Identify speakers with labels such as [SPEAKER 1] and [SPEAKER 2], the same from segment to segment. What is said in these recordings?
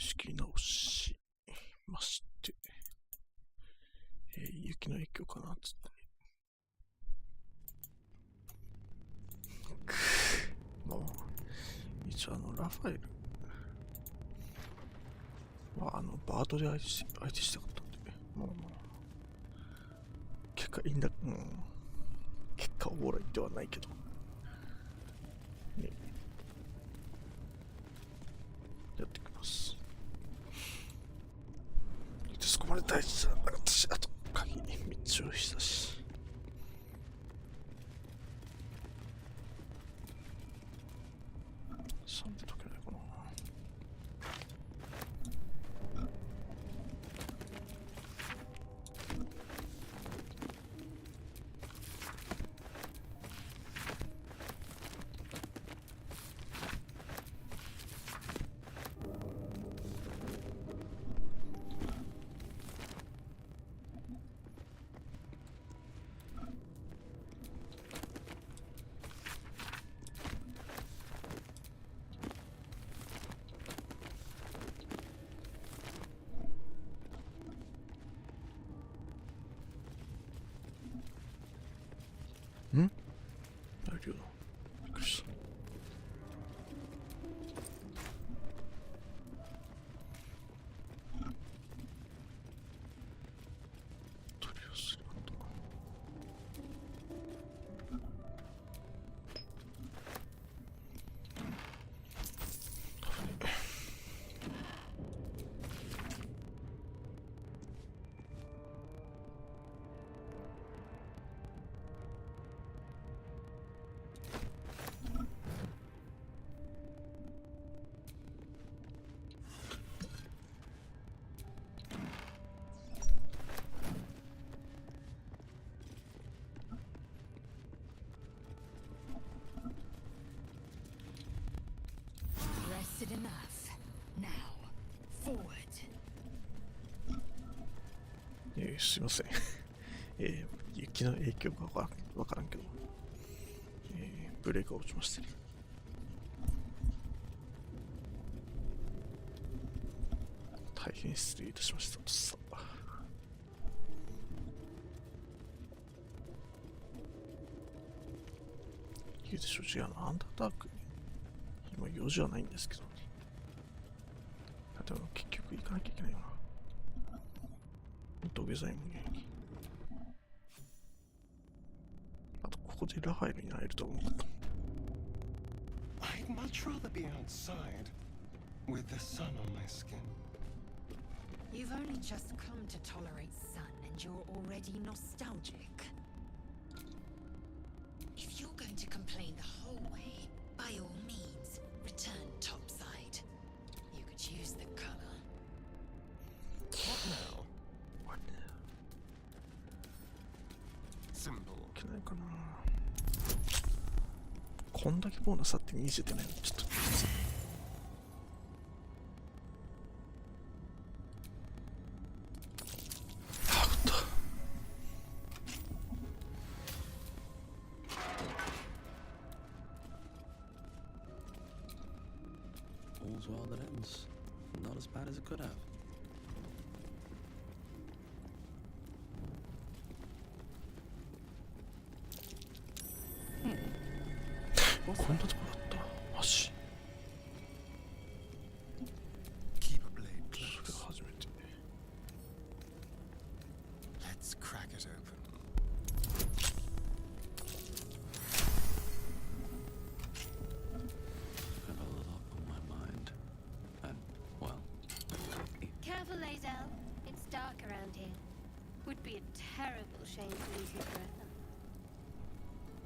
[SPEAKER 1] 仕切り直しまして、雪の影響かなつってね。まあ、一応ラファエルはバードで相手したかったんで、もう、結果いいんだ、結果オーライではないけど、ね、やってきます。そこまで大事じゃなかったし、あと鍵めっちゃしたし。3で解けないかな。ん？やるよな。びっくりした。とりあえずなんだな。すいません。雪の影響がわからんけど、ブレーカー落ちましたね。大変失礼いたしました。さあ、いいでしょう。違うな、アンダーダーク。今4時はないんですけどね。でも結局行かなきゃいけないよな。土下座もね。あとここでラファエルに会えると思うかった。
[SPEAKER 2] I'd much rather be outside with the sun on my skin.
[SPEAKER 3] You've only just come to tolerate sun and you're already nostalgic. If you're going to complain the whole way, by all means, return topside. You could use the color.
[SPEAKER 2] What now?
[SPEAKER 1] What now?
[SPEAKER 2] Simple.
[SPEAKER 1] いけないかな。こんだけボーナスあって20出ないのちょっと。
[SPEAKER 4] All's well that ends. Not as bad as it could have.
[SPEAKER 1] こんなとこだった。マジ。
[SPEAKER 2] Keep a blade
[SPEAKER 1] それ
[SPEAKER 2] close.
[SPEAKER 1] が初めて。
[SPEAKER 2] Let's crack it open.
[SPEAKER 4] Got a lot on my mind. And, well,
[SPEAKER 5] Careful, Lazel. It's dark around here. Would be a terrible shame to lose you forever.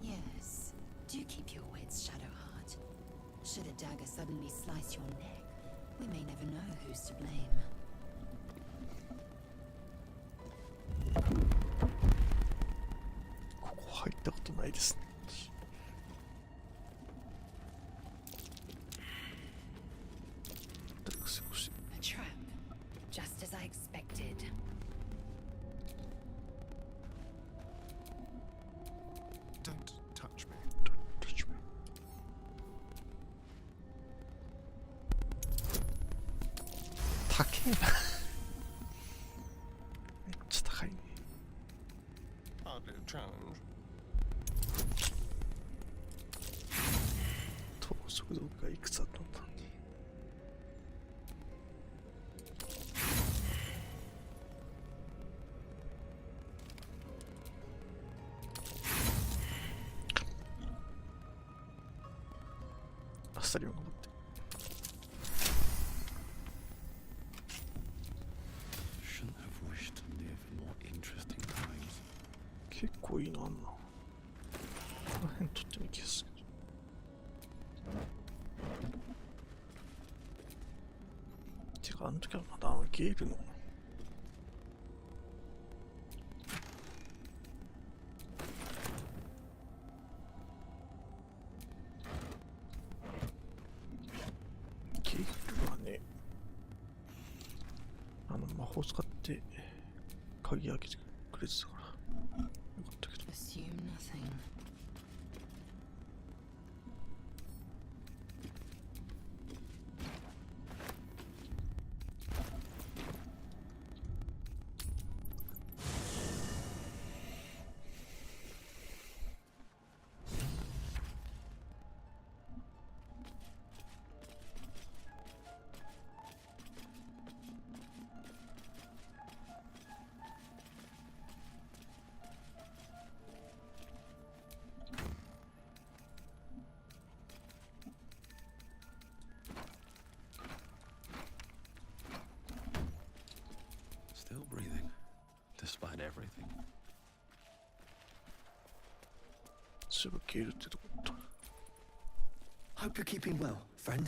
[SPEAKER 3] Yes. Do keep your wits shadow hard. Should a dagger suddenly slice your neck, we may never know who's to blame.
[SPEAKER 1] ここ入ったことないですね。誰か成功して。
[SPEAKER 3] A trap. Just as I expected.
[SPEAKER 2] Don't touch me.
[SPEAKER 1] Don't touch me.
[SPEAKER 2] 「
[SPEAKER 1] 高えな。めっちゃ高いね。
[SPEAKER 2] Hardly a challenge.
[SPEAKER 1] 等速度がいくつあったんだ。あっさりを登って。
[SPEAKER 4] Shouldn't have wished to live more interesting times.
[SPEAKER 1] 結構いいのあんな。この辺取ってもいい気がするけど。てかあの時はまだゲールのゲールはね、魔法使って鍵開けてくれてたからよかったけど。
[SPEAKER 3] Assume nothing.
[SPEAKER 4] Still breathing, despite everything.
[SPEAKER 1] すぐゲールってとこだった。
[SPEAKER 6] Hope you're keeping well, friend.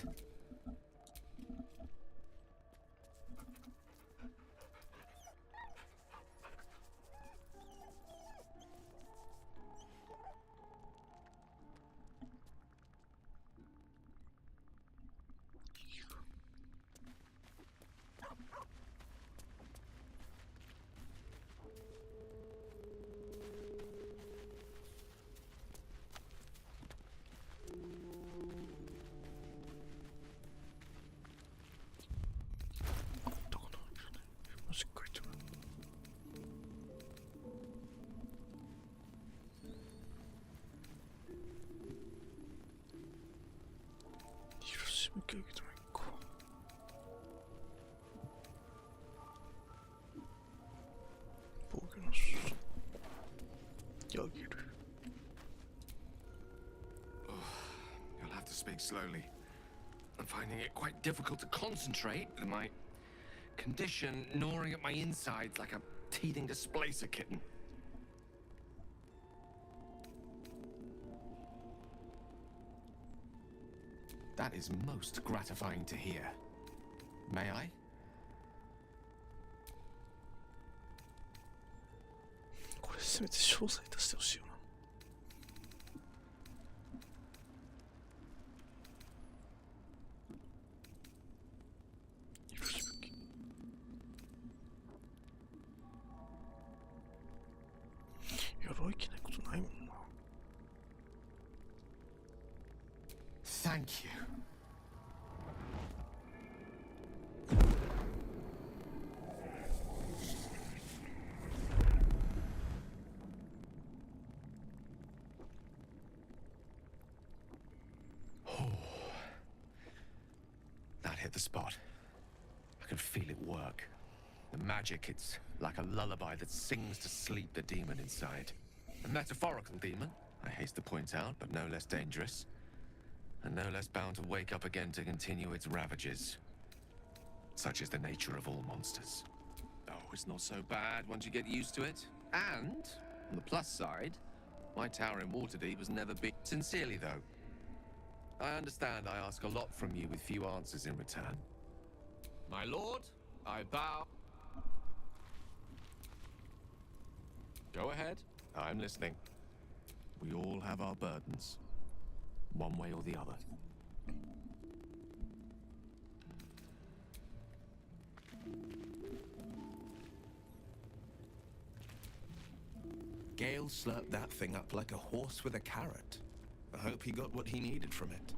[SPEAKER 2] You'll have to speak slowly. I'm finding it quite difficult to concentrate with my condition gnawing at my insides like a teething displacer kitten. That is most gratifying to hear. May I?
[SPEAKER 1] これせめて詳細出してほしいよな。鎧着ないことないもんな。
[SPEAKER 2] Thank you. That hit the spot. I can feel it work. The magic, it's like a lullaby that sings to sleep the demon inside. A metaphorical demon, I haste to point out, but no less dangerous. And no less bound to wake up again to continue its ravages. Such is the nature of all monsters. Oh, it's not so bad once you get used to it. And, on the plus side, my tower in Waterdeep was never big. Sincerely, though, I understand I ask a lot from you with few answers in return. My lord, I bow. Go ahead, I'm listening. We all have our burdens. One way or the other.
[SPEAKER 6] Gale slurped that thing up like a horse with a carrot. I hope he got what he needed from it.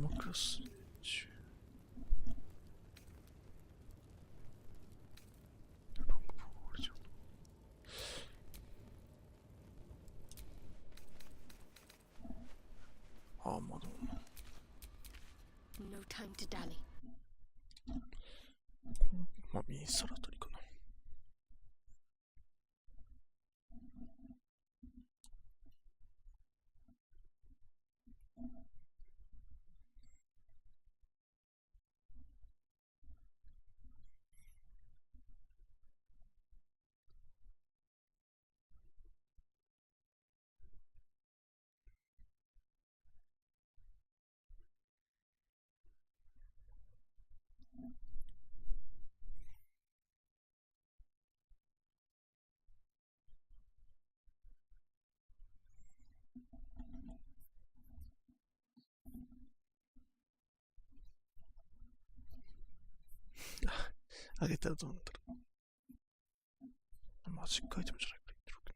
[SPEAKER 1] のクラス中ロングボールじゃん。ああ、まだ
[SPEAKER 5] No time to dally.
[SPEAKER 1] まあミンサラトリかな。あげたらどうなったらマジックアイテムじゃないから言ってるわけ。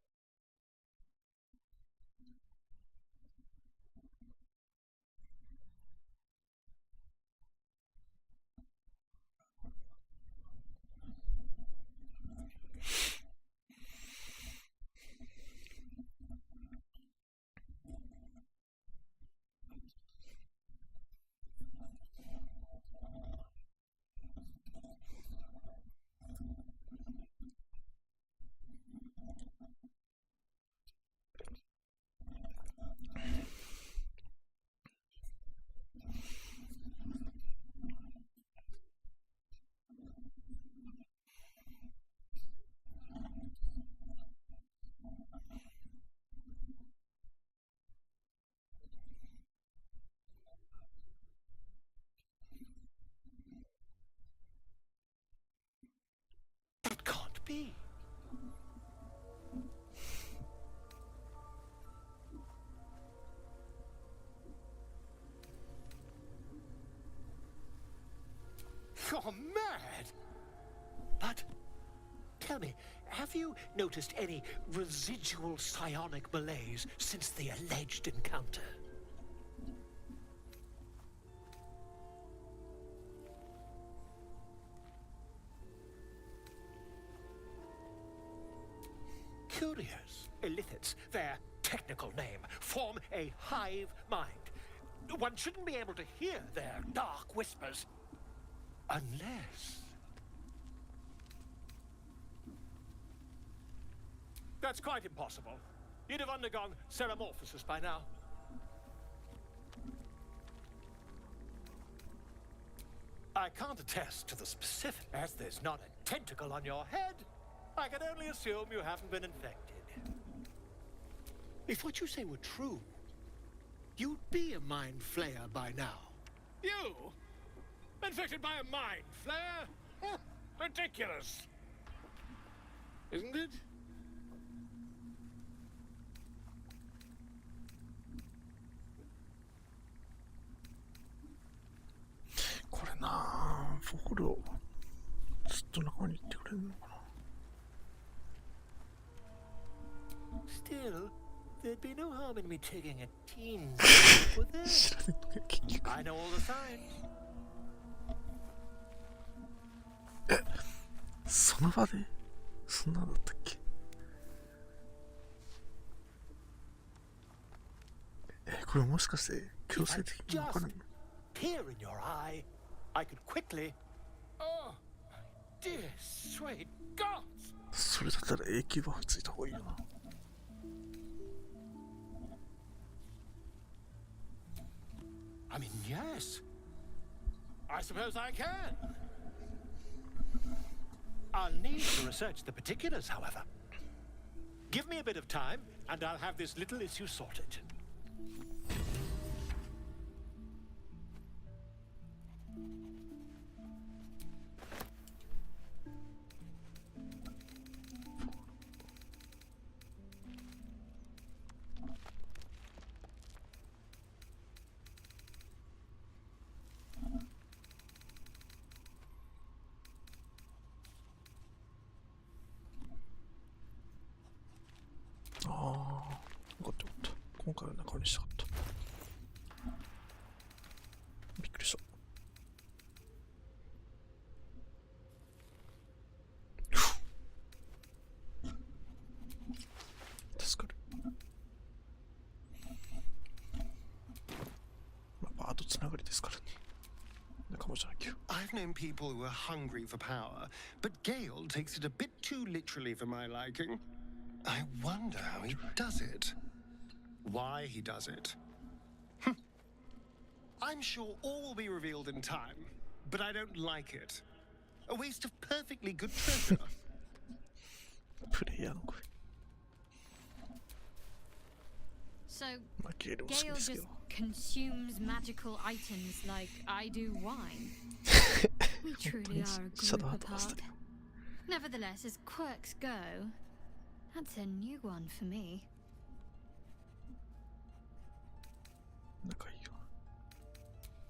[SPEAKER 7] That can't be. You're mad! But, tell me, have you noticed any residual psionic malaise since the alleged encounter? Couriers, illithids, their technical name, form a hive mind. One shouldn't be able to hear their dark whispers unless... That's quite impossible. You'd have undergone ceramorphosis by now. I can't attest to the specific, as there's not a tentacle on your head. I can only assume you haven't been infected. If what you say were true, you'd be a mind flayer by now. You? Infected by a mind flayer? Huh, ridiculous. Isn't it?
[SPEAKER 1] これなあ、フォールをずっと仲間に言ってくれるのかな。
[SPEAKER 7] Still, there'd be no harm in me taking a teen, would there?
[SPEAKER 1] 知らないんだけど結局。
[SPEAKER 7] I know all the signs.
[SPEAKER 1] その場でそんなのだったっけ。これもしかして強制的にわかるの。
[SPEAKER 7] Tear in your eye, I could quickly. Oh, dear sweet gods!
[SPEAKER 1] それだったら永久バフついた方がいいよな。
[SPEAKER 7] I mean, yes. I suppose I can. I'll need to research the particulars, however. Give me a bit of time, and I'll have this little issue sorted.
[SPEAKER 1] つながりですからね。仲間じゃなきゃ。
[SPEAKER 8] I've known people who are hungry for power, but Gale takes it a bit too literally for my liking. I wonder how he does it. Why he does it. I'm sure all will be revealed in time, but I don't like it. A waste of perfectly good treasure.
[SPEAKER 1] プレイヤーの声。
[SPEAKER 5] So,
[SPEAKER 1] まあ、ゲールも好き
[SPEAKER 5] Gale
[SPEAKER 1] ですけど。
[SPEAKER 5] just consumes magical items like I do wine. We truly are a group apart. Nevertheless, as quirks go, that's a new one for me.
[SPEAKER 1] 仲いいよ。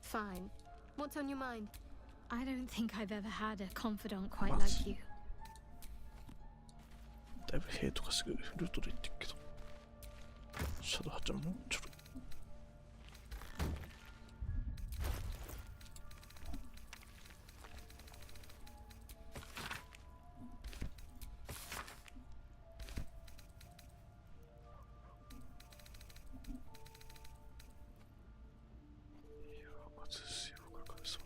[SPEAKER 5] Fine. What's on your mind? I don't think I've ever had a confidant quite like you.
[SPEAKER 1] だいぶ兵とかすぐルートで行ってるけど。シャドウハッチャーもちょろい。いや、まず強くかかりそう。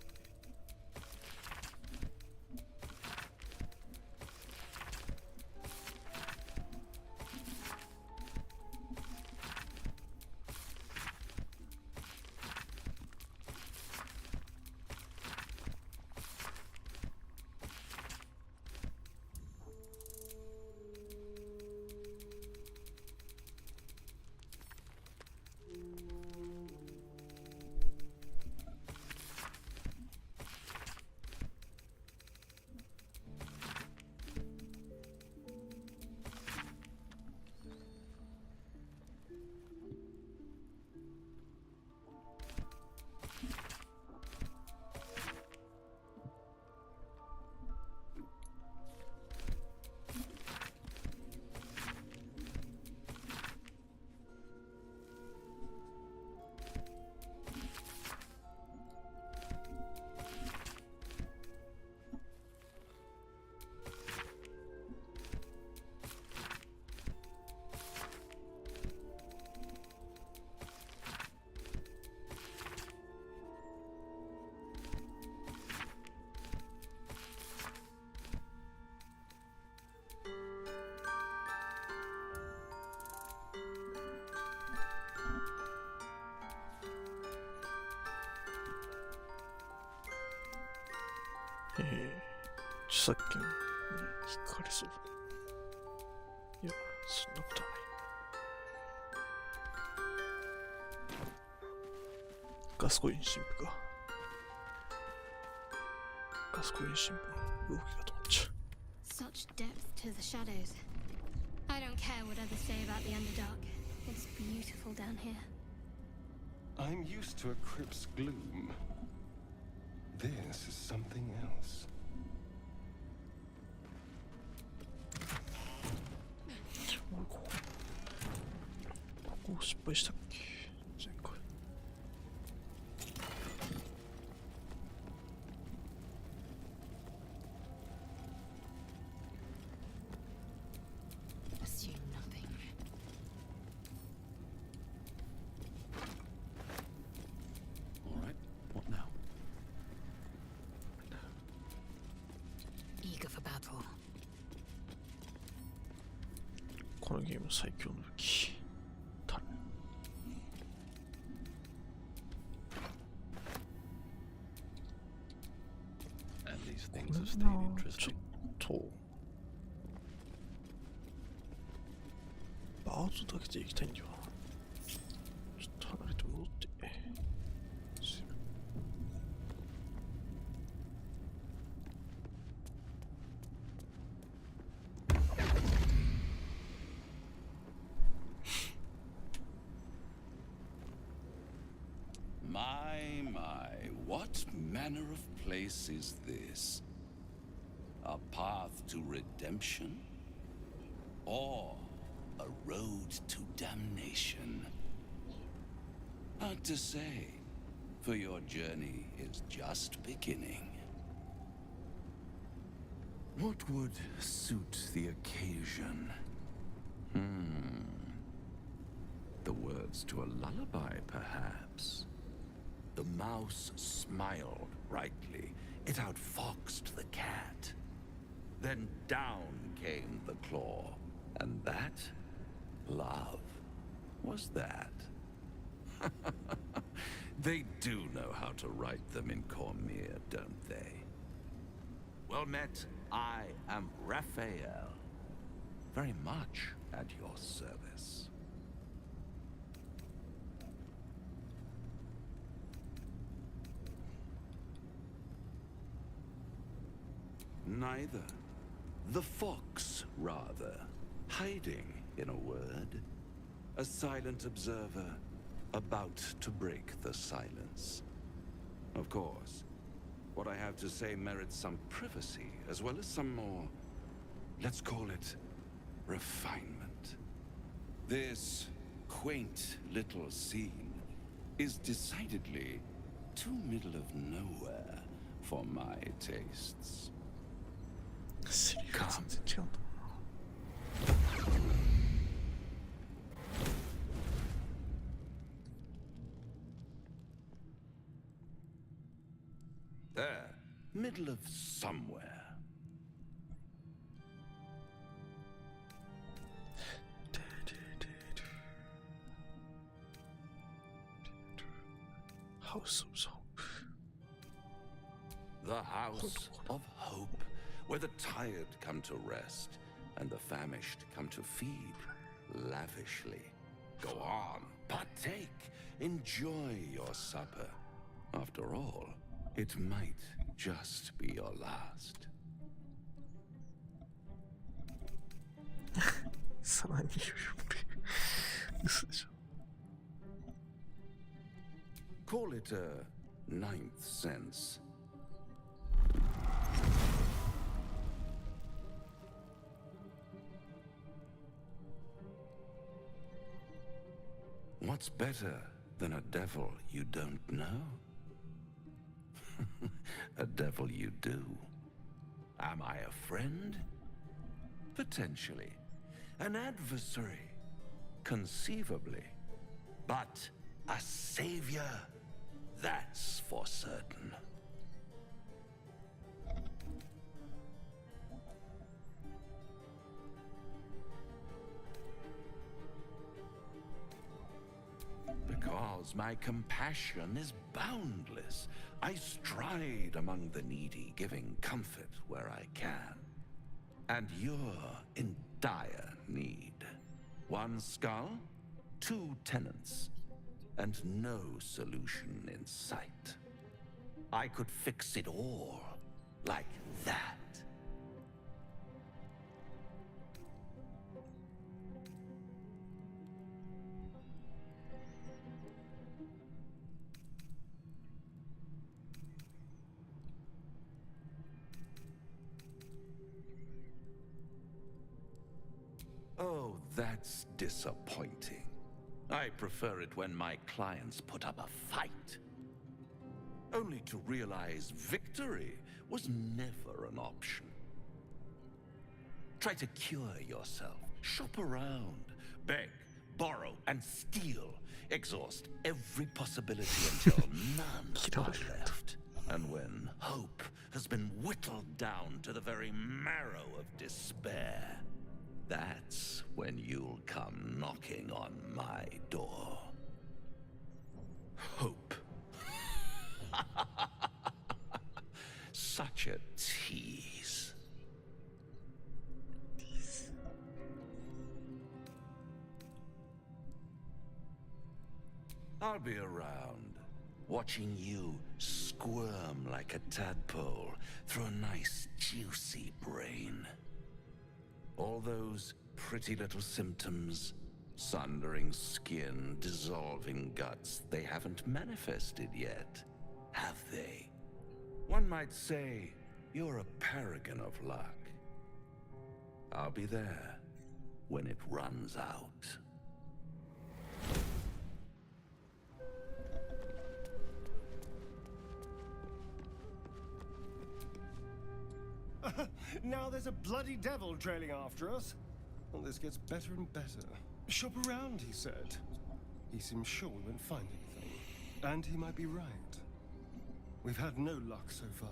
[SPEAKER 1] 著作権に引かれそう。いや、そんなことはない。ガスコイン神父か。ガスコイン神父の動きが止まっちゃう。
[SPEAKER 5] Such depth to the shadows. I don't care what others say about the Underdark. It's beautiful down here.
[SPEAKER 6] I'm used to a crypt's gloom. This is something else.
[SPEAKER 1] ここ失敗したっけ前回。
[SPEAKER 3] Assume nothing.
[SPEAKER 4] All right, what now?
[SPEAKER 3] Eager for battle.
[SPEAKER 1] このゲーム最強の武器。タル。
[SPEAKER 4] And these
[SPEAKER 1] こ
[SPEAKER 4] things
[SPEAKER 1] れ
[SPEAKER 4] have
[SPEAKER 1] な
[SPEAKER 4] stayed
[SPEAKER 1] ちょ
[SPEAKER 4] interesting.
[SPEAKER 1] っとバードだけで行きたいんだよな。ちょっと離れて戻って。
[SPEAKER 4] My, what manner of place is this? A path to redemption? Or a road to damnation? Hard to say, for your journey is just beginning.
[SPEAKER 6] What would suit the occasion? The words to a lullaby, perhaps.
[SPEAKER 9] The mouse smiled brightly. It outfoxed the cat. Then down came the claw. And that, love, was that. They do know how to write them in Cormier, don't they? Well met, I am Raphael. Very much at your service. Neither. The fox, rather. Hiding, in a word. A silent observer, about to break the silence. Of course, what I have to say merits some privacy, as well as some more, let's call it, refinement. This quaint little scene is decidedly too middle of nowhere for my tastes. Come. There, middle of somewhere.
[SPEAKER 1] House of Hope.
[SPEAKER 9] The House of Hope, where the tired come to rest and the famished come to feed lavishly. Go on, partake, enjoy your supper. After all, it might just be your last.
[SPEAKER 1] さらに言う嘘でしょ。
[SPEAKER 9] Call it a ninth sense. What's better than a devil you don't know? A devil you do. Am I a friend? Potentially. An adversary? Conceivably. But a savior? That's for certain. Because my compassion is boundless. I stride among the needy, giving comfort where I can. And you're in dire need. One skull, two tenants, and no solution in sight. I could fix it all, like that. Oh, that's disappointing. I prefer it when my clients put up a fight. Only to realize victory was never an option. Try to cure yourself. Shop around. Beg, borrow, and steal. Exhaust every possibility until none are left. And when hope has been whittled down to the very marrow of despair, that's when you'll come knocking on my door. Hope. Such a tease. I'll be around, watching you squirm like a tadpole through a nice juicy brain. All those pretty little symptoms, sundering skin, dissolving guts, they haven't manifested yet, have they? One might say you're a paragon of luck. I'll be there when it runs out.
[SPEAKER 8] Now there's a bloody devil trailing after us. Well, this gets better and better. Shop around, he said. He seemed sure we won't find anything.
[SPEAKER 6] And he might be right. We've had no luck so far.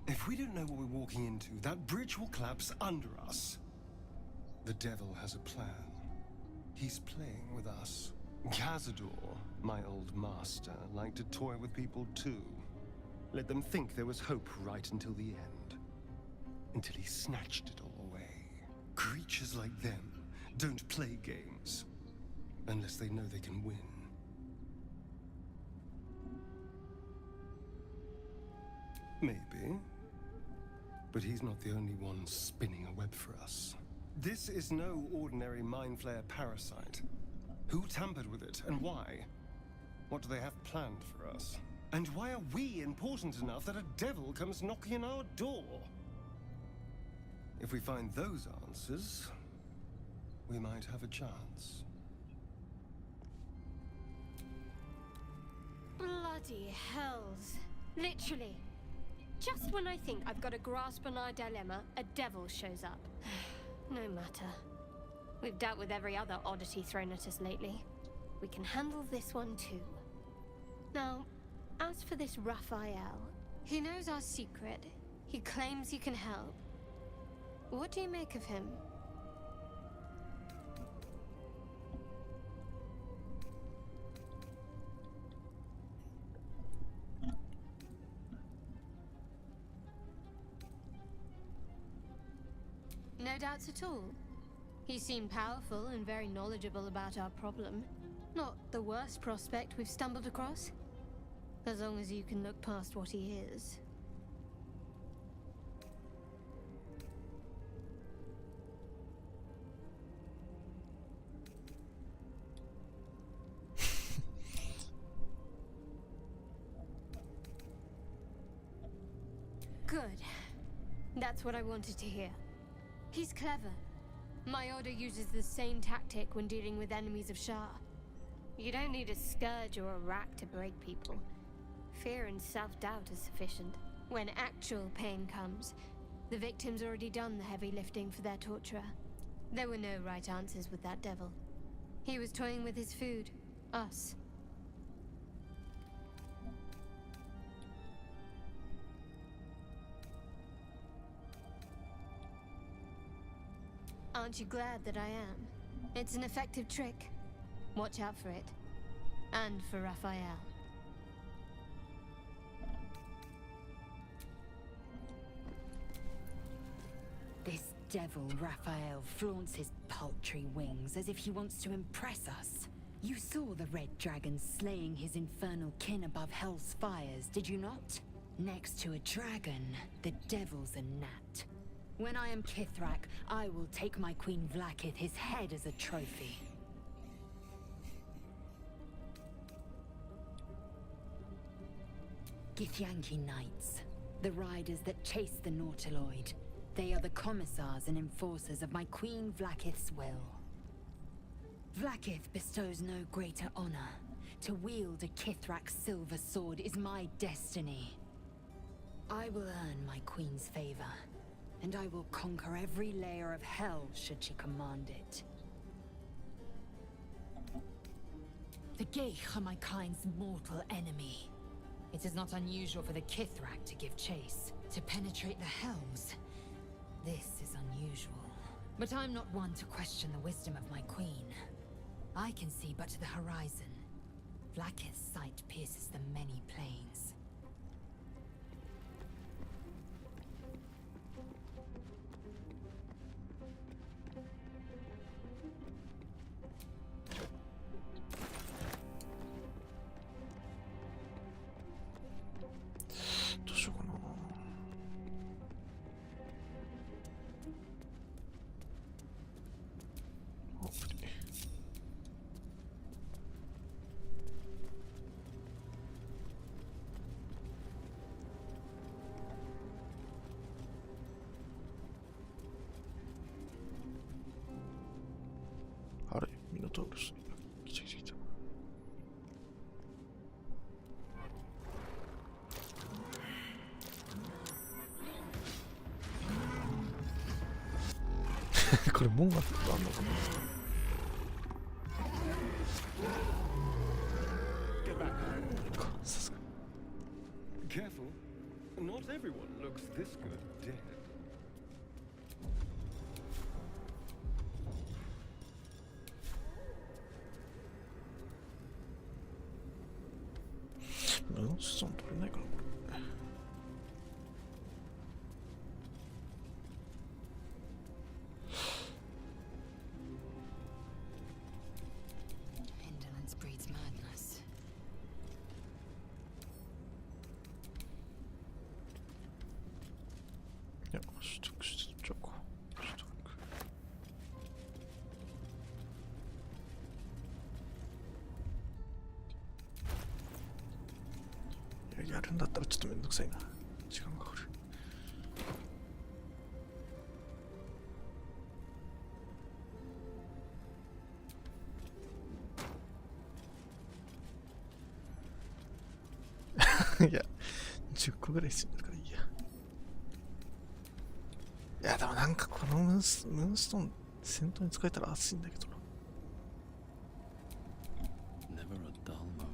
[SPEAKER 6] If we don't know what we're walking into, that bridge will collapse under us. The devil has a plan. He's playing with us. Cazador, my old master, liked to toy with people too. Let them think there was hope right until the end. Until he snatched it all away. Creatures like them don't play games. Unless they know they can win. Maybe. But he's not the only one spinning a web for us. This is no ordinary Mind Flayer parasite. Who tampered with it, and why? What do they have planned for us? And why are we important enough that a devil comes knocking on our door? If we find those answers, we might have a chance.
[SPEAKER 10] Bloody hells. Literally. Just when I think I've got a grasp on our dilemma, a devil shows up. No matter. We've dealt with every other oddity thrown at us lately. We can handle this one too. Now, as for this Raphael, he knows our secret. He claims he can help. What do you make of him?
[SPEAKER 5] No doubts at all. He seemed powerful and very knowledgeable about our problem. Not the worst prospect we've stumbled across. As long as you can look past what he is.
[SPEAKER 10] Good. That's what I wanted to hear. He's clever. My order uses the same tactic when dealing with enemies of Shah. You don't need a scourge or a rack to break people. Fear and self-doubt is sufficient. When actual pain comes, the victim's already done the heavy lifting for their torturer.
[SPEAKER 5] There were no right answers with that devil. He was toying with his food. Us. Aren't you glad that I am? It's an effective trick. Watch out for it. And for Raphael.
[SPEAKER 3] This devil, Raphael, flaunts his paltry wings as if he wants to impress us. You saw the red dragon slaying his infernal kin above hell's fires, did you not? Next to a dragon, the devil's a gnat. When I am Kithrak, I will take my Queen Vlaakith his head as a trophy. Githyanki Knights, the riders that chase the Nautiloid. They are the commissars and enforcers of my Queen Vlaakith's will. Vlaakith bestows no greater honor. To wield a Kithrak's silver sword is my destiny. I will earn my Queen's favor. And I will conquer every layer of hell should she command it. The Geich are my kind's mortal enemy. It is not unusual for the Kithrak to give chase, to penetrate the hells. This is unusual. But I'm not one to question the wisdom of my queen. I can see but to the horizon. Vlaakith's sight pierces the many planes.
[SPEAKER 1] あれ、ミノトールス来ちゃいちゃう。これ門があんのかな。 さすが
[SPEAKER 6] Careful. Not everyone looks this good dead.
[SPEAKER 1] ムーンストーン取れないかなこれ。
[SPEAKER 3] Indolence breeds madness.
[SPEAKER 1] いや、取得してちゃうか。取得。いや、やるんだったらちょっとめんどくさいな。時間がかかる。いや、10個ぐらい必要だからいいや。いや、でもなんかこのムーンストーン戦闘に使えたら熱いんだけどな。
[SPEAKER 4] Never a dull moment.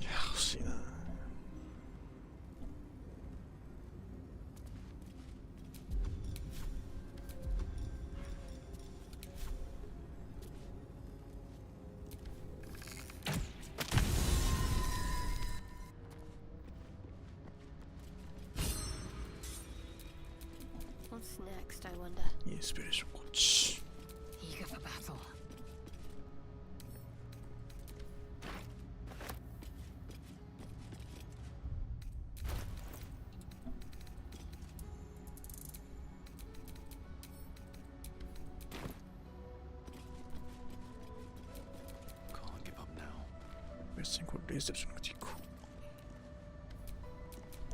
[SPEAKER 1] いや、欲しいな。
[SPEAKER 10] What's next, I wonder?
[SPEAKER 1] インスピレーションこっち。
[SPEAKER 3] Eager for battle.
[SPEAKER 4] Can't give up now.
[SPEAKER 1] 別にこれレーザーじゃなくていいか。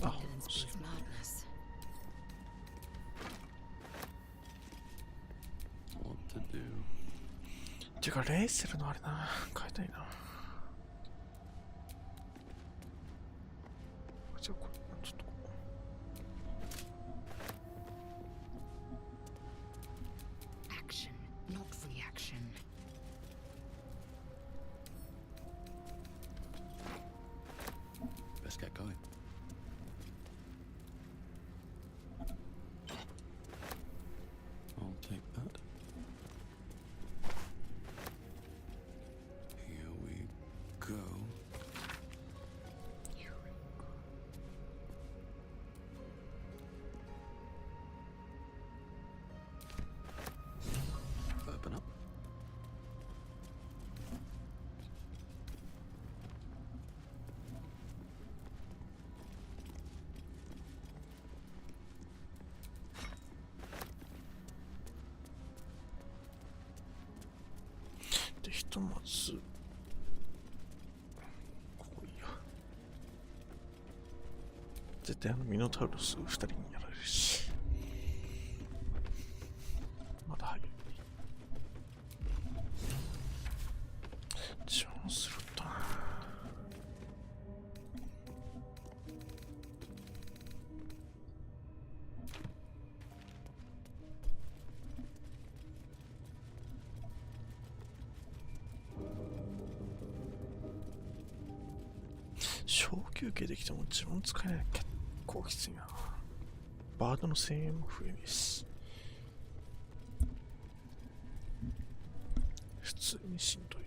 [SPEAKER 1] あ、
[SPEAKER 3] Indolence breeds madness.
[SPEAKER 4] What to do?
[SPEAKER 1] てかレーセルのあれな、変えたいな。じゃあこれちょっと。
[SPEAKER 3] Action, not reaction.
[SPEAKER 4] Best get going. I'll take that. Here we go. Open up.
[SPEAKER 1] でひとまずここいいや。絶対ミノタウロス2人にやられるし。まだ早い。チャンスロットな。小休憩できても自分使えないの結構きついな。バードの声援も増えねえし。普通にしんどい。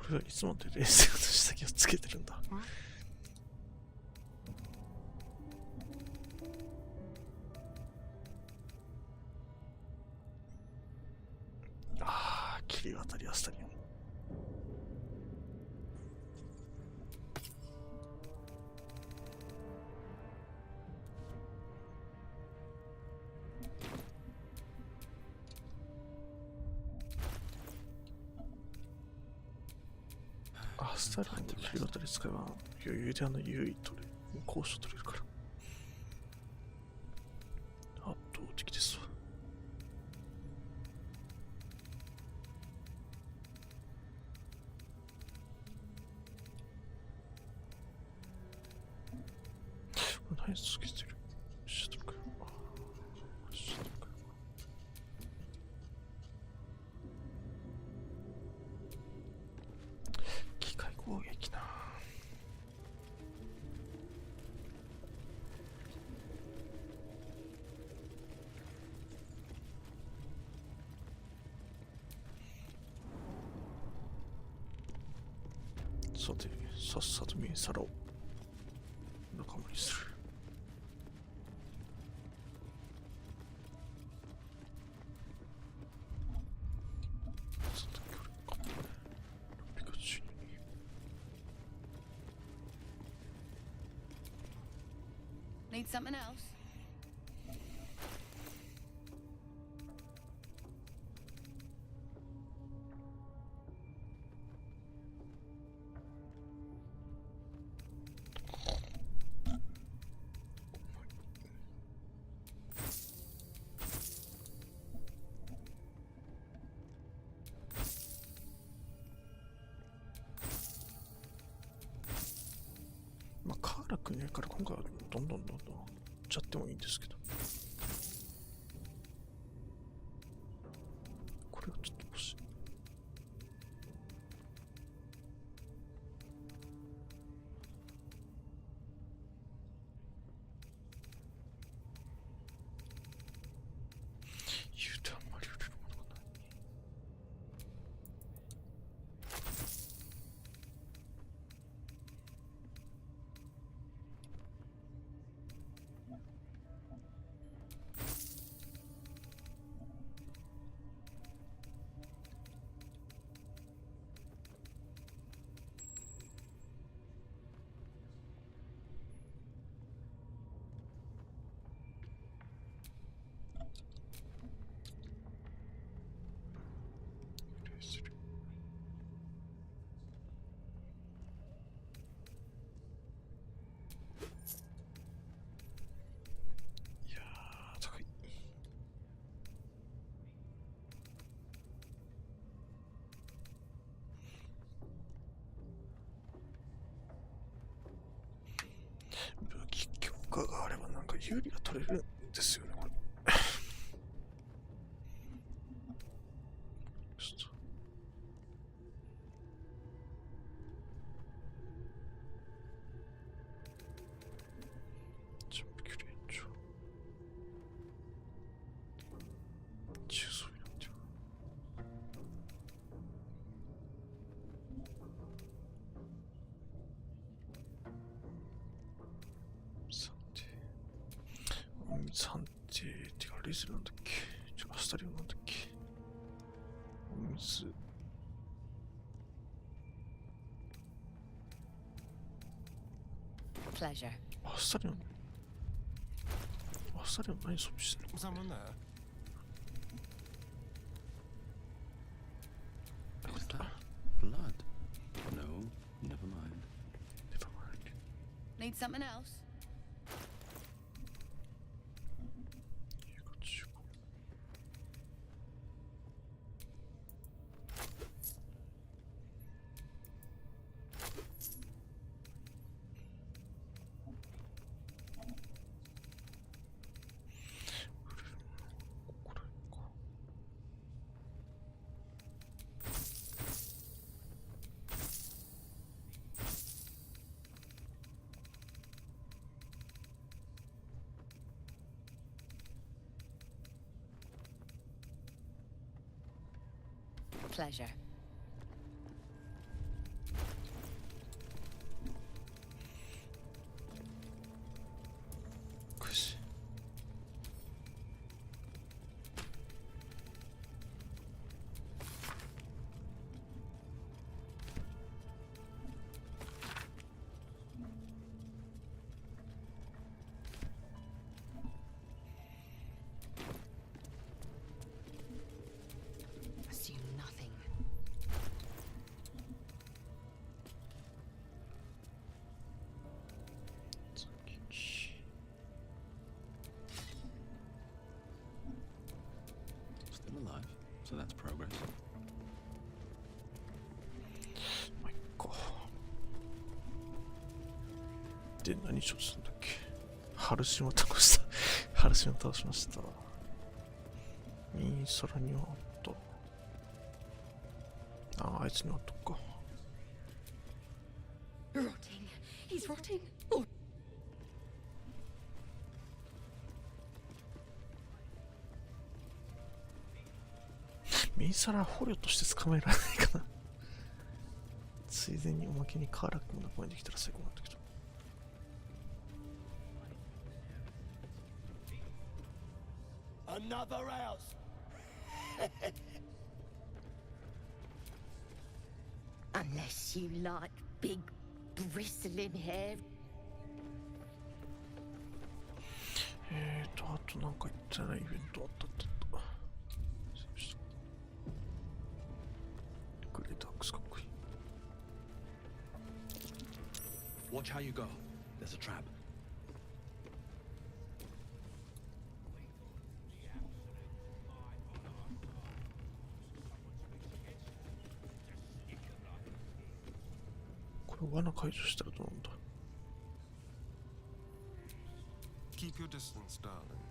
[SPEAKER 1] 俺はいつまで冷静とした気をつけてるんだ。ああ、切り渡りアスタリオン。スタイルの昼あたり使えば余裕で優位取れる。高所取れるから。圧倒的ですわ。何つけてる？シャトルかよ。シャトルかよ。機械攻撃な。さて、さっさと見さらを仲間にする。
[SPEAKER 3] Need something else?
[SPEAKER 1] まあ、カーラくねえから今回はどんどんいっちゃってもいいんですけど。これはちょっと欲しい。言うてあんまり売れるものがない。武器強化があればなんか有利が取れるんですよね、これ。ちょっとジャンプ距離延長中装備なんていう判定ってかレースなんだっけ、アスタリオなんだっけ、お水アスタリオ何装備してんの。
[SPEAKER 6] Someone there?
[SPEAKER 4] What's that? Blood? No, never mind.
[SPEAKER 1] Never mind.
[SPEAKER 3] Need something else?
[SPEAKER 11] Pleasure.
[SPEAKER 3] Assume nothing.
[SPEAKER 1] で何しようとするんだっけ。ハルシンを倒した。ハルシンを倒しました。右空にはあった。ああ、あいつにはあったか。
[SPEAKER 3] Rotting. He's rotting. Oh.
[SPEAKER 1] 右空捕虜として捕まえられないかな。ついでにおまけにカーラックも仲間にできたら最高なんだけど。
[SPEAKER 7] Another house.
[SPEAKER 3] Unless you like big, bristling hair.
[SPEAKER 1] あとなんか言ってないイベントあったって言った。グレートアックスかっこいい。
[SPEAKER 9] Watch how you go. There's a trap.
[SPEAKER 1] 罠解除したらどうなんだ。
[SPEAKER 6] Keep your distance, darling.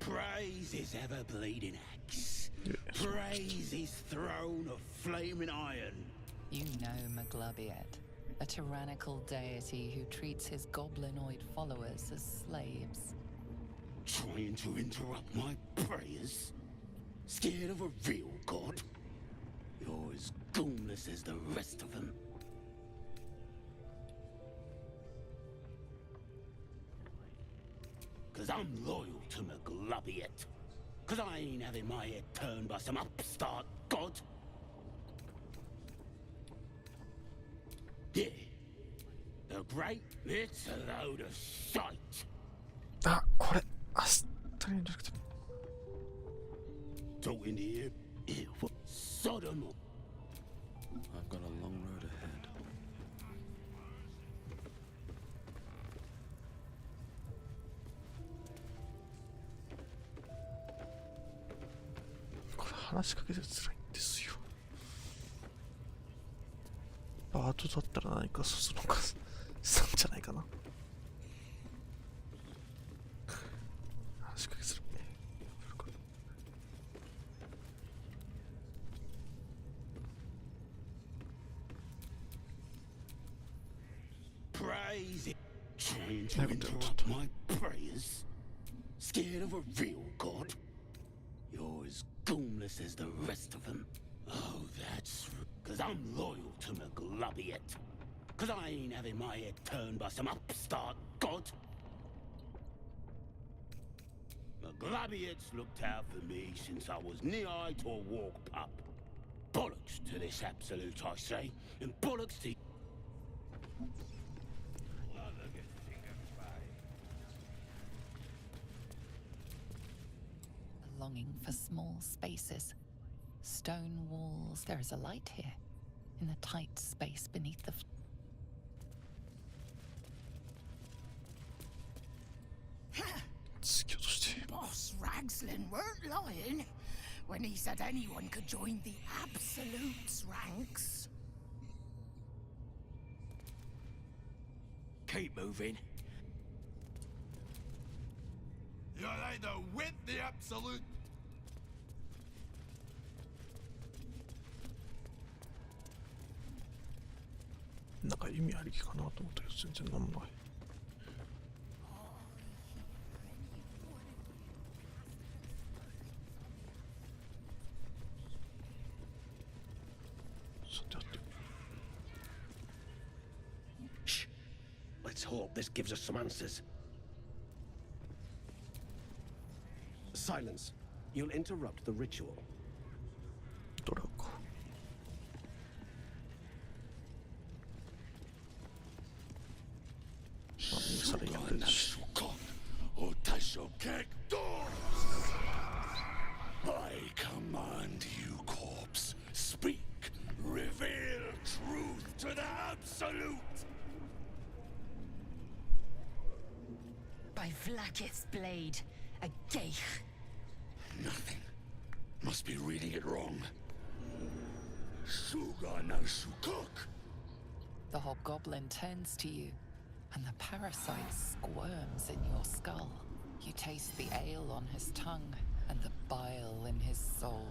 [SPEAKER 11] Praise his ever-bleeding axe. Praise his throne of flaming iron.
[SPEAKER 12] You know Maglubiet, a tyrannical deity who treats his goblinoid followers as slaves.
[SPEAKER 11] Trying to interrupt my prayers? Scared of a real god? You're as goonless as the rest of them. Cause I'm loyal to Maglubiet. Cause I ain't having my head turned by some upstart god. Yeah. The great, it's a load of shite.
[SPEAKER 1] あ、これ、明日にじゃなくて。
[SPEAKER 11] Talking to you, Sodom.
[SPEAKER 4] I've got a long road ahead.
[SPEAKER 1] これ話しかけてつらいんですよ。バートだったら何かそのかさんじゃないかな。話しかけづらい。
[SPEAKER 11] Praise it. Trying to interrupt my prayers? Scared of a real god? You're as goonless as the rest of them. Oh, that's... Cause I'm loyal to Maglubiet. Cause I ain't having my head turned by some upstart god. Maglubiet's looked out for me since I was knee-high to a walk pup. Bollocks to this absolute, I say, and bollocks to...
[SPEAKER 12] A longing for small spaces. Stone walls. There is a light here, in the tight space beneath the...
[SPEAKER 13] Boss Ragslin weren't lying when he said anyone could join the Absolute's ranks.
[SPEAKER 11] Keep moving.
[SPEAKER 7] You're either with the Absolute.
[SPEAKER 1] なんか意味ありきかなと思ったけど全然なんもない。
[SPEAKER 11] Shh. Let's hope this gives us some answers.
[SPEAKER 14] Silence. You'll interrupt the ritual.
[SPEAKER 1] どれか。
[SPEAKER 11] I command you, corpse. Speak. Reveal truth to the Absolute.
[SPEAKER 3] By Vlaakith's blade, a geich.
[SPEAKER 11] Nothing. Must be reading it wrong. Suga no Shukuk.
[SPEAKER 12] The hobgoblin turns to you, and the parasite squirms in your skull. You taste the ale on his tongue and the bile in his soul.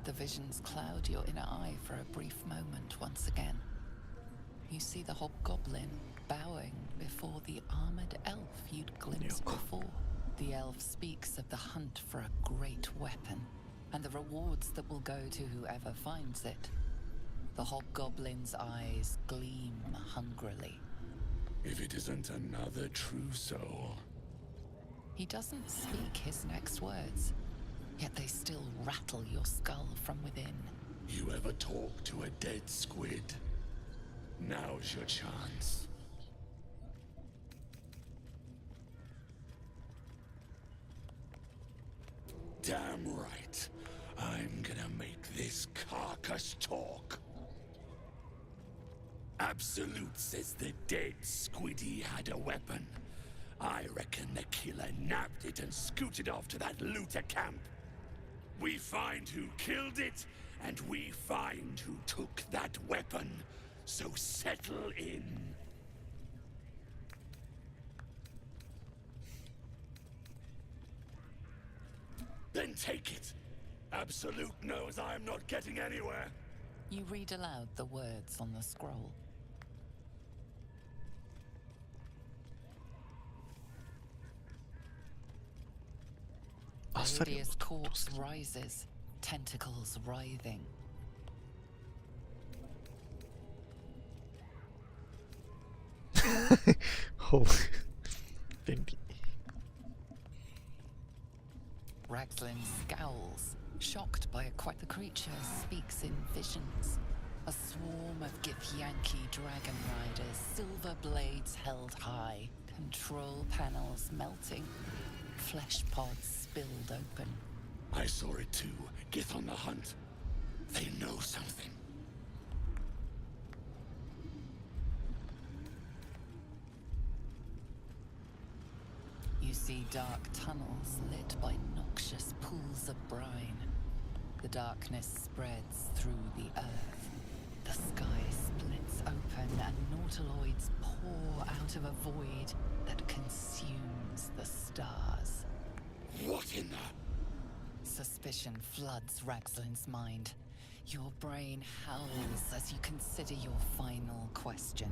[SPEAKER 12] The visions cloud your inner eye for a brief moment once again. You see the hobgoblin bowing before the armored elf you'd glimpsed before. The elf speaks of the hunt for a great weapon, and the rewards that will go to whoever finds it. The hobgoblin's eyes gleam hungrily.
[SPEAKER 11] If it isn't another true soul.
[SPEAKER 12] He doesn't speak his next words, yet they still rattle your skull from within.
[SPEAKER 11] You ever talk to a dead squid? Now's your chance. Damn right. I'm gonna make this carcass talk. Absolute says the dead squiddy had a weapon. I reckon the killer nabbed it and scooted off to that looter camp. We find who killed it, and we find who took that weapon. So settle in. Then take it. Absolute knows I'm not getting anywhere.
[SPEAKER 12] You read aloud the words on the scroll. The hideous corpse rises, tentacles writhing.
[SPEAKER 1] Oh, baby.
[SPEAKER 12] Ragslin scowls, shocked by the creature speaks in visions. A swarm of Githyanki dragon riders, silver blades held high, control panels melting, flesh pods spilled open.
[SPEAKER 11] I saw it too. Get on the hunt. They know something.
[SPEAKER 12] You see dark tunnels lit by noxious pools of brine. The darkness spreads through the earth. The sky splits open and nautiloids pour out of a void that consumes the stars.
[SPEAKER 11] What in the...
[SPEAKER 12] Suspicion floods Ragslin's mind. Your brain howls as you consider your final question.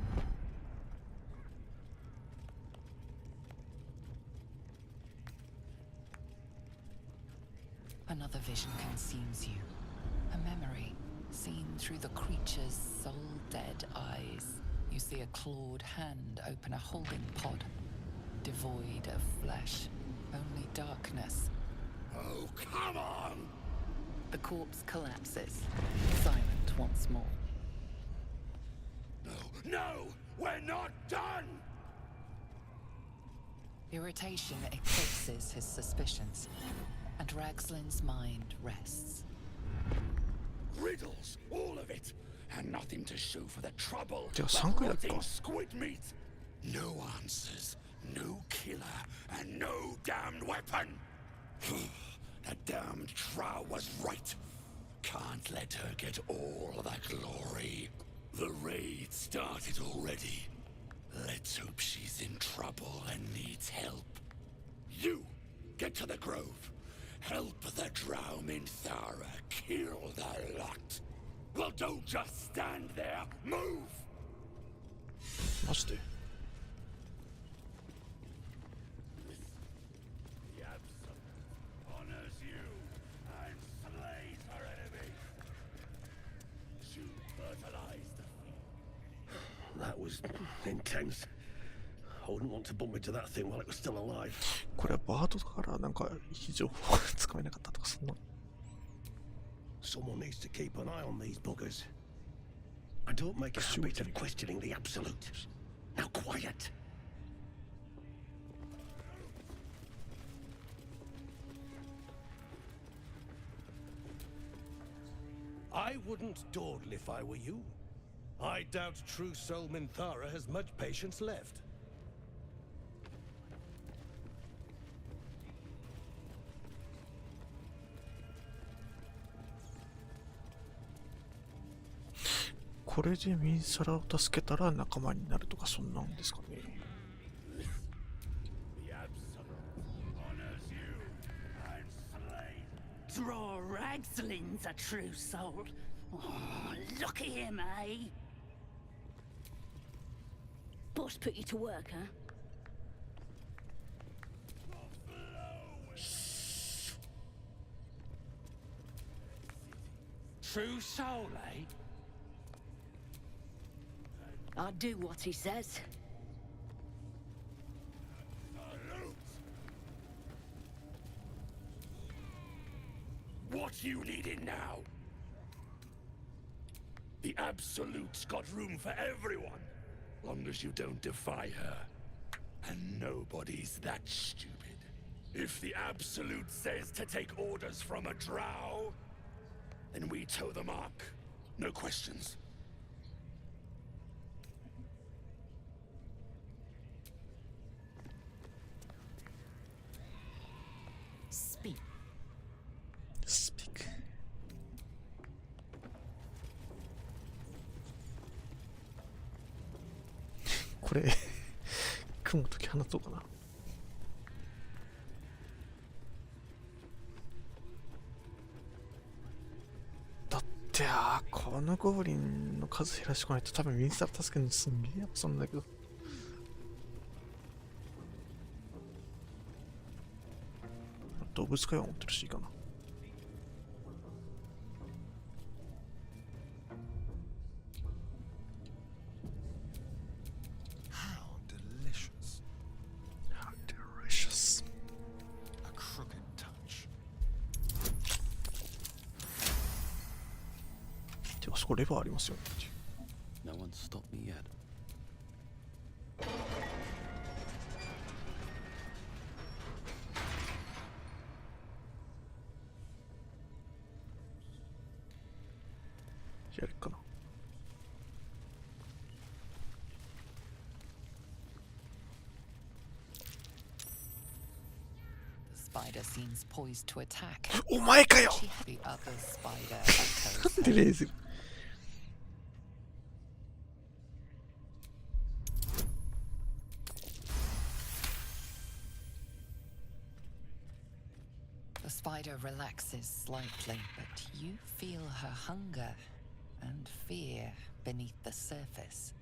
[SPEAKER 12] Another vision consumes you. A memory seen through the creature's soul-dead eyes. You see a clawed hand open a holding pod, devoid of flesh, only darkness.
[SPEAKER 11] Oh, come on!
[SPEAKER 12] The corpse collapses, silent once more.
[SPEAKER 11] No, we're not done!
[SPEAKER 12] Irritation eclipses his suspicions, and Ragslin's mind rests.
[SPEAKER 11] Riddles, all of it, and nothing to show for the trouble.
[SPEAKER 1] Just
[SPEAKER 11] but rotting squid meat. No answers, no killer, and no damned weapon. That damned Trow was right. Can't let her get all that glory. The raid started already. Let's hope she's in trouble and needs help. You, get to the grove. Help the Drow Minthara kill the lot. Well, don't just stand there. Move!
[SPEAKER 1] Must do.
[SPEAKER 11] The Absolute honors you and slays her enemy. She fertilized the field.
[SPEAKER 14] That was intense. I wouldn't want to bump into that thing while it was still alive.
[SPEAKER 1] これはバードだからなんか非常報がつかめなかったとかそんな。
[SPEAKER 14] Someone needs to keep an eye on these buggers. I don't make a habit of questioning the Absolute. Now quiet.
[SPEAKER 15] I wouldn't dawdle if I were you. I doubt true soul Minthara has much patience left.
[SPEAKER 1] これでミンサラを助けたら仲間になるとかそんなんですかね。
[SPEAKER 13] Draw Ragslin's a true soul. Oh, look at him, eh? Boss put you to work, huh?
[SPEAKER 11] True soul, eh?
[SPEAKER 13] I'll do what he says.
[SPEAKER 11] What you needing now? The Absolute's got room for everyone, long as you don't defy her. And nobody's that stupid. If the Absolute says to take orders from a drow, then we toe the mark. No questions.
[SPEAKER 13] Speak.
[SPEAKER 1] Speak. これ雲とき放とうかな。だってこのゴブリンの数減らしてこないと多分ミンスター助けるのすんげえやっぱそんだけど。動物界は持ってるしいいかな。てかそこレバーありますよね。
[SPEAKER 4] No one's stopped me yet.
[SPEAKER 1] やるかな。
[SPEAKER 12] Spider seems poised to attack.
[SPEAKER 1] お前かよ。
[SPEAKER 12] The other spider echoes.
[SPEAKER 1] でレーズル。
[SPEAKER 12] The spider relaxes slightly, but you feel her hunger and fear beneath the surface.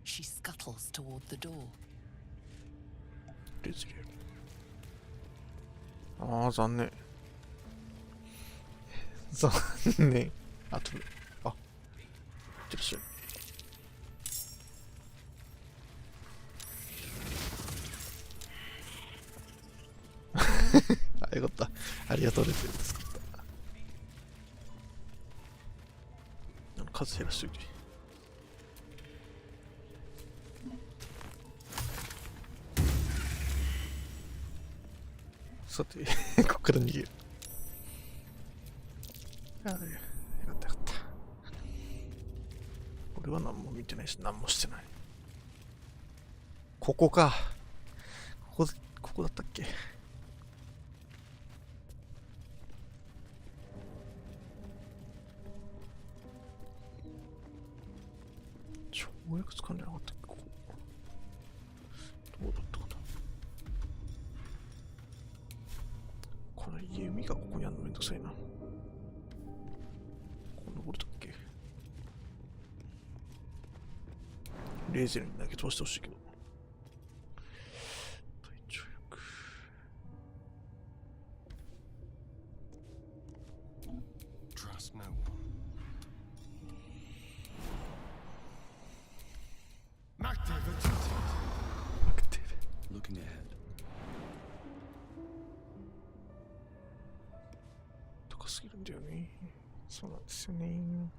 [SPEAKER 12] She scuttles toward the door.
[SPEAKER 1] レーズル。残念。残念。あとで。あ、ちょっとしよう。あ、よかった。ありがとうです。助かった。数減らしといて。さて、ここから逃げる。ああ、よかったよかった。俺は何も見てないし、何もしてない。ここか。ここだったっけ。跳躍つかんでなかったっけ、ここ。どうだったかな。この弓がここにあるのめんどくさいな。ここ登るだっけ。レーゼルに投げ飛ばしてほしいけど。体調よく。
[SPEAKER 6] Trust no one.
[SPEAKER 4] Looking ahead.
[SPEAKER 1] 高すぎるんだよね。そうなんですよね。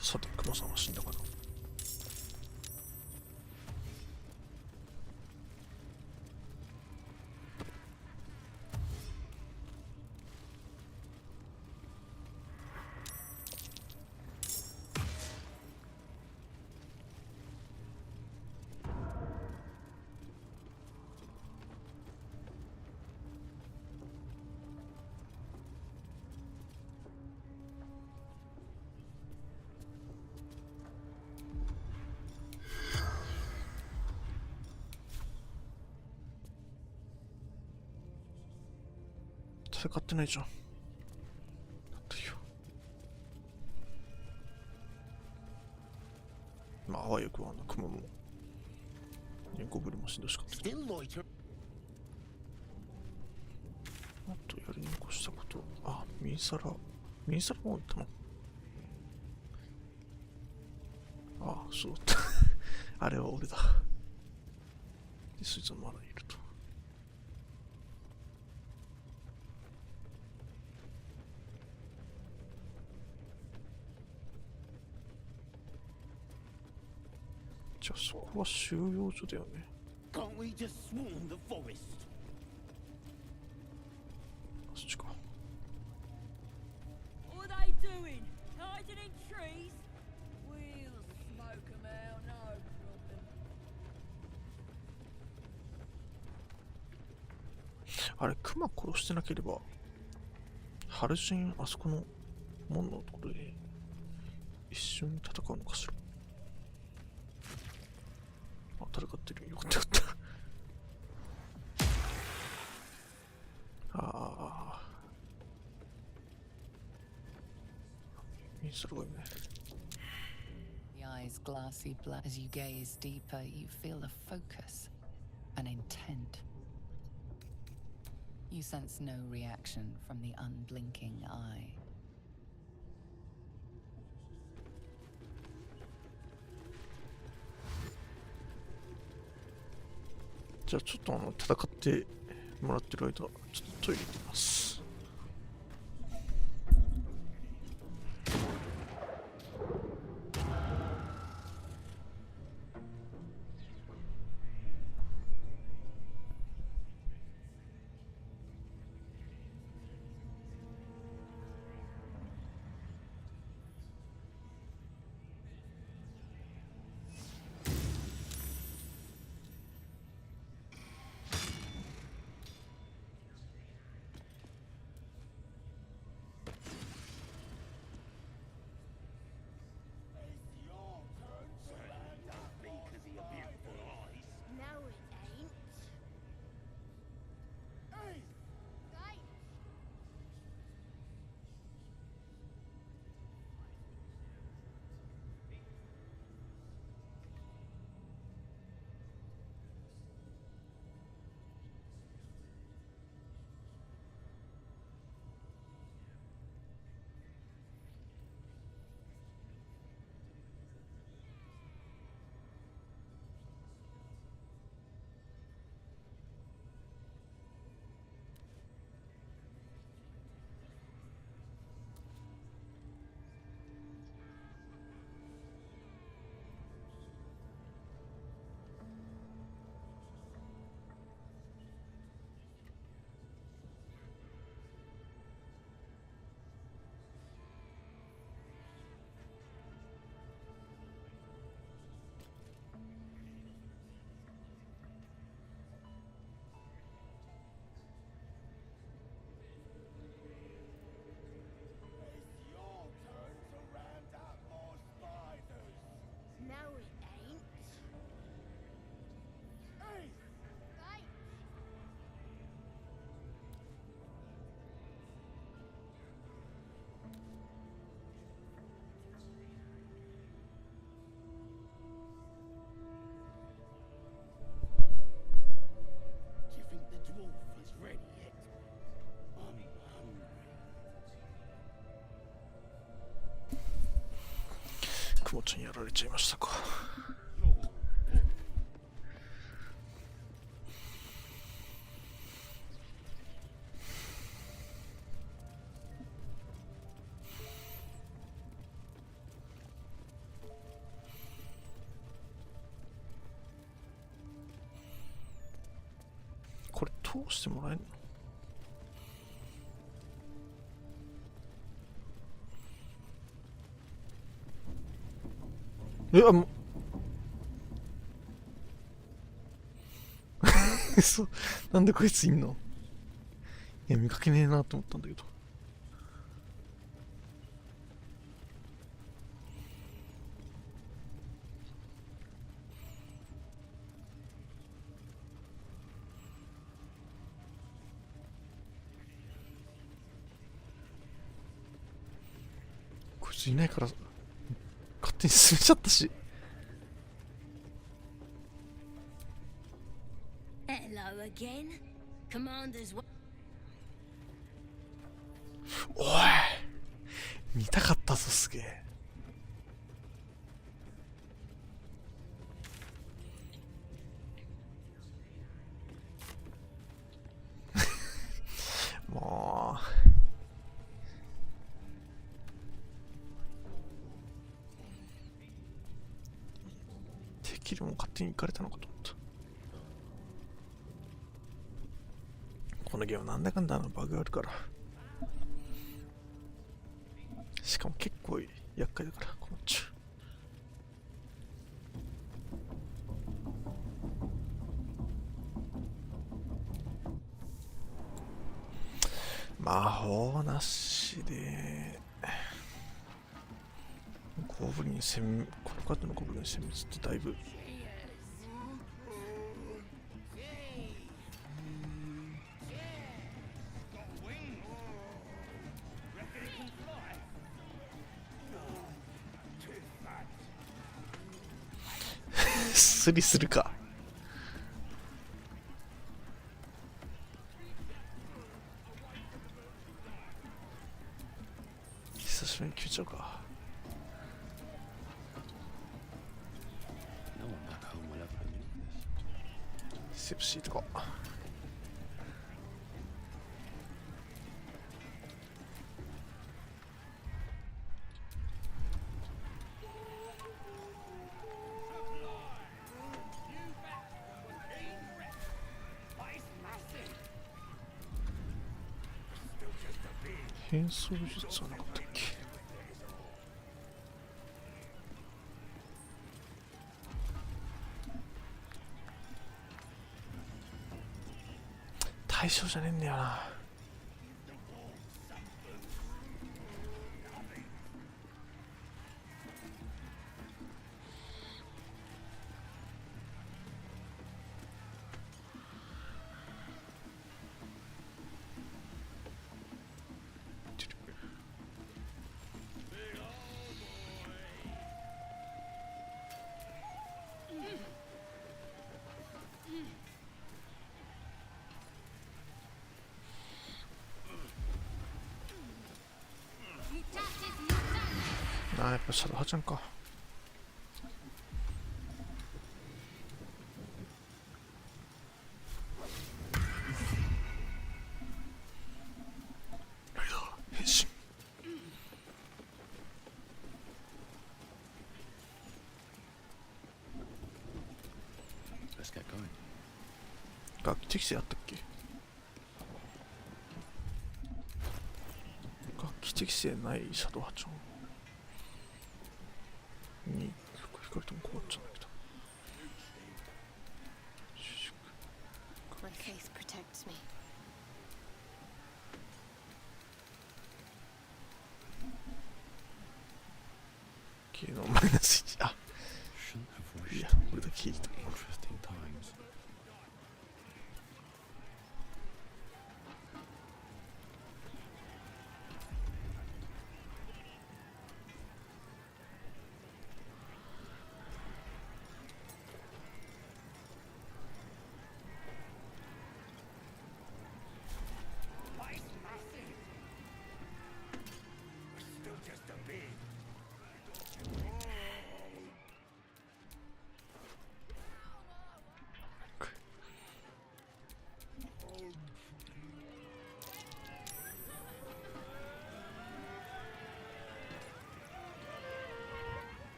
[SPEAKER 1] さて、熊さんは死んだかな。戦ってないじゃん。なんだよ。まあ、あわよくはクマも、ゴブリンもしんどしかったけど。あとやり残したこと。あ、ミニサラも行ったの。あ、そうだった。あれは俺だ。で、そいつはまだいると。じゃあそこは収容所だよね。
[SPEAKER 11] Can't we just swarm the forest?
[SPEAKER 1] そっちか。
[SPEAKER 16] What are they doing? Hiding in trees? We'll smoke them out, no problem.
[SPEAKER 1] あれ、クマ殺してなければ、ハルジン、あそこの門のところで一緒に戦うのかしら。あ、戦ってる。よかったよかった。ああ。ミスルがいいね。
[SPEAKER 12] The eyes glassy black. As you gaze deeper, you feel a focus, an intent. You sense no reaction from the unblinking eye.
[SPEAKER 1] じゃあちょっと戦ってもらってる間、ちょっとトイレ行ってきます。クモちゃんやられちゃいましたか。これ通してもらえるの？あ、もうそう、なんでこいついんの？いや、見かけねえなと思ったんだけど。いないから勝手に進めちゃったし。
[SPEAKER 10] Hello again. Commander's
[SPEAKER 1] おい、見たかったぞ、すげえ。もう敵にも勝手に行かれたのかと思った。このゲームなんだかんだバグがあるから、しかも結構厄介だから、この中魔法なしでゴブリンこの方のゴブリン殲滅ってだいぶスリするか。久しぶりに消えちゃうか。セプシーとか変装術はなかったっけ。対象じゃねえんだよな。あ、やっぱシャドウハちゃんか。ライダー変身。楽器適性あったっけ。楽器適性ないシャドウハちゃんに光とも変わっちゃうんだけど。
[SPEAKER 10] My faith protects me.
[SPEAKER 1] 芸能マイナス1。あ、いや、俺だけ聞いた。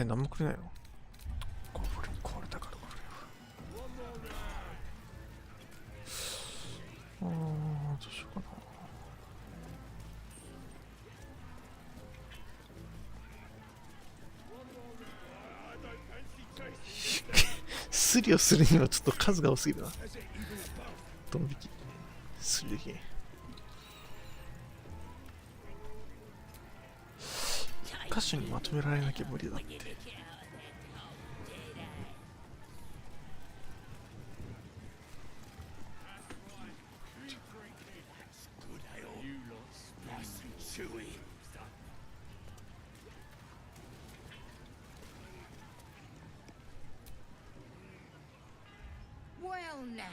[SPEAKER 1] 何もくれないの？ゴブリン壊れたからこれは。どうしようかな。スリをするにはちょっと数が多すぎるな。ドン引き。スリできん。箇所にまとめられなきゃ無理だって。
[SPEAKER 11] chewy.
[SPEAKER 13] Well, now,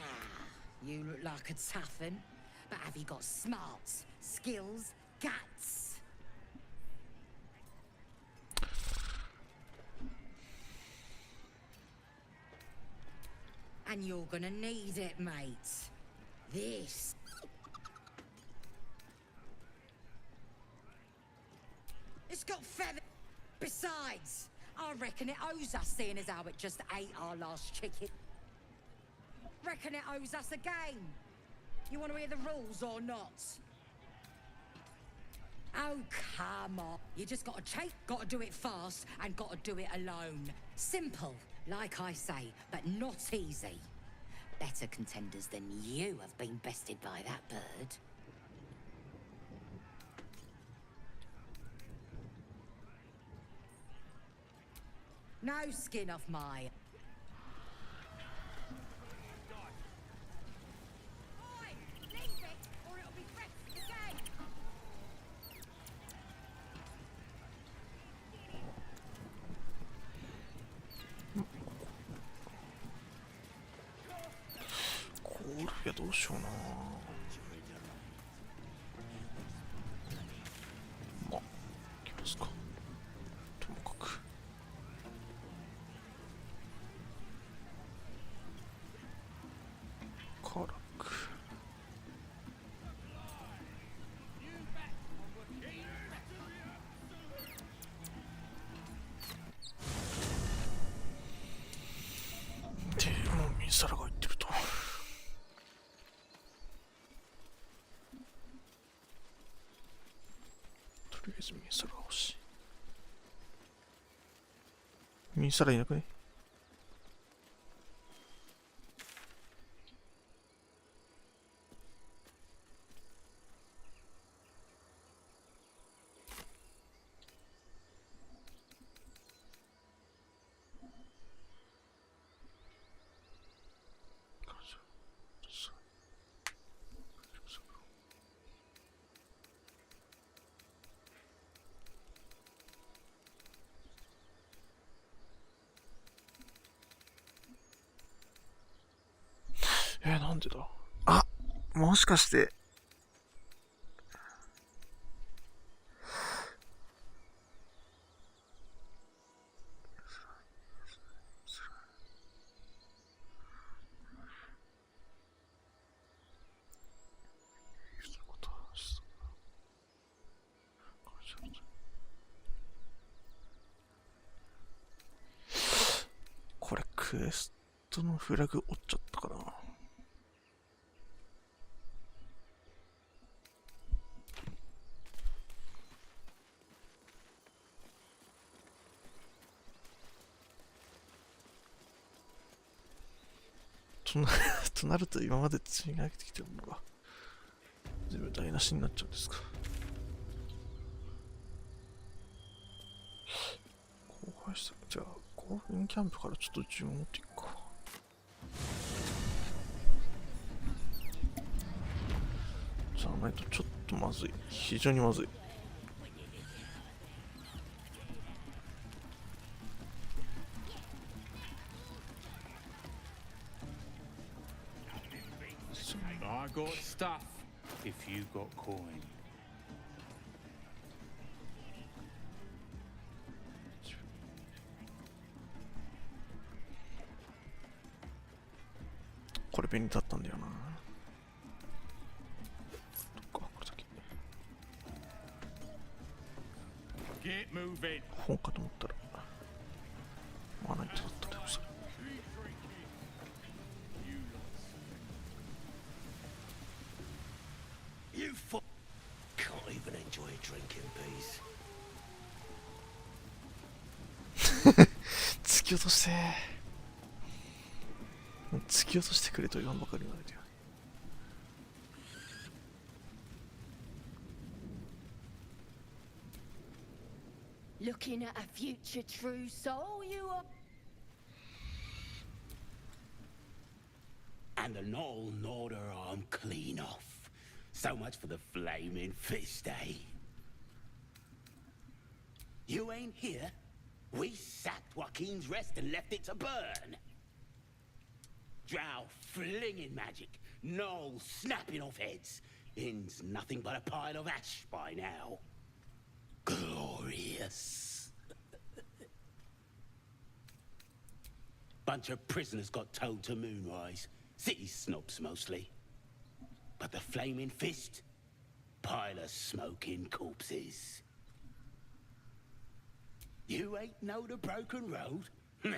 [SPEAKER 13] you look like a tough un, but have you got smarts, skills, guts? And you're gonna need it, mate. This. It's got feathers. Besides, I reckon it owes us, seeing as how it just ate our last chicken. Reckon it owes us a game. You want to hear the rules or not? Oh, come on. You just gotta gotta do it fast, and gotta do it alone. Simple, like I say, but not easy. Better contenders than you have been bested by that bird. No skin off my...
[SPEAKER 1] いやどうしような。まあ行きますか。ともかくカラクでもう水皿が入ってると。とりあえずミニサラが欲しい。ミニサラいなくね？なんでだ？あ、もしかしてこれクエストのフラグ折っちゃったかな。となると今まで積み上げてきてるものが全部台無しになっちゃうんですか。後輩した。じゃあ興奮キャンプからちょっと順を持っていくか。じゃないとちょっとまずい。非常にまずい。
[SPEAKER 17] I got stuff if you got coin. これ便利だったんだよな。どっかこれだけ。本かと思ったらまな板だったでもそれ。
[SPEAKER 11] You can't even enjoy a drink in peace.
[SPEAKER 1] 突き落として。突き落としてくれと言わんばかり言われてよ。
[SPEAKER 13] Looking at a future true soul, you are.
[SPEAKER 11] And an all-norder I'm clean off. So much for the flaming fist, eh? You ain't here? We sacked Joaquin's Rest and left it to burn. Drow flinging magic, gnolls snapping off heads. Inn's nothing but a pile of ash by now. Glorious. Bunch of prisoners got towed to Moonrise. City snobs mostly. But the Flaming Fist? Pile of smoking corpses. You ain't know the broken road? Nah.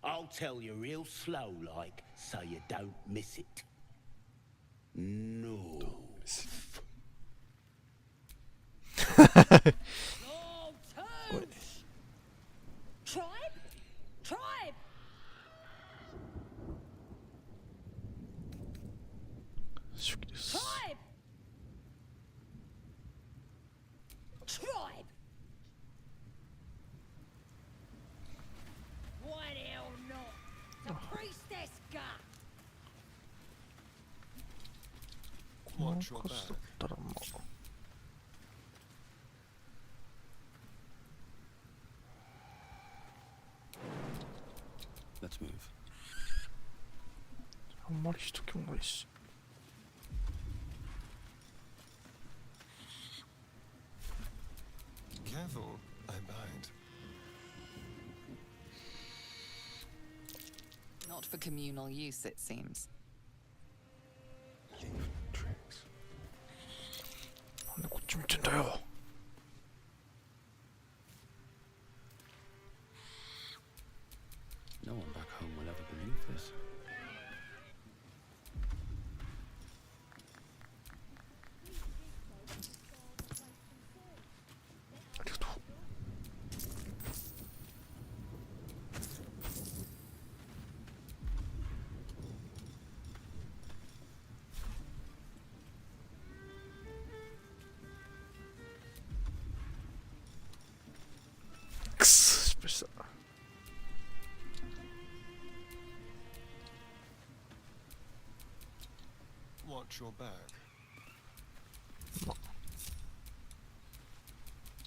[SPEAKER 11] I'll tell you real slow like, so you don't miss it. No.
[SPEAKER 16] Oh, toads! Tribe? Tribe! Tribe! Tribe! Why the hell not? The priestess got!
[SPEAKER 6] Watch your back.
[SPEAKER 4] Let's move.
[SPEAKER 1] あんまり人気もないし。
[SPEAKER 6] Careful, I bind.
[SPEAKER 12] Not for communal use, it seems.
[SPEAKER 1] なんでこっち見てんだよ。
[SPEAKER 4] No one back home will ever believe this.
[SPEAKER 6] Watch your back.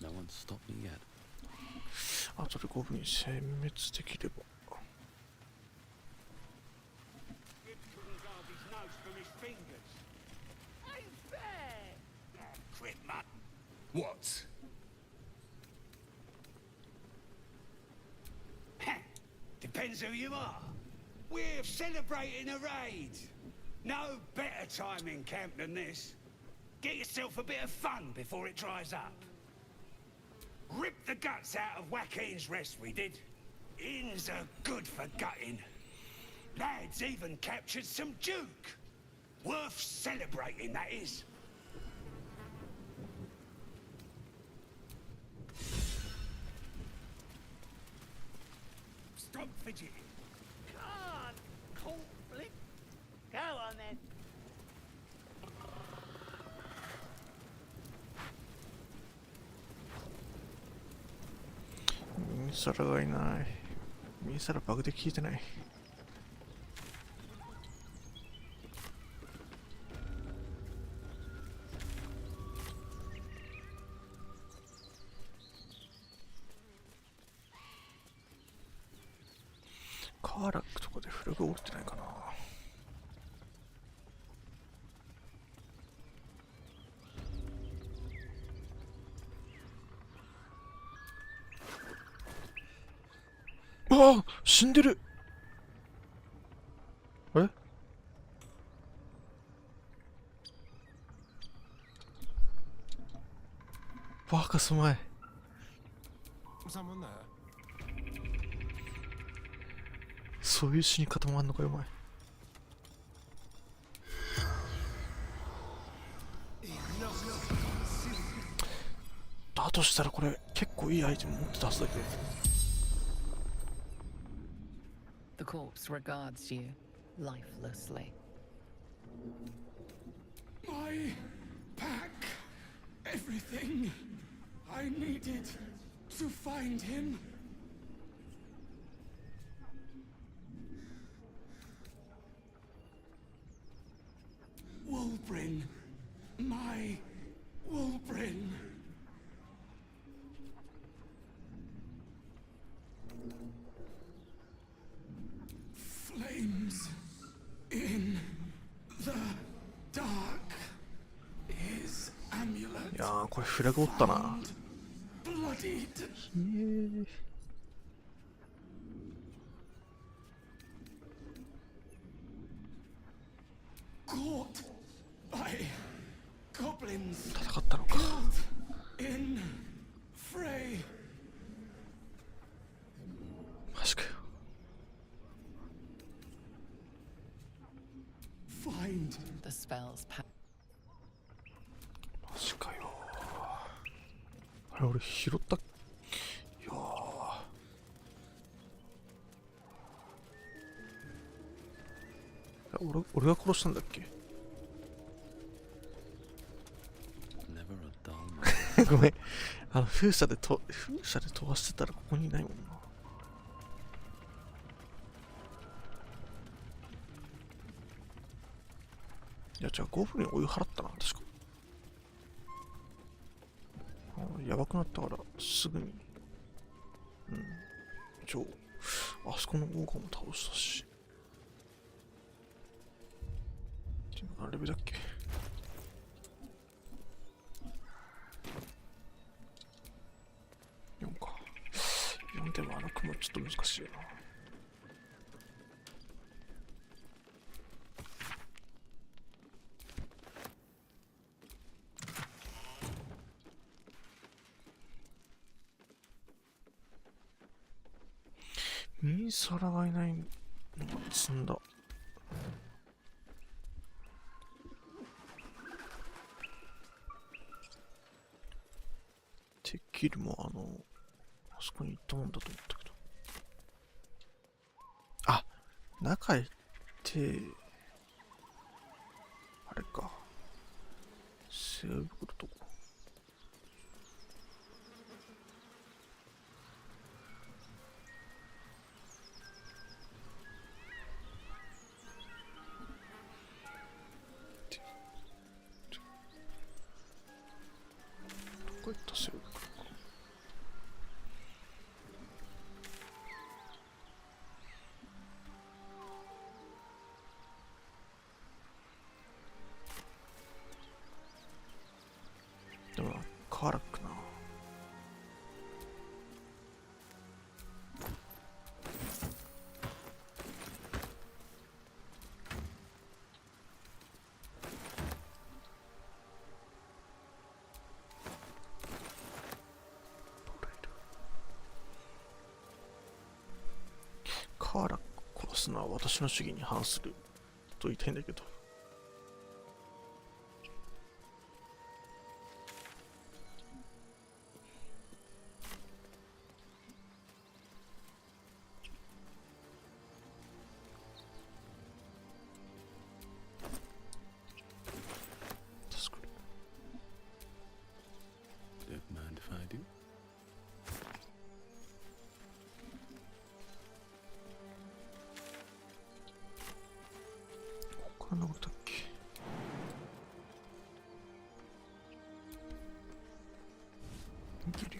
[SPEAKER 4] No one's stopped me yet.
[SPEAKER 1] あとで5分殲滅できれば。
[SPEAKER 11] What? Depends who you are. We're celebrating a raid. No better time in camp than this. Get yourself a bit of fun before it dries up. Rip the guts out of Joaquin's Rest, we did. Inns are good for gutting. Lads even captured some Duke. Worth celebrating, that is. Stop fidgeting.
[SPEAKER 16] God, cold flip. Go on then.
[SPEAKER 1] ミニサラがいない。ミニサラバグで効いてない。カーラックとかでフラグ折れてないかな。ああ、死んでる。あれ？バカすまい。
[SPEAKER 6] Someone there?
[SPEAKER 1] そういう死に方もあんのかよ、お前。だとしたらこれ結構いいアイテム持ってたはずだけど。
[SPEAKER 12] The corpse regards you lifelessly.
[SPEAKER 9] My pack. Everything I needed to find him. Wolbryn. My Wolbryn.
[SPEAKER 1] いやー、これフラグおったな。戦ったのか。マジかよ。
[SPEAKER 12] The spell's power.
[SPEAKER 1] マジかよ。あれ、俺拾った。いやー、俺が殺したんだっけ？ごめん。風車で飛ばしてたらここにいないもんな。いや、じゃあ5分にお湯払ったな、確か。やばくなったからすぐに。あそこのオーガも倒したし。何レベルだっけ？4か。4でも雲ちょっと難しいよな。ミンサラがいないのが積んだ。てっきりもあそこに行ったもんだと思ったけど。あ、中行って、あれか。セーブ袋とこ。どこ行ったセーブ袋か。でもカーラックな。カーラック殺すのは私の主義に反すると言いたいんだけど。こんなことだっけ？ギリ。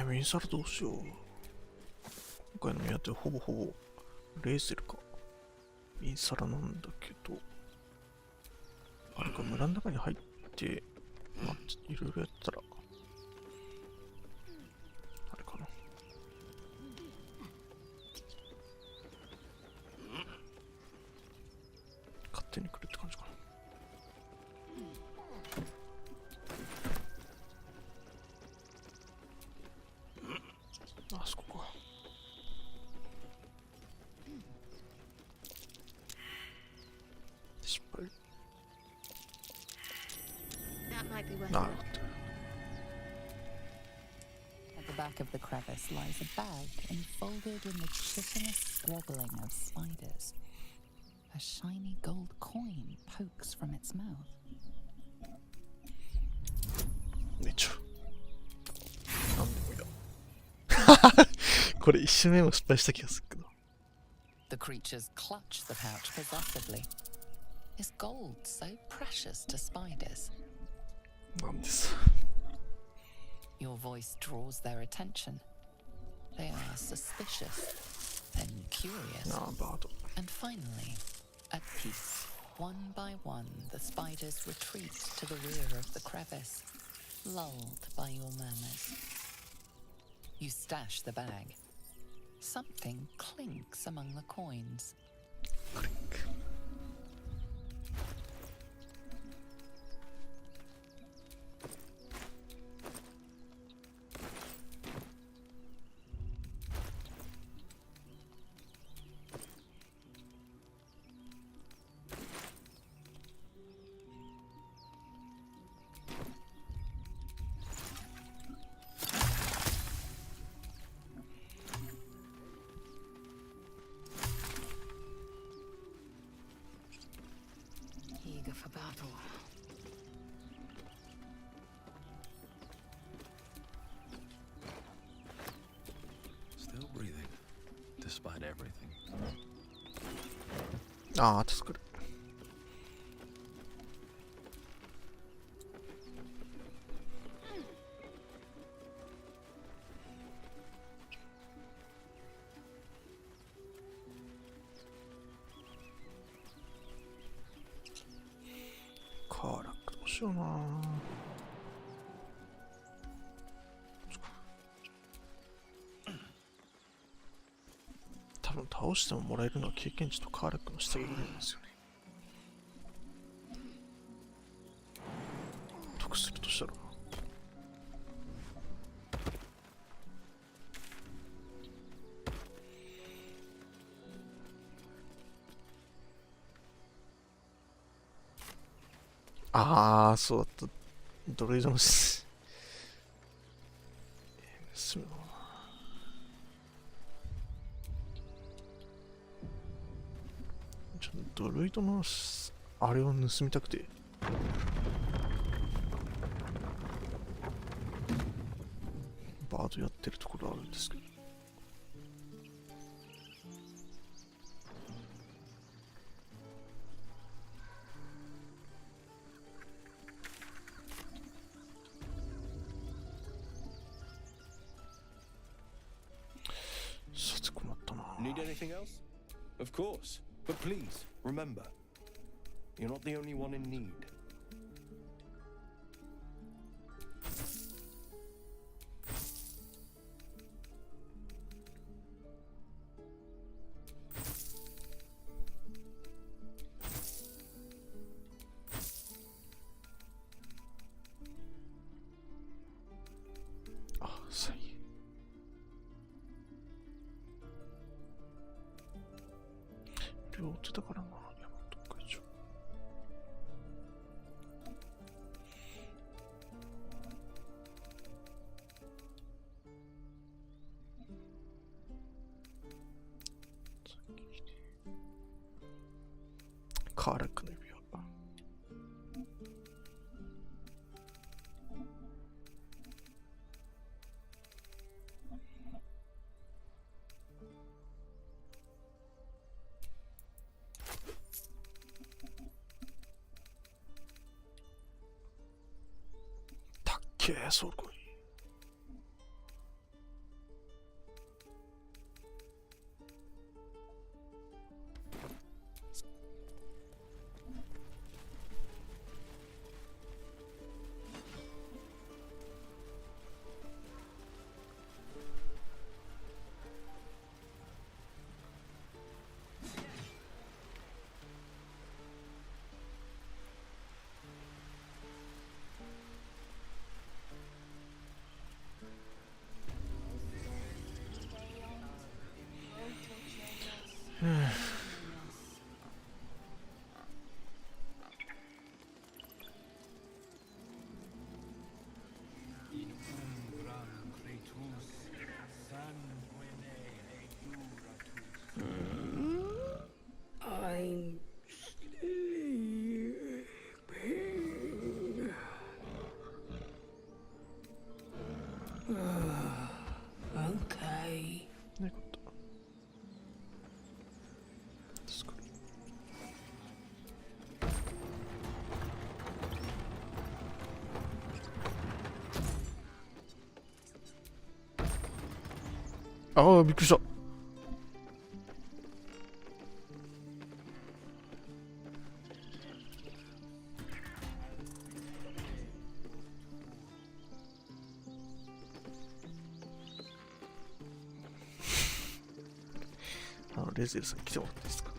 [SPEAKER 1] ミンサラどうしよう。今回の目当てはほぼレーゼルか。ミンサラなんだけど、あれか、村の中に入って、まあ、いろいろやったら、あれかな。勝手に来るって感じかな。あそこか。失敗。なるほど。
[SPEAKER 12] At the back of the crevice lies a bag enfolded in the chitinous squabbling of spiders. A shiny gold coin pokes from its mouth.
[SPEAKER 1] めっちゃこれ一瞬目も失敗した気がするけど。
[SPEAKER 12] The creatures clutch the pouch possessively. Is gold so precious to spiders?
[SPEAKER 1] なんです。
[SPEAKER 12] Your voice draws their attention. They are suspicious, then curious, and finally, at peace. One by one, the spiders retreat to the rear of the crevice, lulled by your murmurs. You stash the bag. Something clinks among the coins.
[SPEAKER 1] Clink.
[SPEAKER 12] For battle.
[SPEAKER 4] Still breathing, despite everything.
[SPEAKER 1] ああ、助かる。カーラックどうしような。多分倒してももらえるのは経験値とカーラックの下着ぐらいなんですよね。得するとしたらああ、そうだった。ドロイドのすむの。ドロイドのあれを盗みたくて。バードやってるところあるんですけど。
[SPEAKER 6] Need anything else? Of course. But please, remember, you're not the only one in need.
[SPEAKER 1] Ah, 両手だからな、山本会長。カーラックの指輪。ソウルコイン。
[SPEAKER 16] I'm sleeping. Okay.
[SPEAKER 13] way.
[SPEAKER 1] ないこと。確かに。ああ、びっくりした。レゼルさん来てもらっていいですか。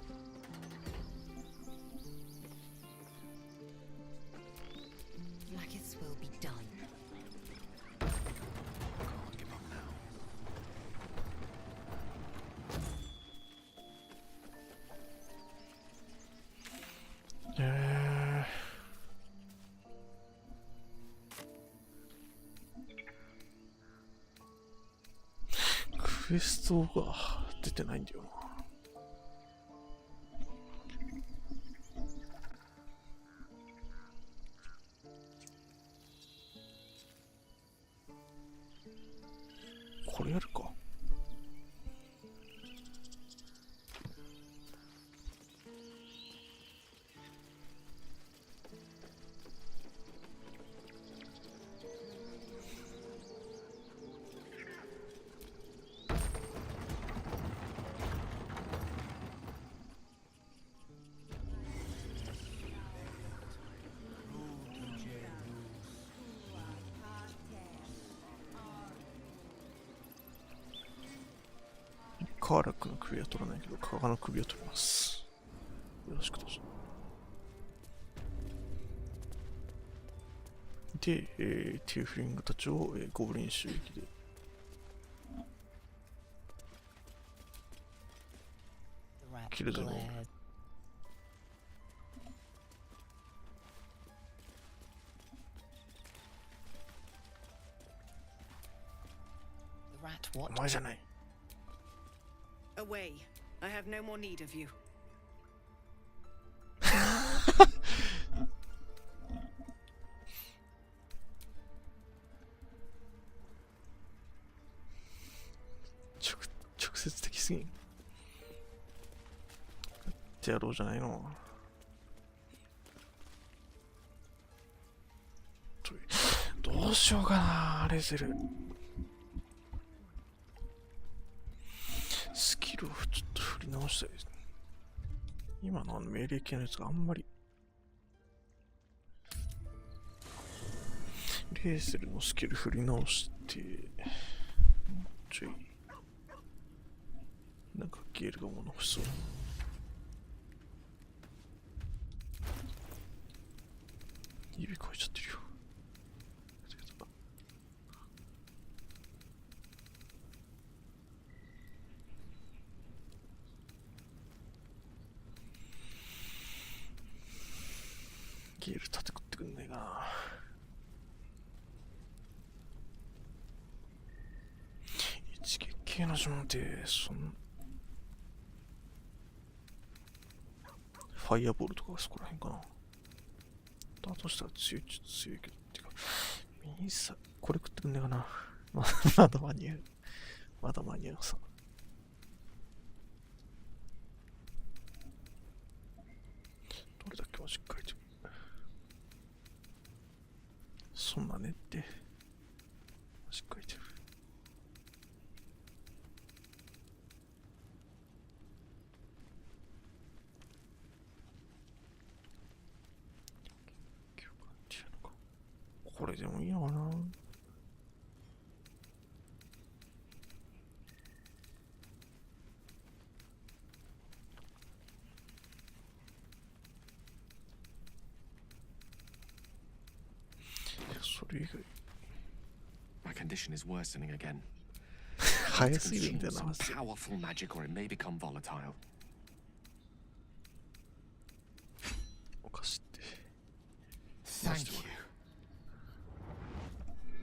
[SPEAKER 1] クエストが出てないんだよな。これやるか。カーラックの首は取らないけど、カガの首を取ります。よろしくどうぞ。で、ティーフリングたちを、ゴブリン襲撃で。キルドの。お前じゃない。
[SPEAKER 18] Away. I have no more need of you. 直接的すぎん。やってやろうじゃないの。どうしようかな、レゼル。スキルをちょっと振り直したいですね。今の命令系のやつがあんまり。レーゼルのスキル振り直して、もうちょい。なんかゲールが物欲しそう。指超えちゃってるよ。ゲール立て食ってくんねえかな。一撃系の呪文ってファイアボールとかがそこら辺かな。だとしたら強いけどっていうか、ミーサこれ食ってくんねえかな。まだ間に合う。まだ間に合うさ。どれだっけマジ書いてる。そんなねって。しっかりと。これでもいいのかな。それ以外。
[SPEAKER 2] My condition is worsening again.
[SPEAKER 1] 早すぎるんだよな。
[SPEAKER 2] Powerful magic or it may become volatile.
[SPEAKER 1] おかしって。
[SPEAKER 2] Thank you.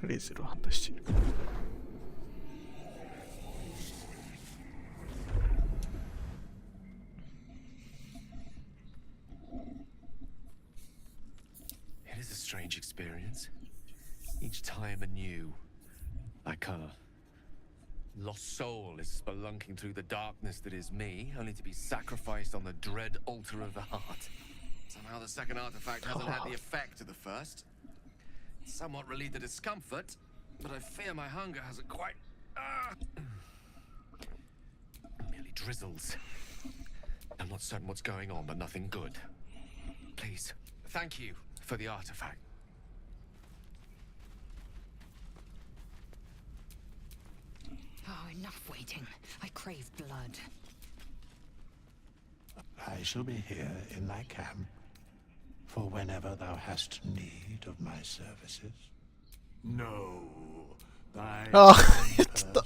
[SPEAKER 1] レーゼルを反対している。
[SPEAKER 2] It is a strange experience. Each time anew, like a Lost soul is spelunking through the darkness that is me, only to be sacrificed on the dread altar of the heart. Somehow the second artifact hasn't had the effect of the first. It's somewhat relieved the discomfort, but I fear my hunger hasn't quite... merely drizzles. I'm not certain what's going on, but nothing good. Please, thank you for the artifact.
[SPEAKER 13] Oh, enough waiting. I crave blood.
[SPEAKER 14] I shall be here in thy camp for whenever thou hast need of my services. No, thy
[SPEAKER 18] あ、言ってた。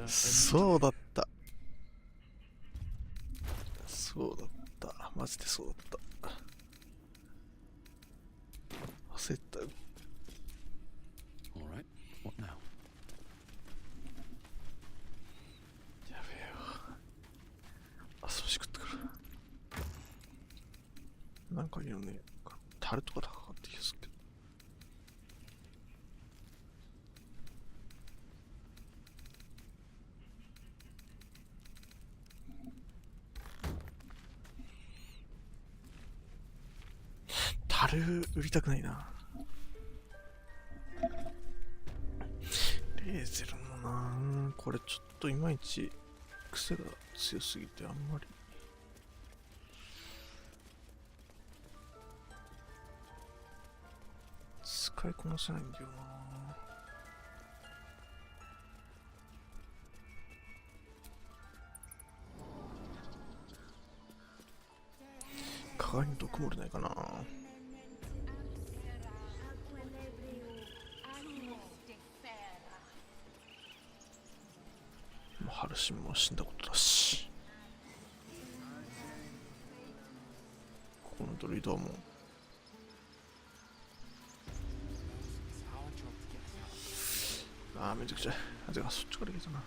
[SPEAKER 18] そうだった。そうだった。マジでそうだった。焦った。
[SPEAKER 4] All right, what now?
[SPEAKER 18] やべえよ。あ、そうし食ってくる。なんかいいよね。タルとか高かった気がするけど。樽売りたくないな。レーゼルもな、これちょっといまいち癖が強すぎてあんまり。使いこなせないんだよな。鏡に毒漏れないかな。ハルシンも死んだことだし、ここのドルイドはもうめちゃくちゃ、あ、てかそっちから行けたな。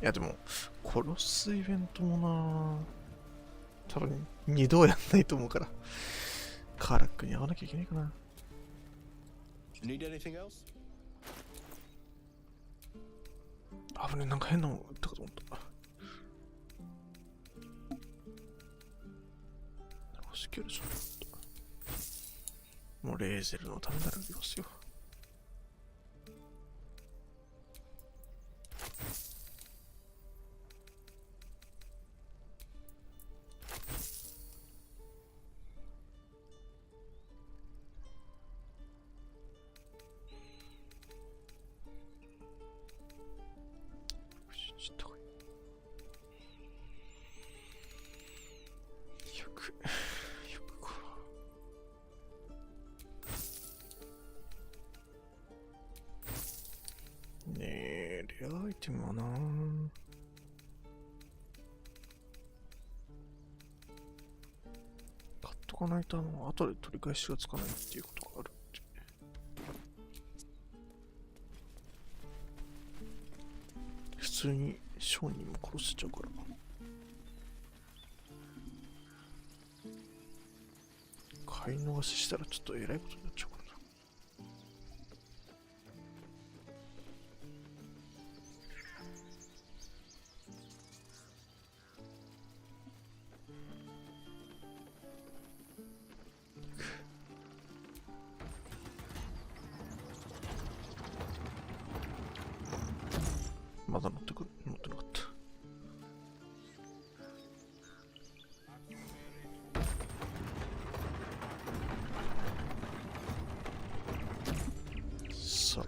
[SPEAKER 18] いやでも殺すイベントもな、多分2度はやんないと思うから、カーラックに会わなきゃいけないかな。
[SPEAKER 6] Need anything else?
[SPEAKER 18] あぶね、なんか変なの打ったかと思った。しけるじゃん。もうレーゼルのためならありますよ。レアアイテムはな、買っとかないと後で取り返しがつかないっていうことがあるって。普通に商人も殺せちゃうから。買い逃ししたらちょっとえらいことになっちゃうからな。まだ乗ってなかった。さあ。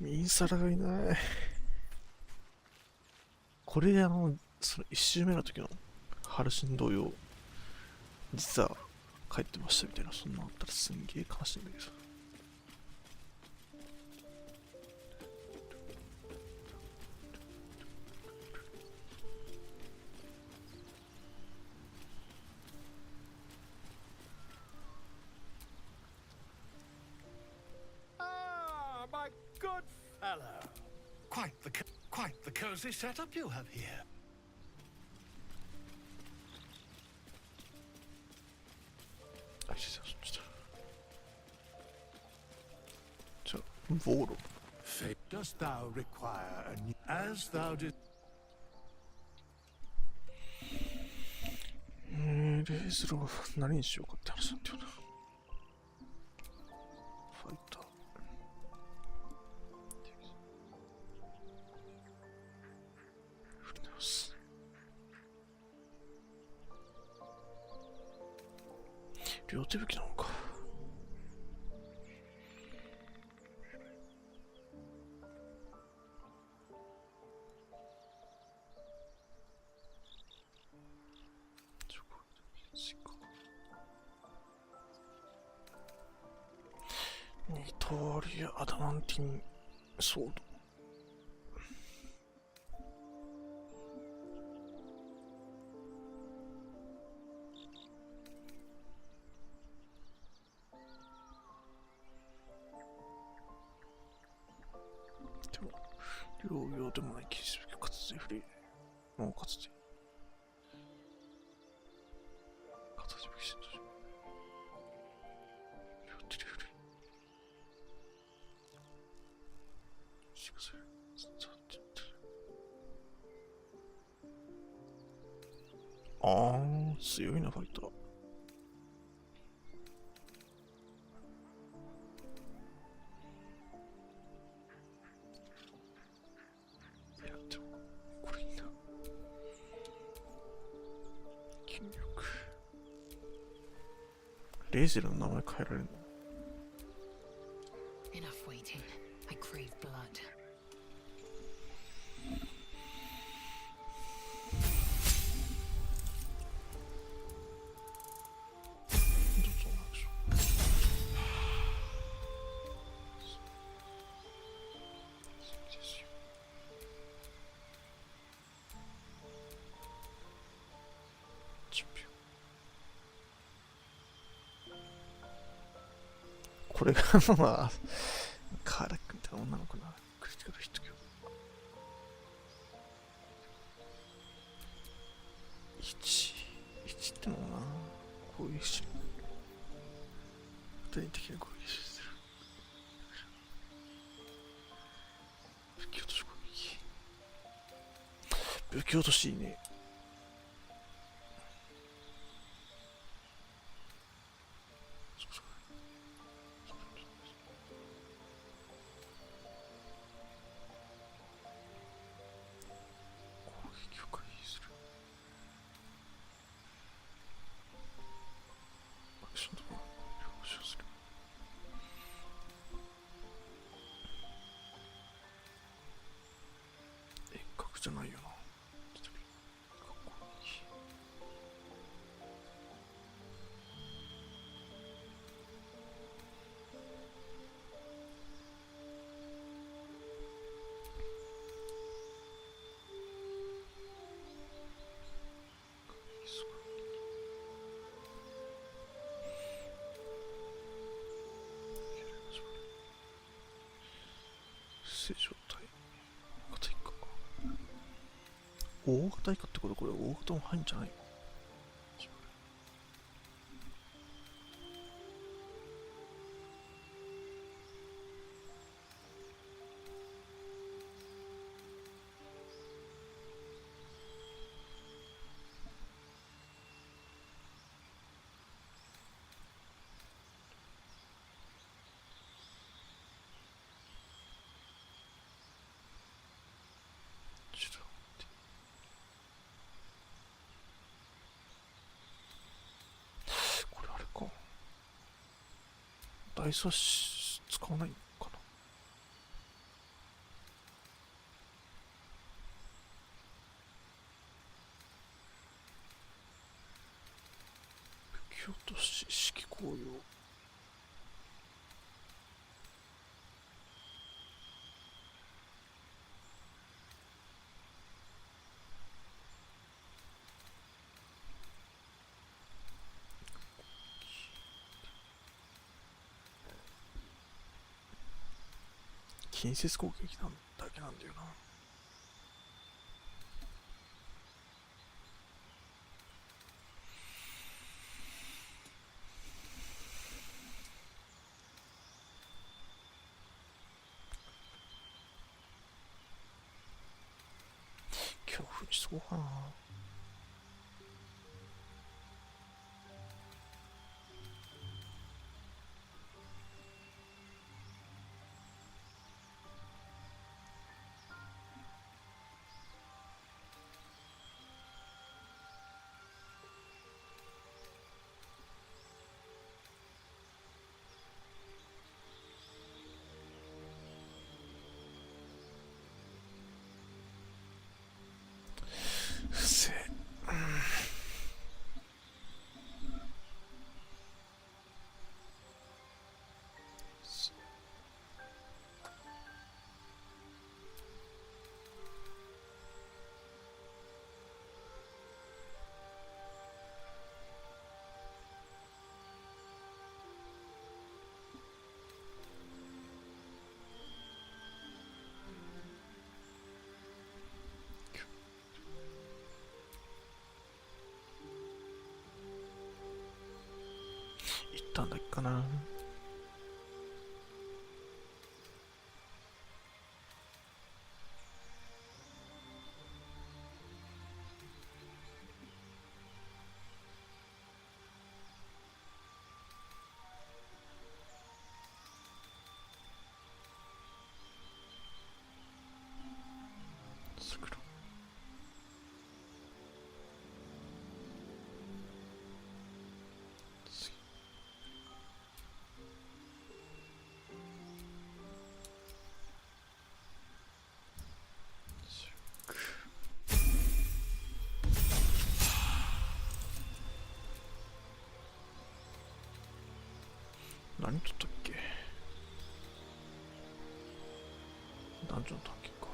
[SPEAKER 18] ミンサラがいない。これでその1周目の時のハルシン同様、実は帰ってましたみたいな、そんなのあったらすんげえ悲しいんだけど。
[SPEAKER 7] Hello. Quite the cozy setup you have here.
[SPEAKER 18] あ、ちょっと。じゃあ、ボーロ。
[SPEAKER 14] Dost thou require a new as thou did?
[SPEAKER 18] レーズルを何にしようかって話なんだよな。ファイター。振り直す。両手武器なのか。ニトリア・アダマンティン・ソード。でも、両用でもない技術武器、かつてフリー。もうかつて。形武器してたじゃん。両手でフリー。ああ、強いな、ファイター。いや、でも、これいいな。筋力。レーゼルの名前変えられるの
[SPEAKER 12] ？Enough waiting. I crave blood.
[SPEAKER 18] これがまあカーラックみたいな女の子なクリティカルヒット1ってのもなこういう種具体的な攻撃する武器落とし攻撃武器落としいいねじゃないよな。正常体。大型以下ってことこれ大型も入んじゃないダイスは使わないのかな武器落とし式紅葉近接攻撃なんだけなんだよな。恐怖にしとこうかな。行ったんだっけかな。何取ったっけ。ダンジョン探検か。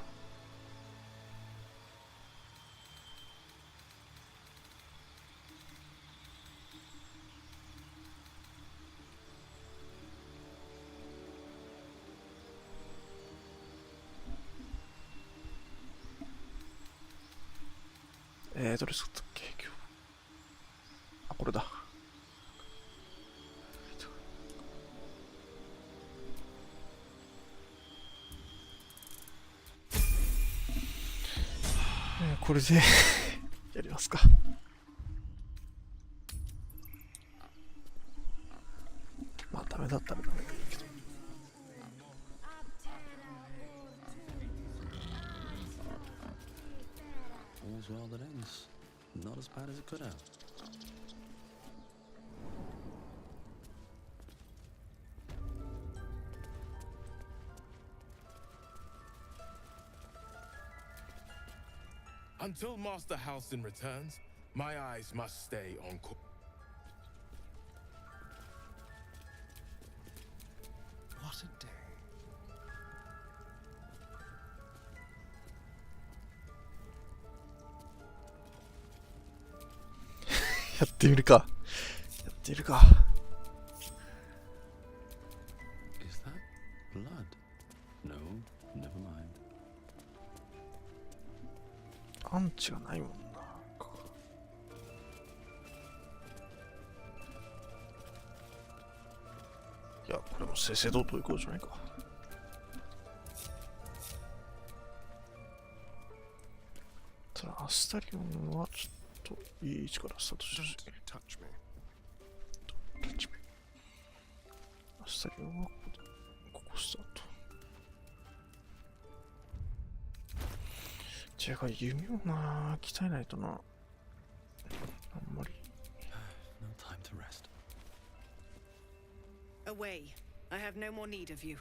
[SPEAKER 18] どれ作ったっけ今日。あ、これだ。これでやりますか。まあダメだったらダメだけど。
[SPEAKER 4] All's well that ends. Not as bad as it could have.
[SPEAKER 2] Until Master Halston returns, my eyes must stay on course.
[SPEAKER 6] What a day.
[SPEAKER 18] やってみるか。やってみるか。
[SPEAKER 4] Is that blood? No, never mind.
[SPEAKER 18] アンチがないもんな。いや、これも正々堂々いこうじゃないか。ただアスタリオンはちょっといい位置からスタートしてほしい。
[SPEAKER 6] Touch me.
[SPEAKER 18] アスタリオンはここスタート。違うか、弓をな鍛えないとな。あんまり。
[SPEAKER 4] No time to rest.
[SPEAKER 19] Away. I have no more need of you.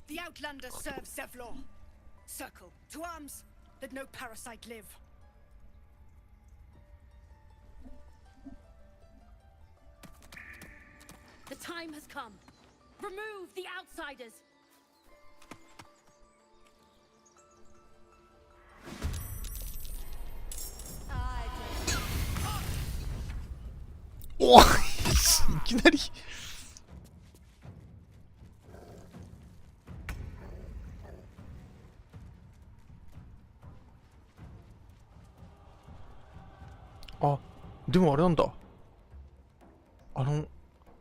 [SPEAKER 19] The Outlander serves Zevlor. Circle. To arms. Let no parasite live.
[SPEAKER 10] The time has come. Remove the outsiders.
[SPEAKER 18] Oh, いきなり。あ、でもあれなんだ。あの、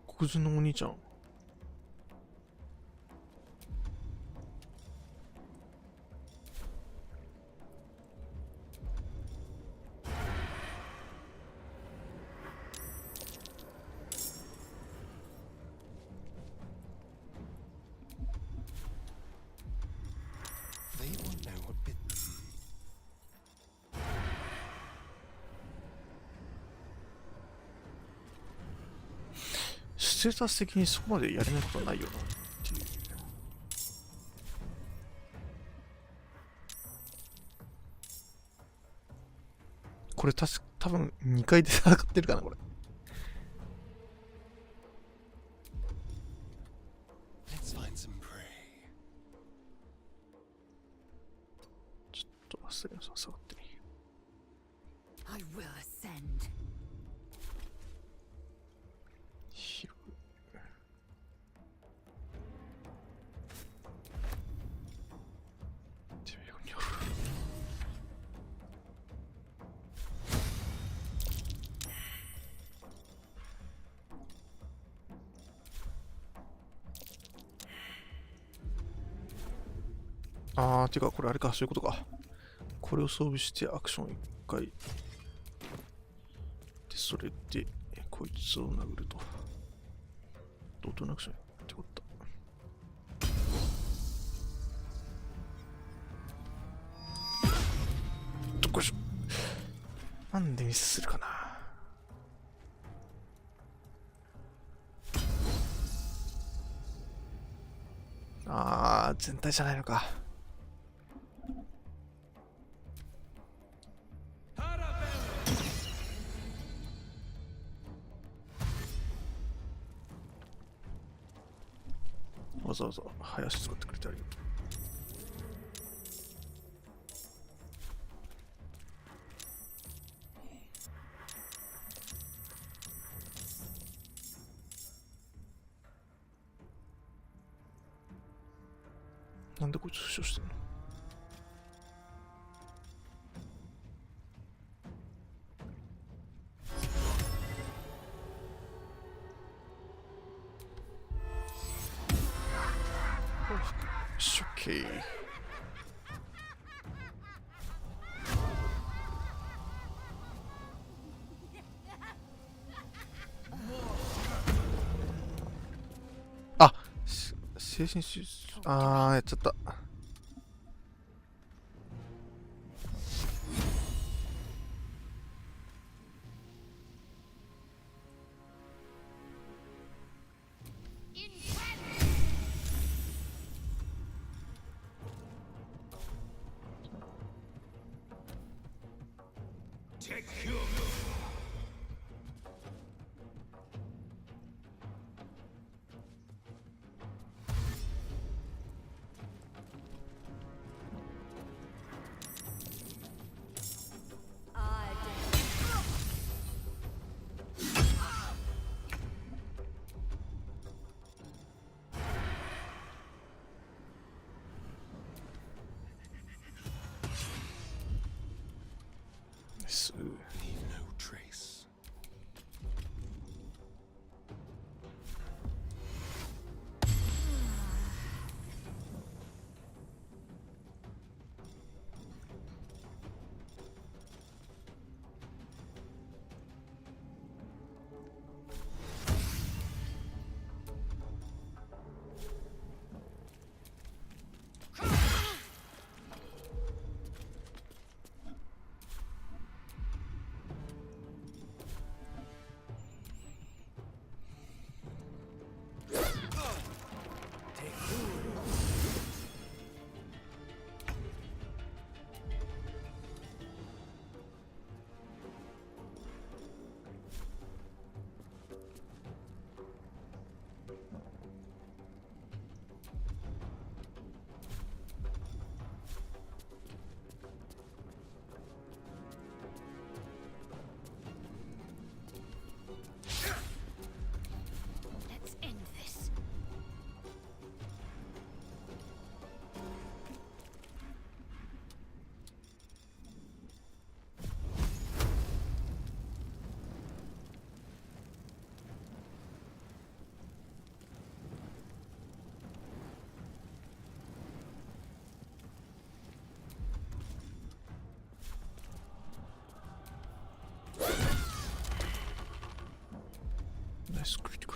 [SPEAKER 18] 黒人のお兄ちゃん。ステータス的にそこまでやれないことはないよなっていう。これ多分2回で戦ってるかな、これ。ちょっと忘れなさい、下がってね。
[SPEAKER 3] I will ascend.
[SPEAKER 18] あー、てかこれあれか、そういうことか。これを装備してアクション1回。で、それで、こいつを殴ると。同等のアクションってことだ。どっこいしょ。なんでミスするかな。あー、全体じゃないのか。わざわざ林使ってくれてありがとう。なんでこいつ負傷してんの？ショッケー。あ、精神手術。あー、やっちゃった。ナイスクリティカ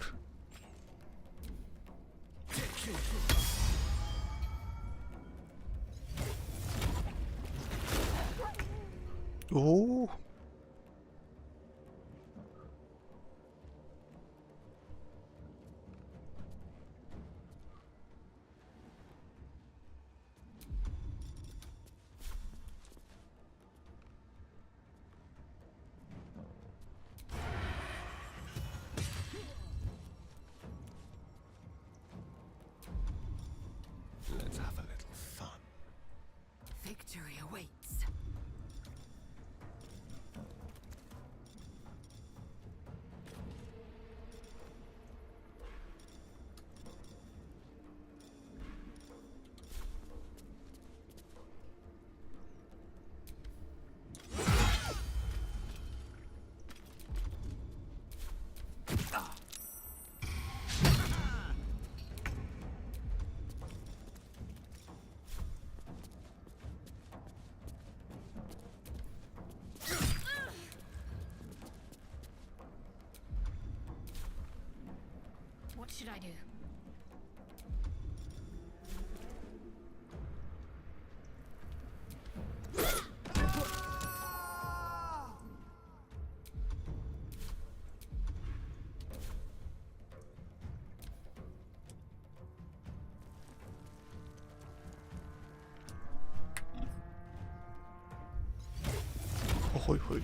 [SPEAKER 18] ル。おお。
[SPEAKER 6] Let's have a little fun.
[SPEAKER 3] Victory awaits.
[SPEAKER 5] What should I do?
[SPEAKER 18] ほいほい。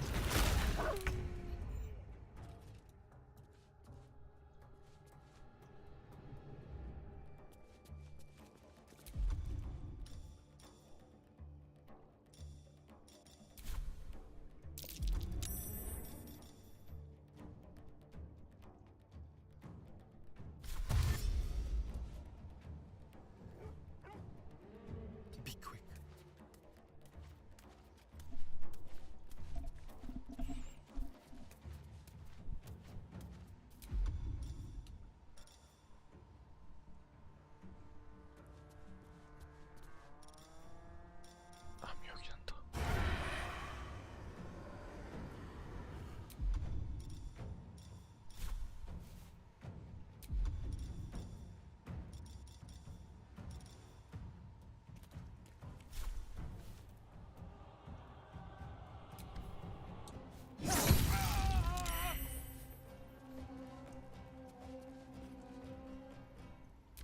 [SPEAKER 6] Be quick.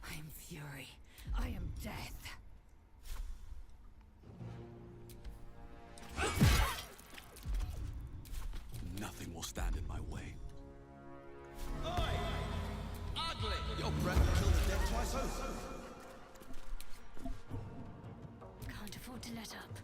[SPEAKER 3] I am fury. I am death.
[SPEAKER 11] Nothing will stand in my way. Oi! Ugly! Your breath will kill the dead twice over.
[SPEAKER 5] Can't afford to let up.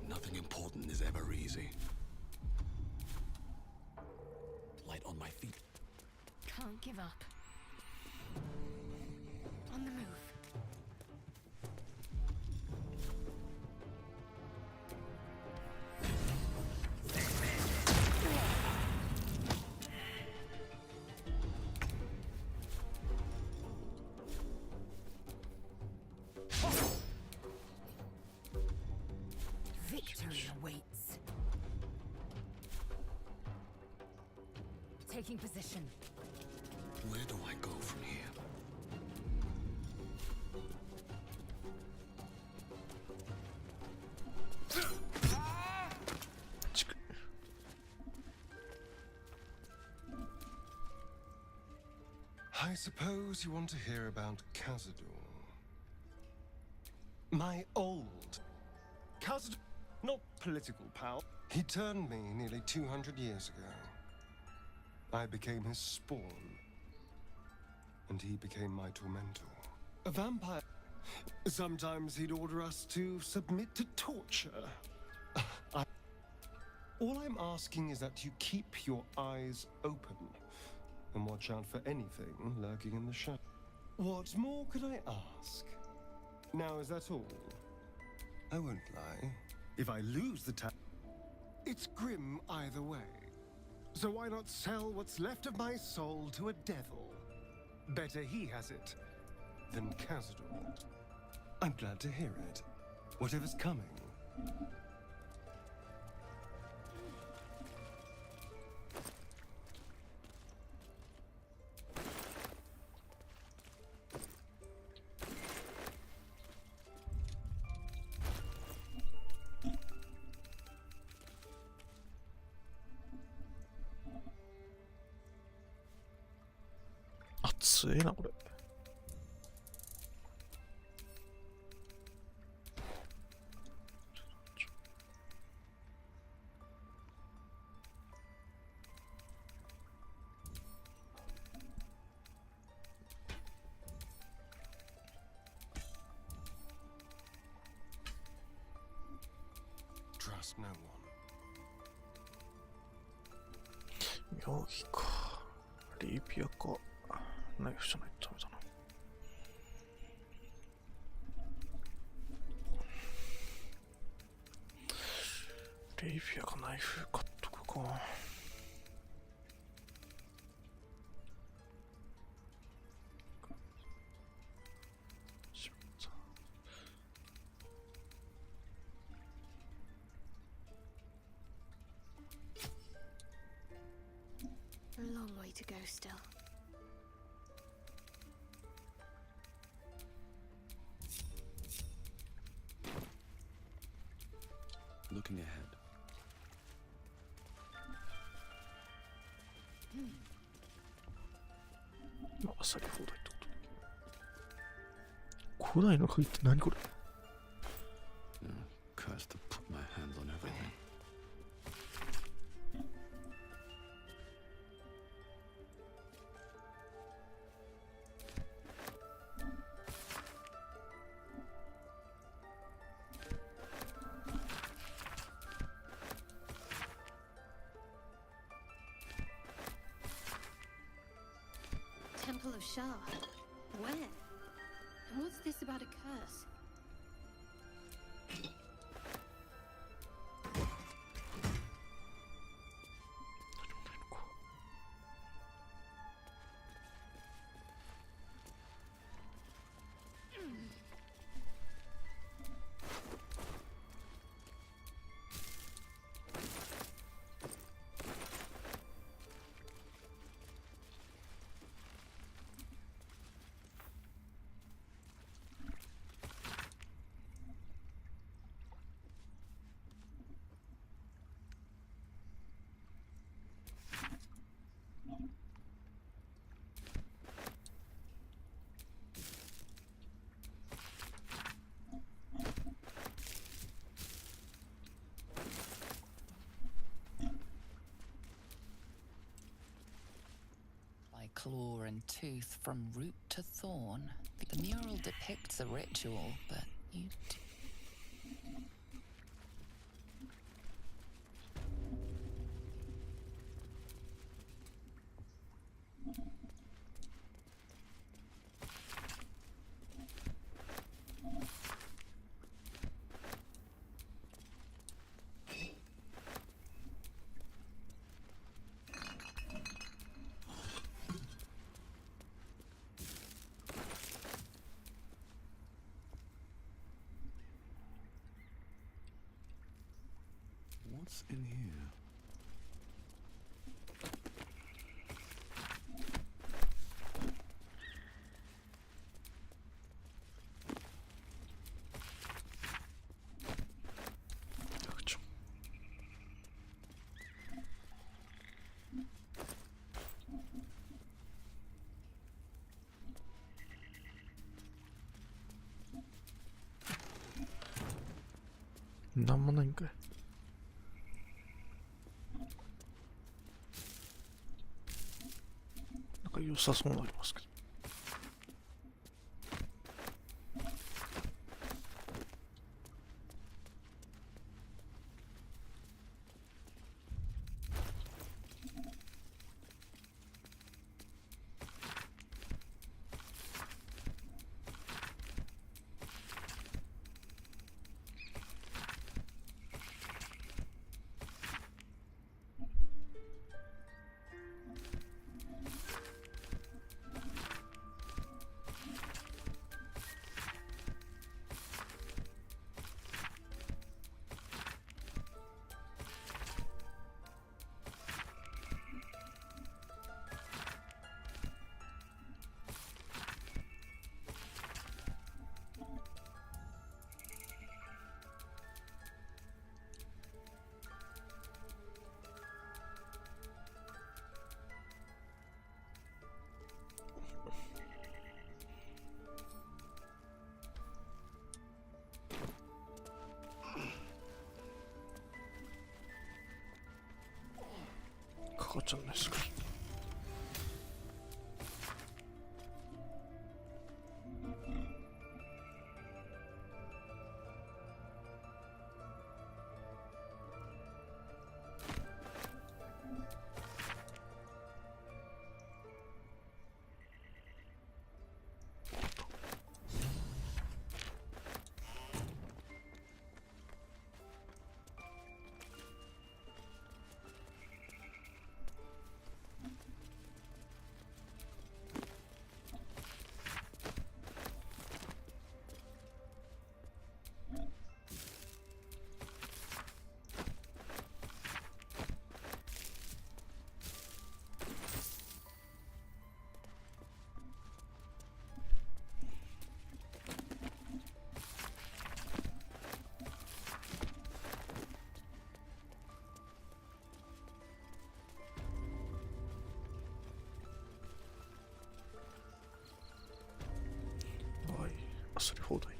[SPEAKER 11] Nothing important is ever easy. Light on my feet.
[SPEAKER 5] Can't give up. On the move.
[SPEAKER 3] Victory awaits. Taking position.
[SPEAKER 11] Where do I go from here?
[SPEAKER 6] I suppose you want to hear about Cazador. My old cousin, not political power. He turned me nearly 200 years ago. I became his spawn, and he became my tormentor. A vampire. Sometimes he'd order us to submit to torture. All I'm asking is that you keep your eyes open and watch out for anything lurking in the shadow. What more could I ask? Now, is that all? I won't lie. If I lose the it's grim either way. So why not sell what's left of my soul to a devil? Better he has it than Cazador. I'm glad to hear it. Whatever's coming.
[SPEAKER 18] 熱いなこれ。
[SPEAKER 6] Trust no one.
[SPEAKER 18] 妙義か。リーピアか。ナイフじゃないとダメだな。レイフィアかナイフ買っとくか。
[SPEAKER 10] A long way to go still.
[SPEAKER 4] Looking ahead.
[SPEAKER 18] あさり放題ってこと。古代の杭って何これ。
[SPEAKER 4] Cursed to put my hands on everything.
[SPEAKER 10] Temple of Shah. Where? And what's this about a curse?
[SPEAKER 12] Claw and tooth from root to thorn. The mural depicts a ritual, but you do.
[SPEAKER 4] What's in here?
[SPEAKER 18] なんもないんかい。なんか良さそうなのありますけど。かかっちゃうんですか。遊び放題。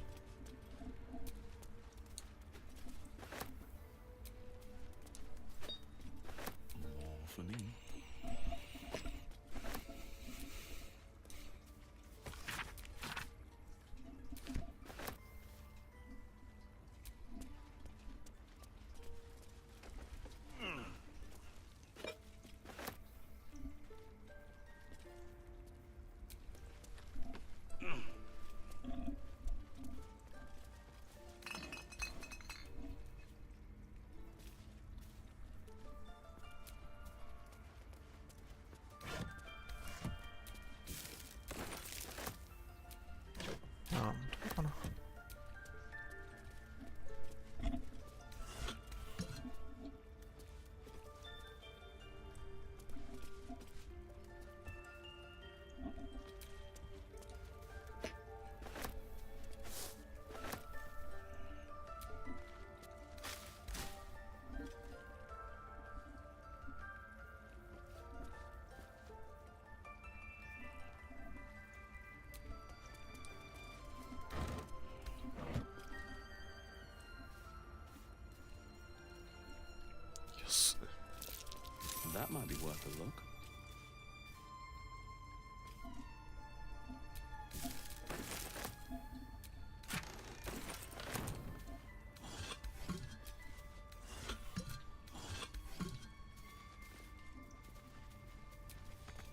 [SPEAKER 4] More for me. That might be worth a look.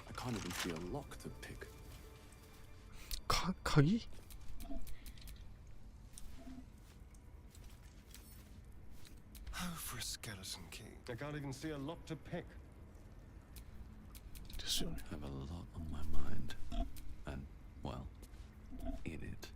[SPEAKER 4] I can't even see a lock to pick.
[SPEAKER 18] 鍵?
[SPEAKER 6] Oh, for a skeleton key. I can't even see a lock to pick.
[SPEAKER 4] I have a lot on my mind. And, well, in it.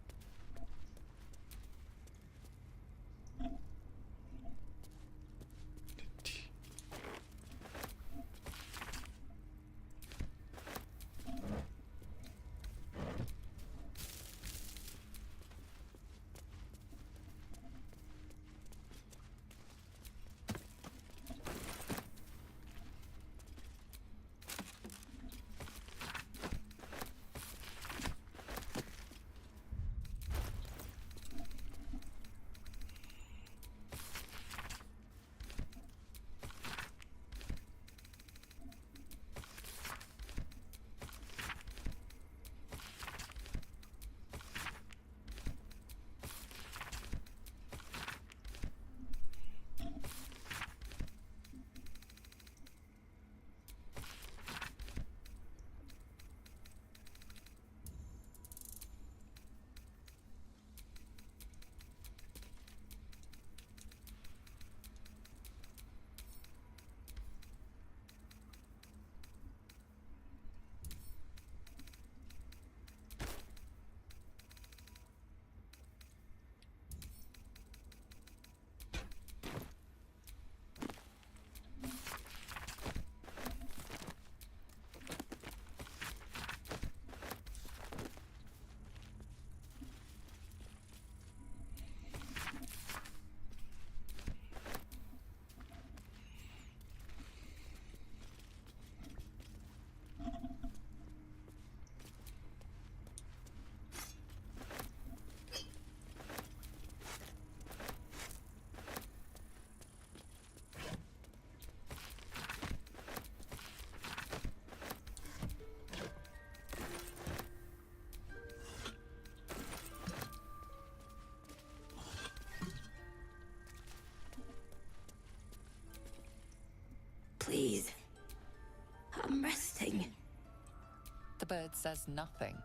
[SPEAKER 12] The bird says nothing.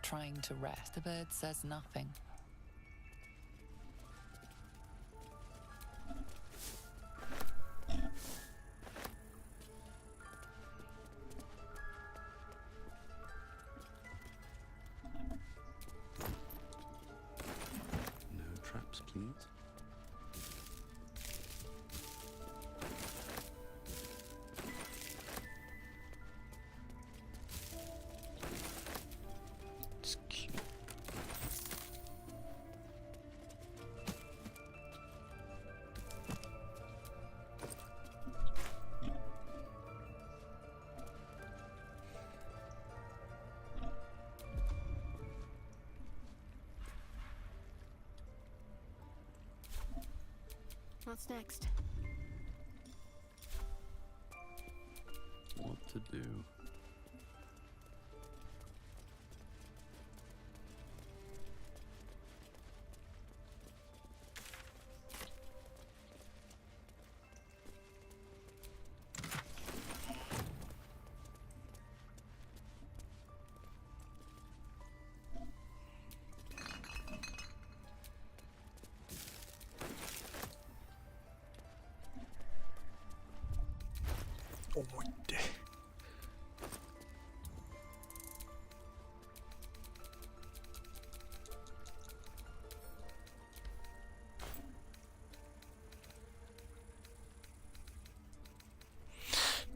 [SPEAKER 12] Trying to rest. The bird says nothing.
[SPEAKER 4] No traps, please.
[SPEAKER 18] It's cute.
[SPEAKER 10] What's next?
[SPEAKER 4] What to do?
[SPEAKER 18] 重いって。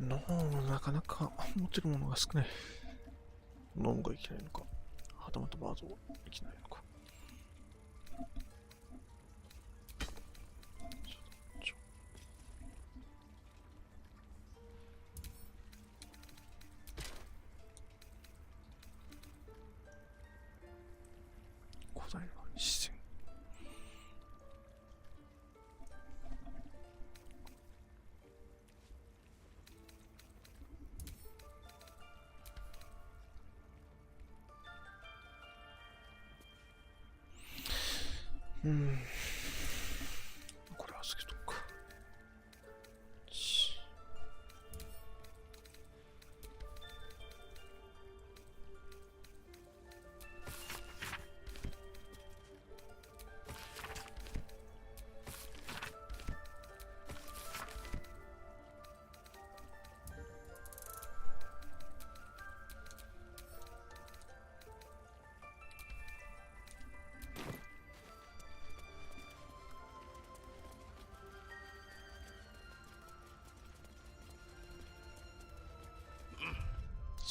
[SPEAKER 18] ノームなかなか持ってるものが少ない。ノームがいけないのか、はたまたバードがいけないのか。古代の視線。これ預けとくか。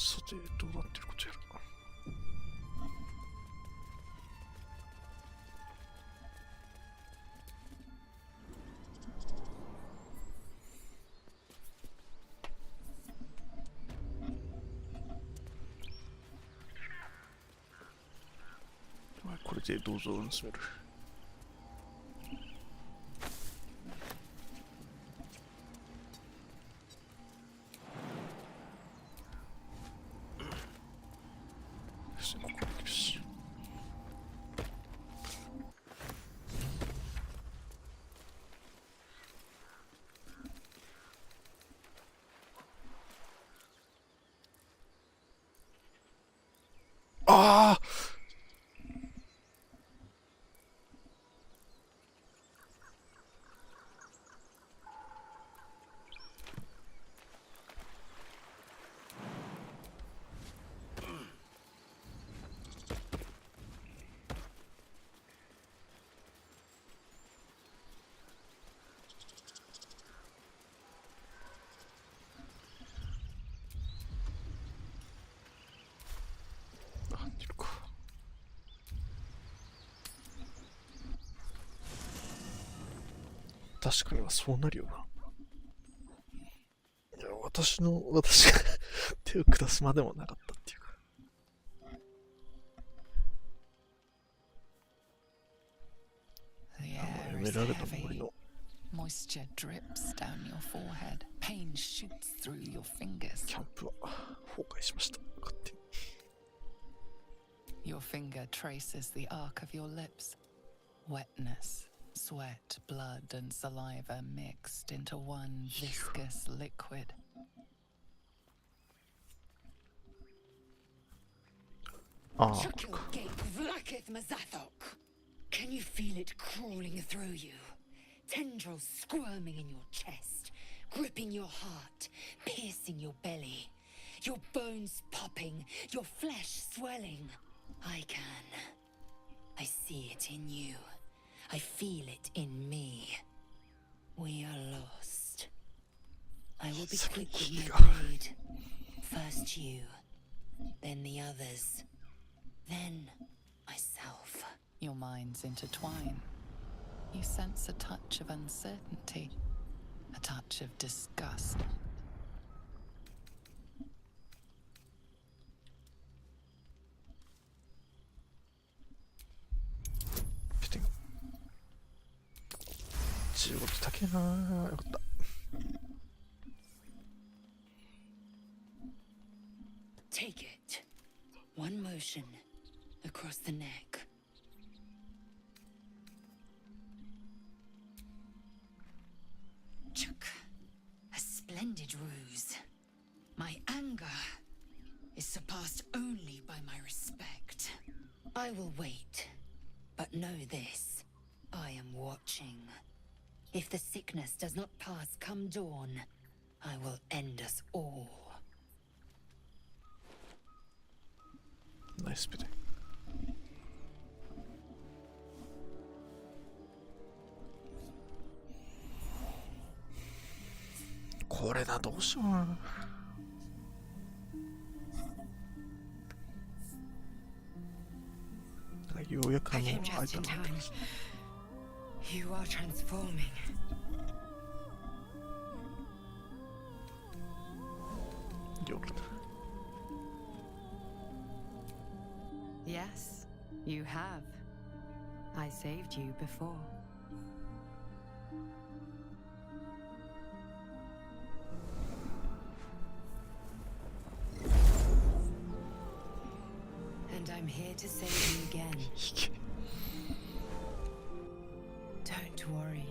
[SPEAKER 18] さて、どうなってることやら。はい、これで銅像を盗める。ああ。確かにはそうなるよな。いや、私が手を下すまでもなかったっていうか。埋められた森の。
[SPEAKER 12] Moisture drips down your forehead. Pain shoots through your fingers.
[SPEAKER 18] キャンプは崩壊しました。勝手に。
[SPEAKER 12] Your finger traces the arc of your lips. Wetness, sweat, blood, and saliva mixed into one viscous liquid.
[SPEAKER 13] Chuck your gate, Vlakith Mazathok. Can you feel it crawling through you? Tendrils squirming in your chest, gripping your heart, piercing your belly. Your bones popping, your flesh swelling. I can. I see it in you. I feel it in me. We are lost. I will be quick with my blade. First you, then the others, then myself.
[SPEAKER 12] Your minds intertwine. You sense a touch of uncertainty, a touch of disgust.
[SPEAKER 18] Fitting. 15高えなー。よかった。
[SPEAKER 13] Take it. One motion across the neck. Chuck. A splendid ruse. My anger is surpassed only by my respect. I will wait, but know this. I am watching. If the sickness does not pass come dawn, I will end us all.
[SPEAKER 18] Nice bit. これだ、どうしような。ようやく
[SPEAKER 13] I came just in time. You are transforming.
[SPEAKER 3] Yes, you have. I saved you before. And I'm here to save you again. Don't worry.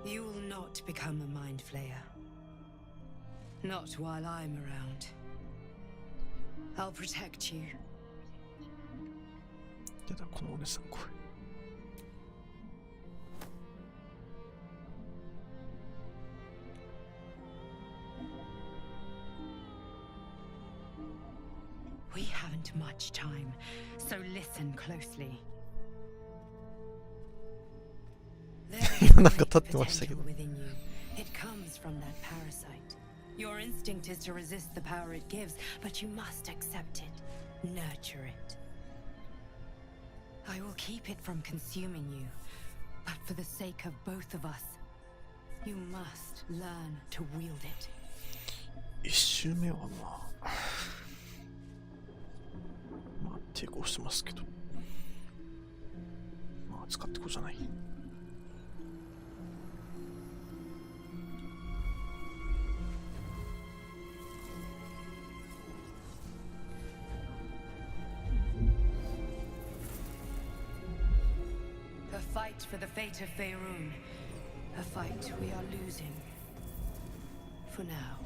[SPEAKER 3] You will not become a mind flayer. Not while I'm around. I'll protect you.
[SPEAKER 18] やだ、このお姉さん怖い。
[SPEAKER 3] We haven't much time, so listen closely.
[SPEAKER 18] なんか立ってましたけど。
[SPEAKER 3] Within you. It comes from that parasite. Your instinct is to resist the power it gives, but you must accept it, nurture it. I will keep it from consuming you, but for the sake of both of us, you must learn to wield it.
[SPEAKER 18] 1周目はまあ抵抗してますけど、まあ使ってこうじゃない。
[SPEAKER 3] A fight for the fate of Faerun. A fight we are losing. For now.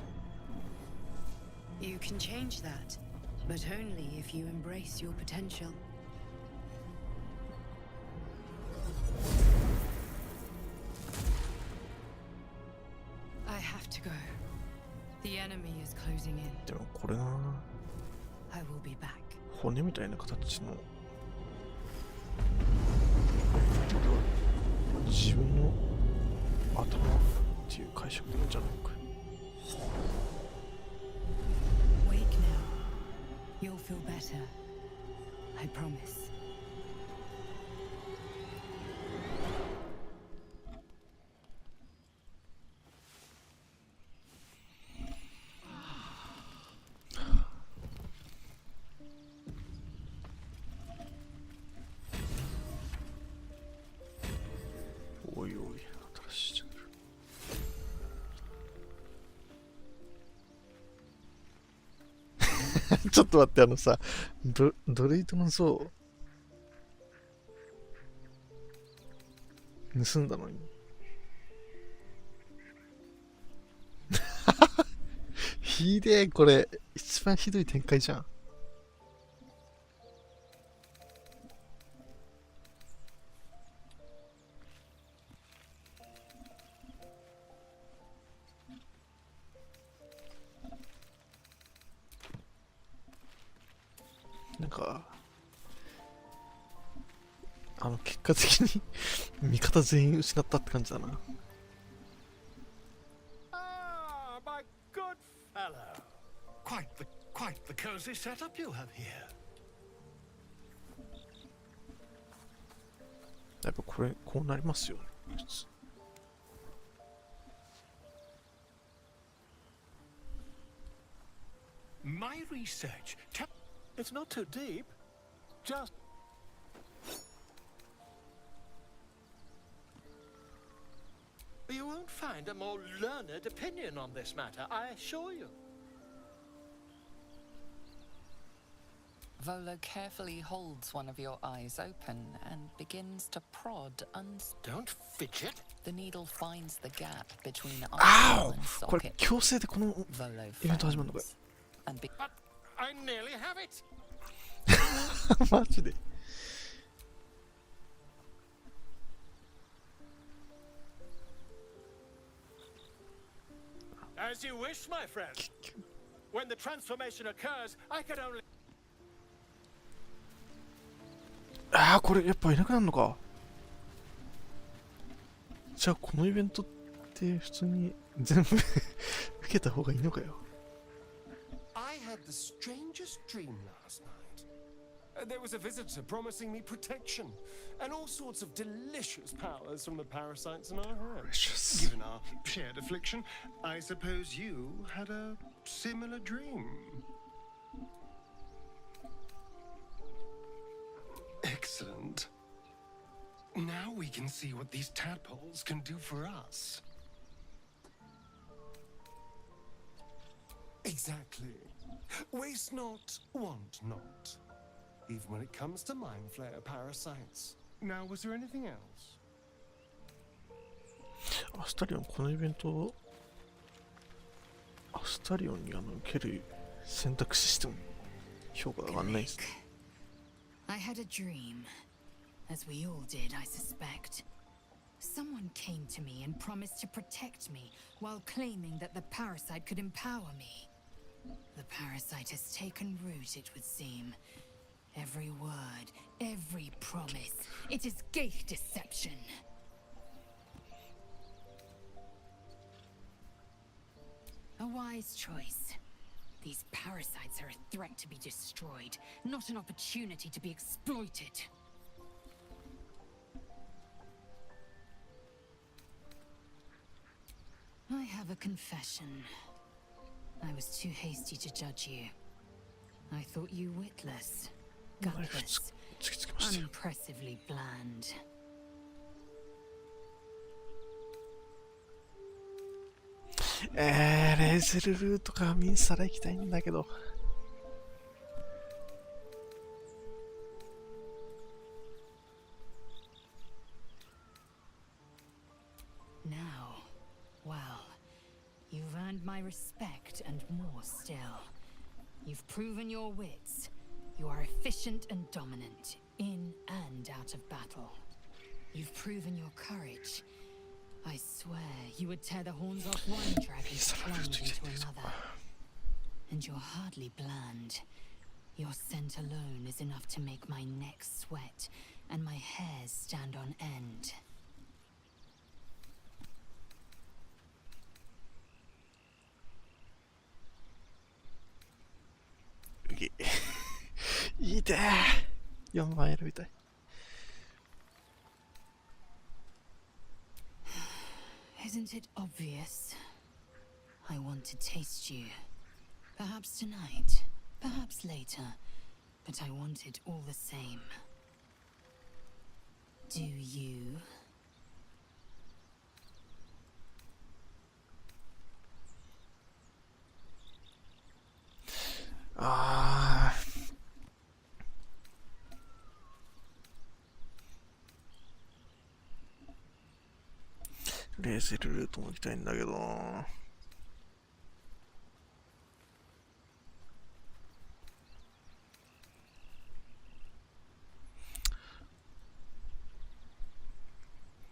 [SPEAKER 3] You can change that, but only if you embrace your potential. I have to go. The enemy is closing in.
[SPEAKER 18] でもこれな、
[SPEAKER 3] I will be back.
[SPEAKER 18] 骨みたいな形の。自分の頭っていう解釈でいいんじゃないか。
[SPEAKER 3] Wake now. You'll feel better. I promise.
[SPEAKER 18] Oi, ちょっと待って、あのさ、ドレイトの像盗んだのにひでえ、これ一番ひどい展開じゃん。なんか結果的に味方全員失ったって感じだな。
[SPEAKER 7] Ah, my good fellow. Quite the cozy setup you have here.
[SPEAKER 18] やっぱこれこうなりますよね。普通。
[SPEAKER 7] My research. It's not too deep. Just. You won't find a more learned opinion on this matter, I assure you.
[SPEAKER 12] Volo carefully holds one of your eyes open and begins to prod
[SPEAKER 7] Don't fidget.
[SPEAKER 12] The needle finds the gap between
[SPEAKER 18] Ow!
[SPEAKER 12] eyeball and
[SPEAKER 18] これ
[SPEAKER 12] socket.
[SPEAKER 18] 強制でこの
[SPEAKER 12] Volo
[SPEAKER 18] イベント始まるのこれ。
[SPEAKER 12] and
[SPEAKER 7] But I nearly have it.
[SPEAKER 18] マジで。
[SPEAKER 7] As you wish, my friend. When the transformation occurs, I could only.
[SPEAKER 18] ああ、これやっぱいなくなるのか。じゃあこのイベントって普通に全部受けた方がいいのかよ。
[SPEAKER 6] I had the strangest dream last night. There was a visitor promising me protection and all sorts of delicious powers from the parasites in our hands. Given our shared affliction, I suppose you had a similar dream. Excellent. Now we can see what these tadpoles can do for us. Exactly. Waste not, want not. Even when it comes to mind flayer parasites. Now, was there anything else?
[SPEAKER 18] アスタリオン、このイベント、アスタリオンに受ける選択肢しても評価が上がんないですね。
[SPEAKER 3] I had a dream, as we all did, I suspect. Someone came to me and promised to protect me while claiming that the parasite could empower me. The parasite has taken root, it would seem. Every word, every promise, it is gate deception. A wise choice. These parasites are a threat to be destroyed, not an opportunity to be exploited. I have a confession. I was too hasty to judge you. I thought you witless, gutless, unimpressively bland.
[SPEAKER 18] レーゼルルートかミンサラ行きたいんだけど。
[SPEAKER 3] Now, well, you've earned my respect and more still. You've proven your wits. You are efficient and dominant, in and out of battle. You've proven your courage. I swear you would tear the horns off one dragon to plunge into another. And you're hardly bland. Your scent alone is enough to make my neck sweat and my hairs stand on end.
[SPEAKER 18] Okay. いいでー。4番選びたい。
[SPEAKER 3] Isn't it obvious? I want to taste you. Perhaps tonight, perhaps later, but I want it all the same. Do you?
[SPEAKER 18] Ah. レーゼルルートも行きたいんだけどな。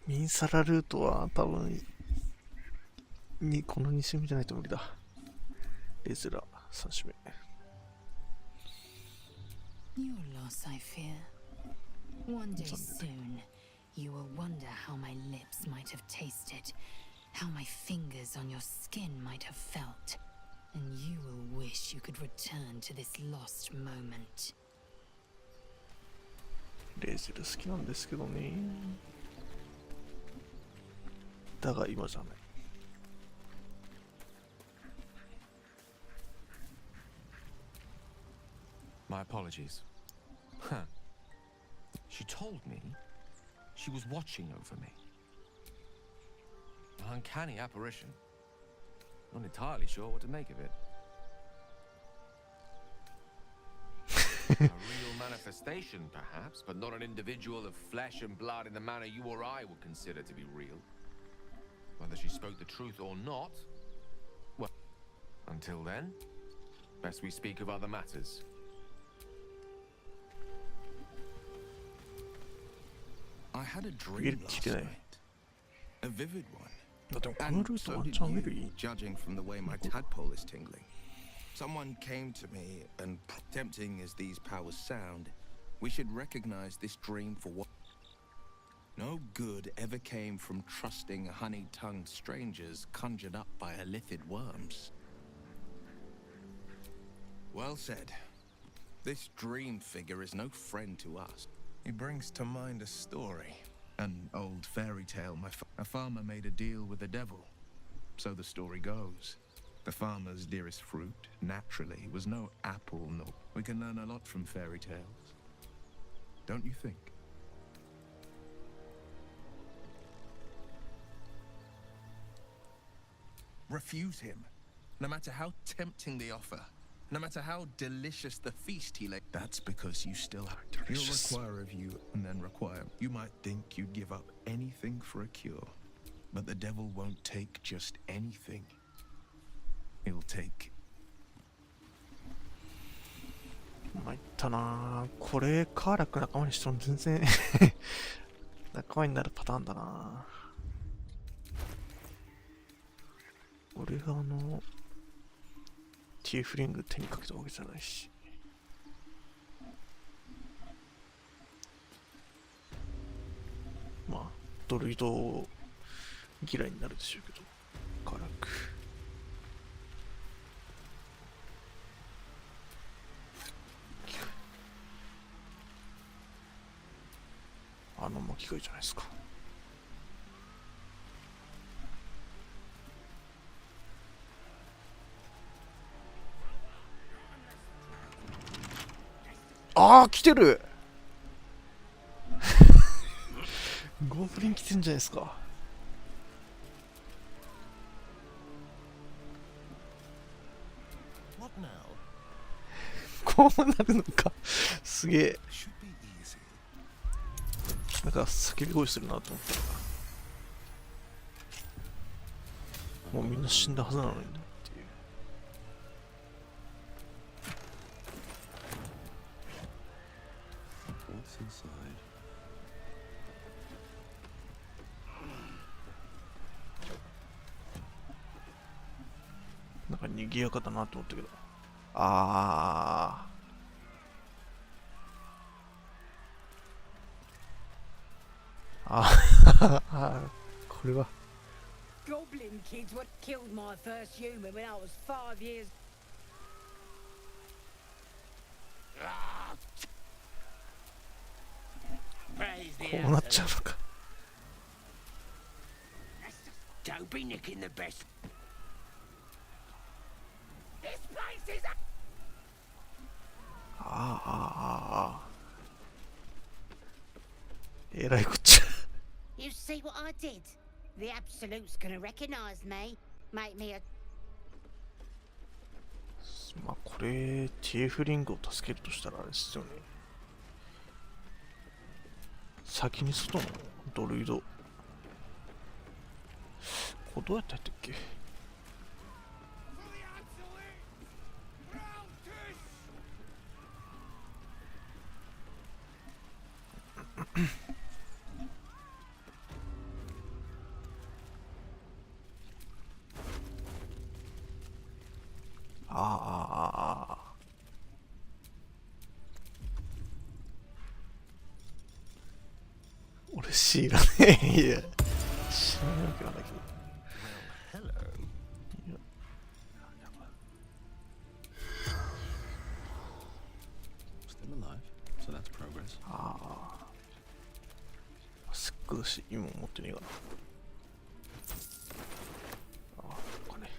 [SPEAKER 18] ミンサラルートは多分この2周目じゃないと無理だ。レーゼラ3周目。
[SPEAKER 3] Your loss, I fear. One day soon, you will wonder how my lips might have tasted, how my fingers on your skin might have felt, and you will wish you could return to this lost moment.
[SPEAKER 18] レーゼル好きなんですけどね。だが今じゃない。
[SPEAKER 2] My apologies. Huh. She told me she was watching over me. An uncanny apparition. Not entirely sure what to make of it. A real manifestation, perhaps, but not an individual of flesh and blood in the manner you or I would consider to be real. Whether she spoke the truth or not, well, until then, best we speak of other matters.
[SPEAKER 20] I had a dream last night. A vivid one. And so did you, judging from the way my tadpole is tingling. Someone came to me, and tempting as these powers sound, we should recognize this dream for what. No good ever came from trusting honey-tongued strangers conjured up by illithid worms. Well said. This dream figure is no friend to us. He brings to mind a story, an old fairy tale. A farmer made a deal with the devil. So the story goes. The farmer's dearest fruit, naturally, was no apple nor... We can learn a lot from fairy tales. Don't you think? Refuse him, no matter how tempting the offer. No matter how delicious the feast he laid. That's because you still have to. He'll require of you and then require. You might think you'd give up anything for a cure. But the devil won't take just anything. He'll take.
[SPEAKER 18] 参ったな。これカーラック仲間にしても全然仲間になるパターンだな。俺がティーフリング手にかけたわけじゃないし。まあドルイド嫌いになるでしょうけど、カーラック。巻き貝じゃないですか。ああ、来てるゴブリン来てんじゃないですか。こうなるのかすげえ。なんか叫び声するなと思ったら、もうみんな死んだはずなのにねっていう。なんか賑やかだなと思ったけど、あこれは
[SPEAKER 13] Goblin kids what killed my first human when I was 5 years.
[SPEAKER 18] こうなっちゃうのか。
[SPEAKER 11] Don't be nicking the best. This place is.
[SPEAKER 18] えらいこっちゃ。
[SPEAKER 21] You see what I did? The Absolute's gonna recognize me. Make me a.
[SPEAKER 18] まあこれティエフリングを助けるとしたらあれですよね。先に外のドルイド。これどうやってやったっけ？知らねえ。いや、知らないわけはないけど。
[SPEAKER 4] Still alive, so that's progress.
[SPEAKER 18] ああ。すっごいし、今持ってねえかな。ああ、これね。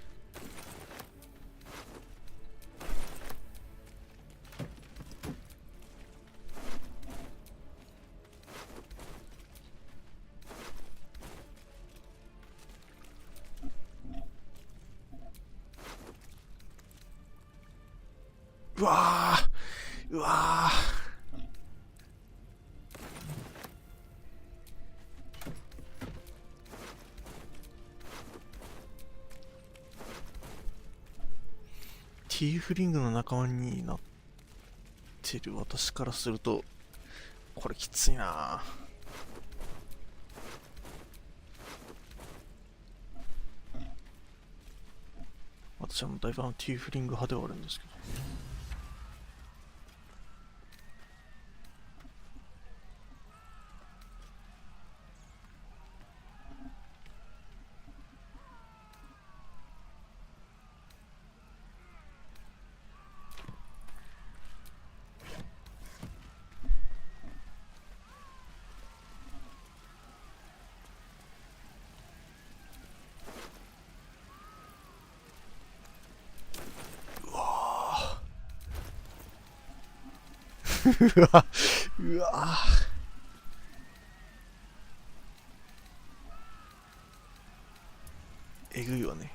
[SPEAKER 18] うわー、うわー。ティーフリングの仲間になってる私からすると、これきついな。私はもうだいぶティーフリング派ではあるんですけど。うわ、うわ。えぐいわね。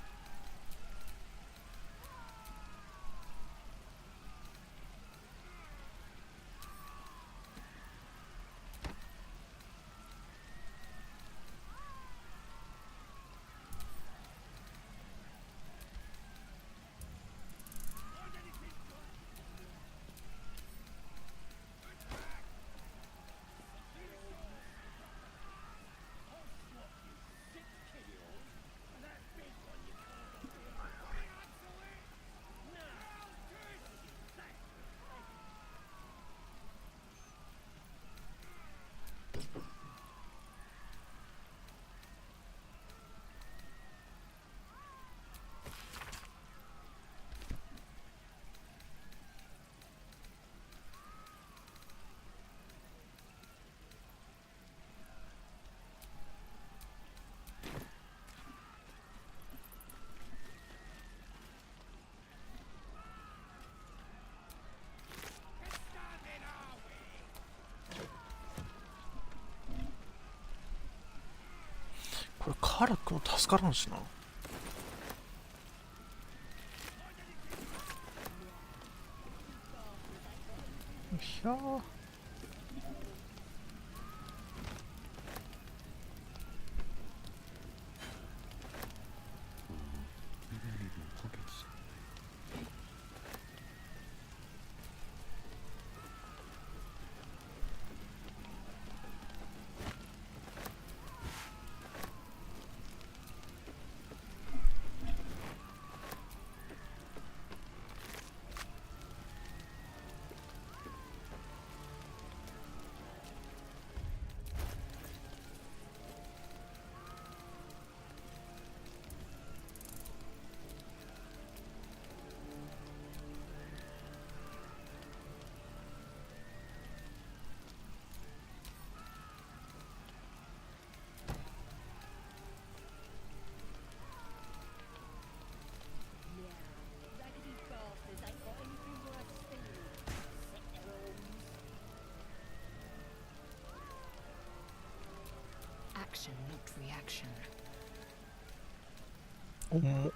[SPEAKER 18] これカラックも助からんしな。ひゃー。
[SPEAKER 12] Action, not reaction.
[SPEAKER 18] 重っ。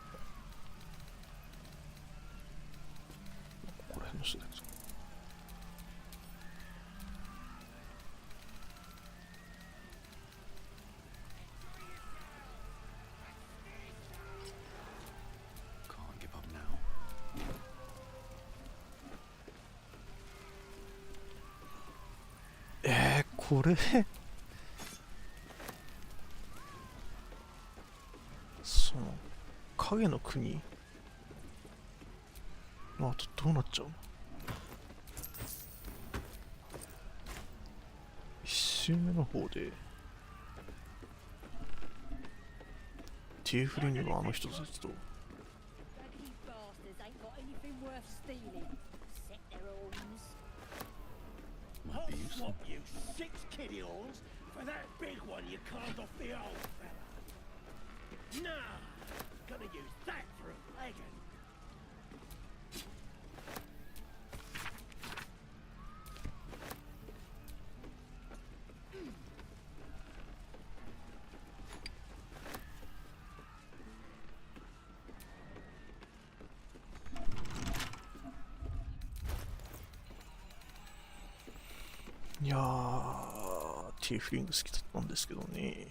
[SPEAKER 18] ここら辺の人だけど。
[SPEAKER 4] Can't give up now.
[SPEAKER 18] これその影の国のあとどうなっちゃうの。1周目の方でティーフリングのあの人たちと
[SPEAKER 16] Raggedy bastards ain't got anything worth stealing. Set their horns.
[SPEAKER 15] I'll swap you 6 kiddie horns for that big one you carved off the old fella. Nah, gonna use that for a wagon.
[SPEAKER 18] いやー、ティーフリング好きだったんですけどね。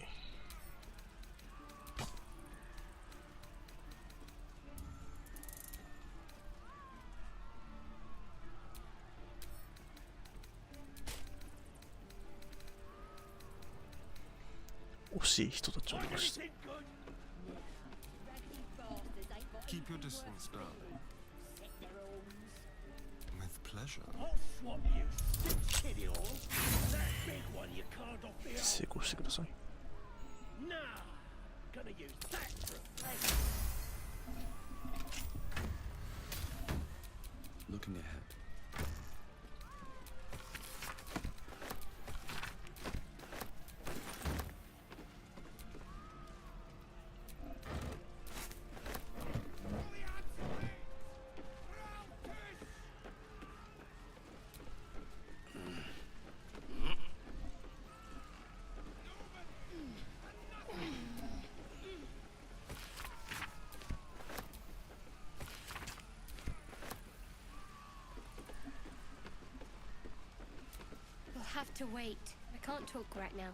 [SPEAKER 18] 惜しい人たちをいました。
[SPEAKER 6] Keep your distance, darling. With pleasure.
[SPEAKER 18] 成功してください。
[SPEAKER 4] Looking ahead.
[SPEAKER 10] Have to wait. I can't talk right now.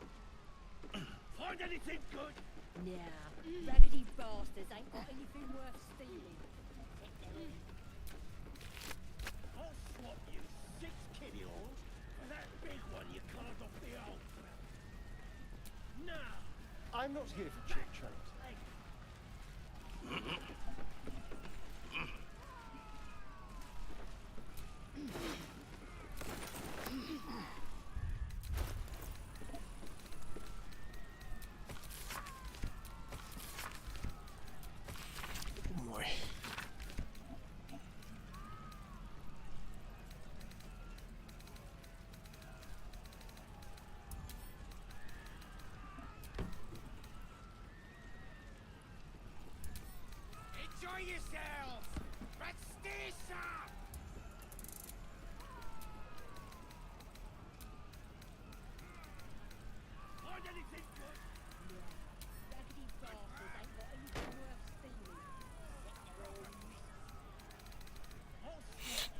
[SPEAKER 15] Find anything good?
[SPEAKER 16] Nah, raggedy bastards ain't got anything worth stealing.
[SPEAKER 15] I'll swap you 6 kiddie horns for that big one you carved off the old fella. Nah, I'm not here for chit-chat. Enjoy yourselves! But stay sharp! Find anything good?
[SPEAKER 16] Raggedy bastards ain't got anything worth stealing. Set their horns.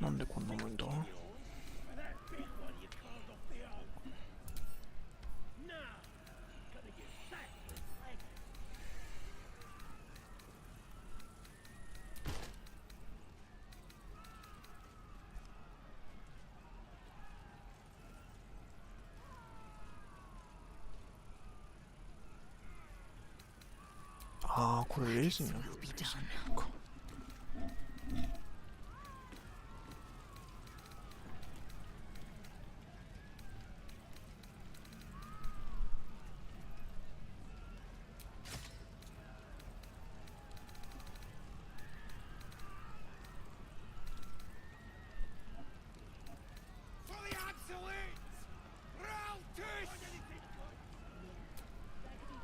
[SPEAKER 18] なんでこんなもんだ？
[SPEAKER 15] For that big one you carved off the old fella. Nah, gonna use that for a wagon. ああ、これレースになるか。For the obsolete! Routish!
[SPEAKER 16] Raggedy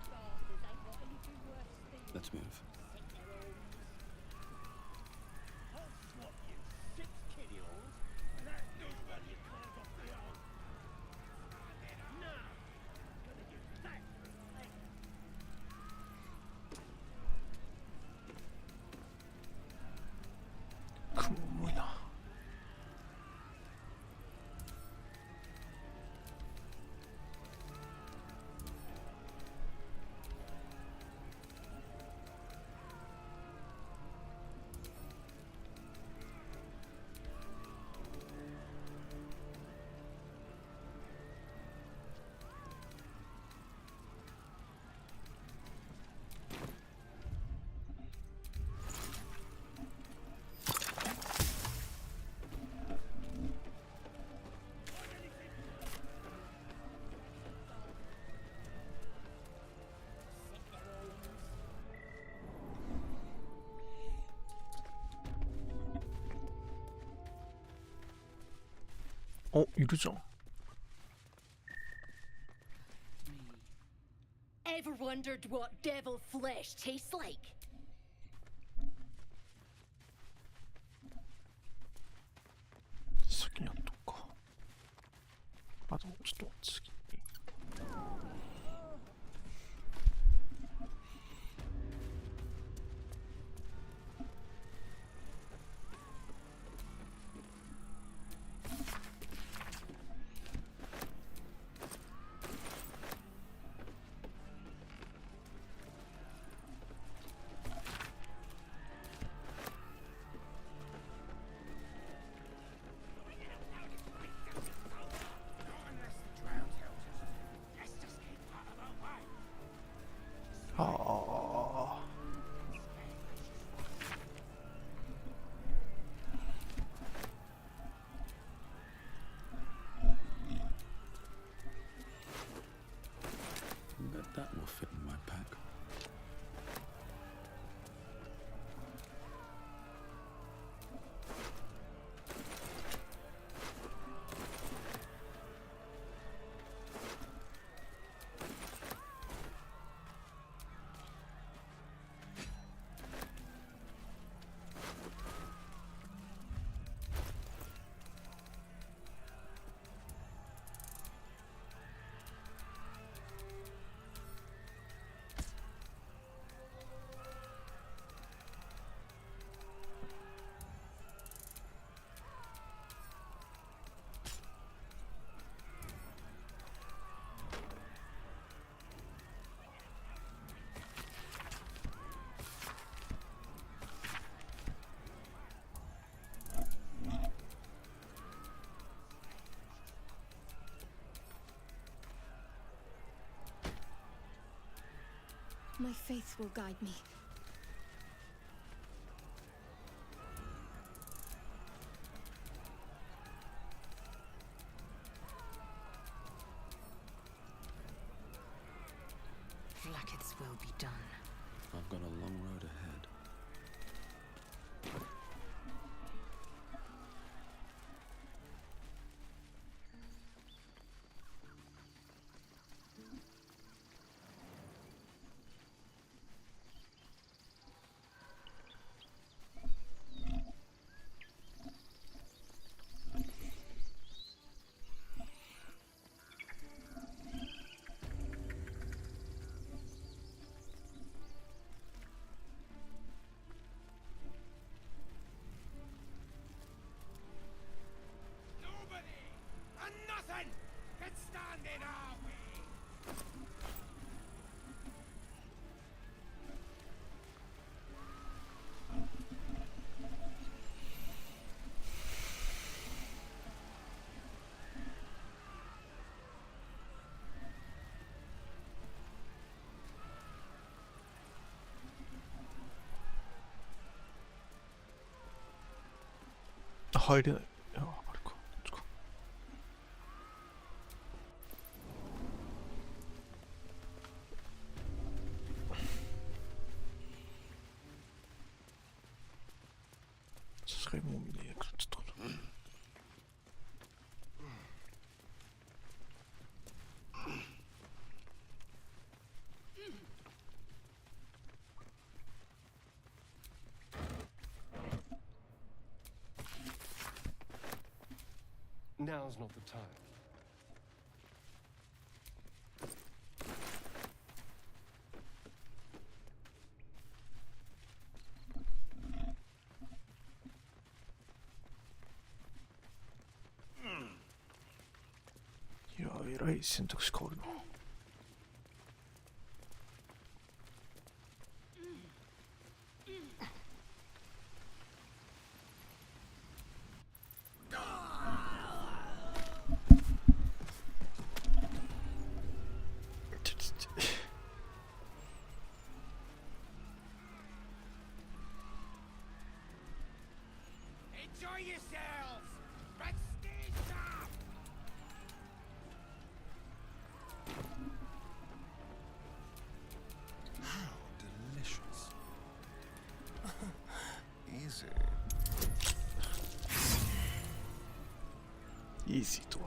[SPEAKER 16] bastards ain't got anything worth stealing.
[SPEAKER 4] Let's move.
[SPEAKER 15] I'll swap you 6 kiddie horns for that big one you carved off the old. Nah, gonna use that for a wagon.
[SPEAKER 18] 雲重いな。お、いるじゃん。
[SPEAKER 10] Ever wondered what devil flesh tastes like?
[SPEAKER 18] 先にやっとくか。あとちょっと次。ああ。
[SPEAKER 4] Bet that will fit in my pack.
[SPEAKER 5] My faith will guide me.
[SPEAKER 3] Vlaakith's will be done.
[SPEAKER 4] I've got a long road ahead.
[SPEAKER 15] Nobody and nothing can stand in our way.
[SPEAKER 18] 入れない。いや、あれか。こっちか。さすがにもう見ねえからちょっと。
[SPEAKER 6] Now's not the time.
[SPEAKER 18] いや、えらい選択肢変わるな。
[SPEAKER 15] Enjoy yourselves, but stay sharp.
[SPEAKER 18] イージーとは。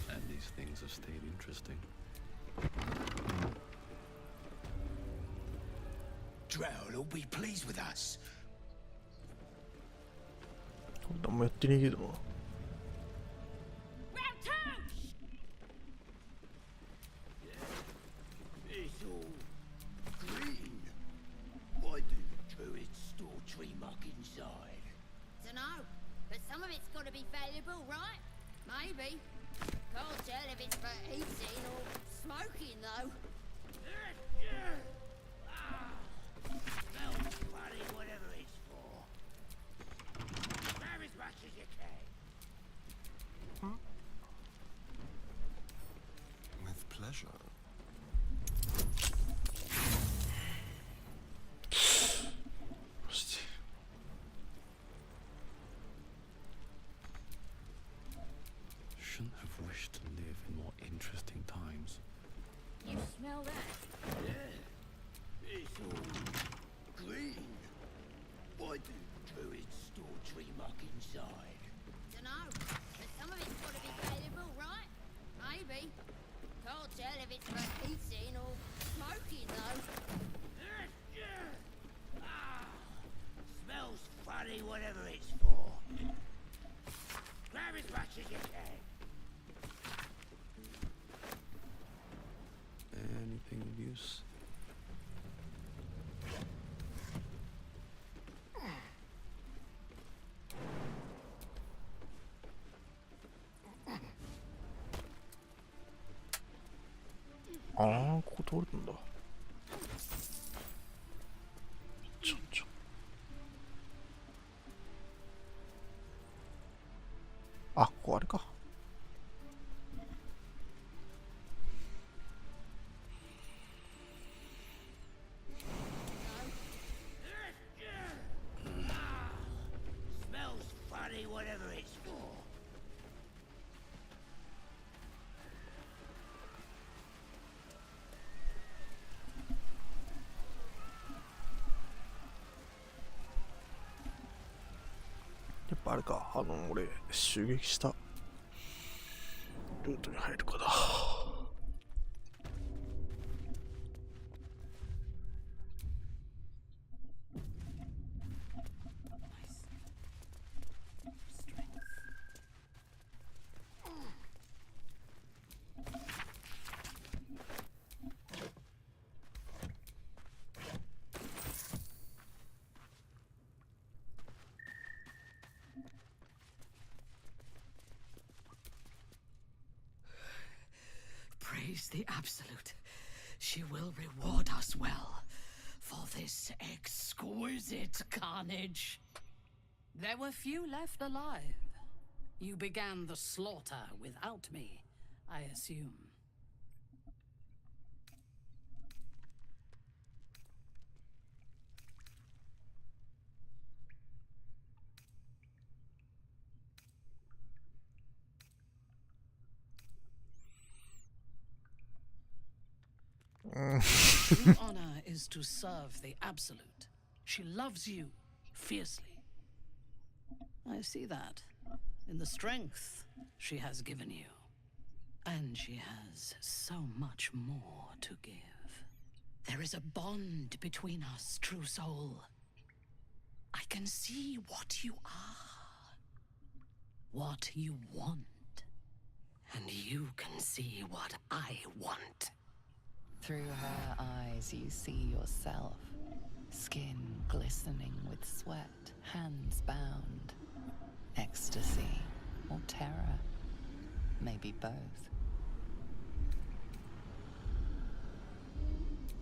[SPEAKER 4] And these things have stayed interesting.
[SPEAKER 11] Drow will be pleased with us.
[SPEAKER 18] 何もやってねえけどな。
[SPEAKER 11] It's all green. Why do druids store tree muck inside?
[SPEAKER 21] Dunno, but some of it's got to be valuable, right? Maybe. Can't tell if it's for eating or smoking, though.
[SPEAKER 11] Smells funny, whatever it's for. Grab as much as you can.
[SPEAKER 6] With pleasure.
[SPEAKER 4] Shouldn't have wished to live in more interesting times.
[SPEAKER 10] You smell that?
[SPEAKER 11] Yeah. It's all green. Why do druids store tree muck inside?
[SPEAKER 21] Dunno, but some of it's got to be valuable, right? Maybe. Can't tell if it's for eating or smoking, though.
[SPEAKER 11] Smells funny, whatever it's for. Grab as much as you can.
[SPEAKER 4] Anything of use?
[SPEAKER 18] ああ、ここ通れたんだ。ちょ。あ、ここあれか。
[SPEAKER 11] Smells funny, whatever it's for.
[SPEAKER 18] やっぱあれか、俺、襲撃したルートに入るかな。
[SPEAKER 13] Praise the Absolute. She will reward us well for this exquisite carnage. There were few left alive. You began the slaughter without me, I assume. True honor is to serve the Absolute. She loves you fiercely. I see that in the strength she has given you. And she has so much more to give. There is a bond between us, true soul. I can see what you are, what you want, and you can see what I want.
[SPEAKER 12] Through her eyes you see yourself, skin glistening with sweat, hands bound. Ecstasy or terror, maybe both.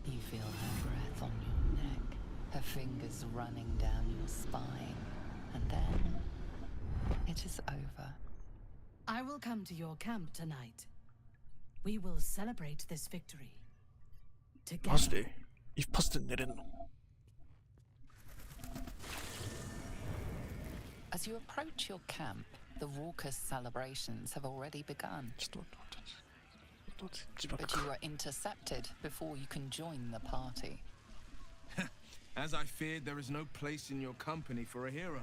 [SPEAKER 12] You feel her breath on your neck, her fingers running down your spine, and then it is over.
[SPEAKER 13] I will come to your camp tonight. We will celebrate this victory.
[SPEAKER 18] マジで一発で寝れんの？
[SPEAKER 12] As you approach your camp, the raucous celebrations have already begun. But you were intercepted before you can join the party.
[SPEAKER 20] As I feared, there is no place in your company for a hero.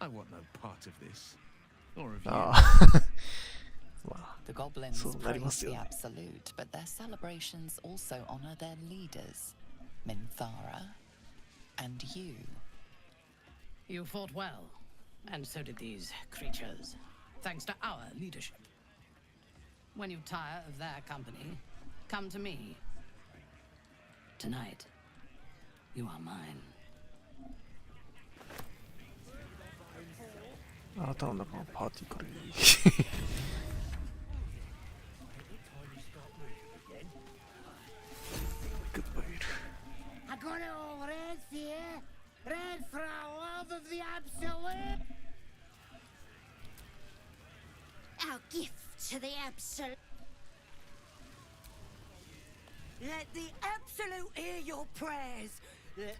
[SPEAKER 20] I want no part of this. Or of you.
[SPEAKER 12] The goblins praise the absolute, but their celebrations also honor their leaders, Minthara and you.
[SPEAKER 8] You fought well, and so did these creatures, thanks to our leadership. When you tire of their company, come to me. Tonight, you are mine.
[SPEAKER 18] あなたの中のパーティーからいい。
[SPEAKER 21] I got it all red here. Red for our love of the absolute. Our gift to the absolute.
[SPEAKER 13] Let the absolute hear your prayers.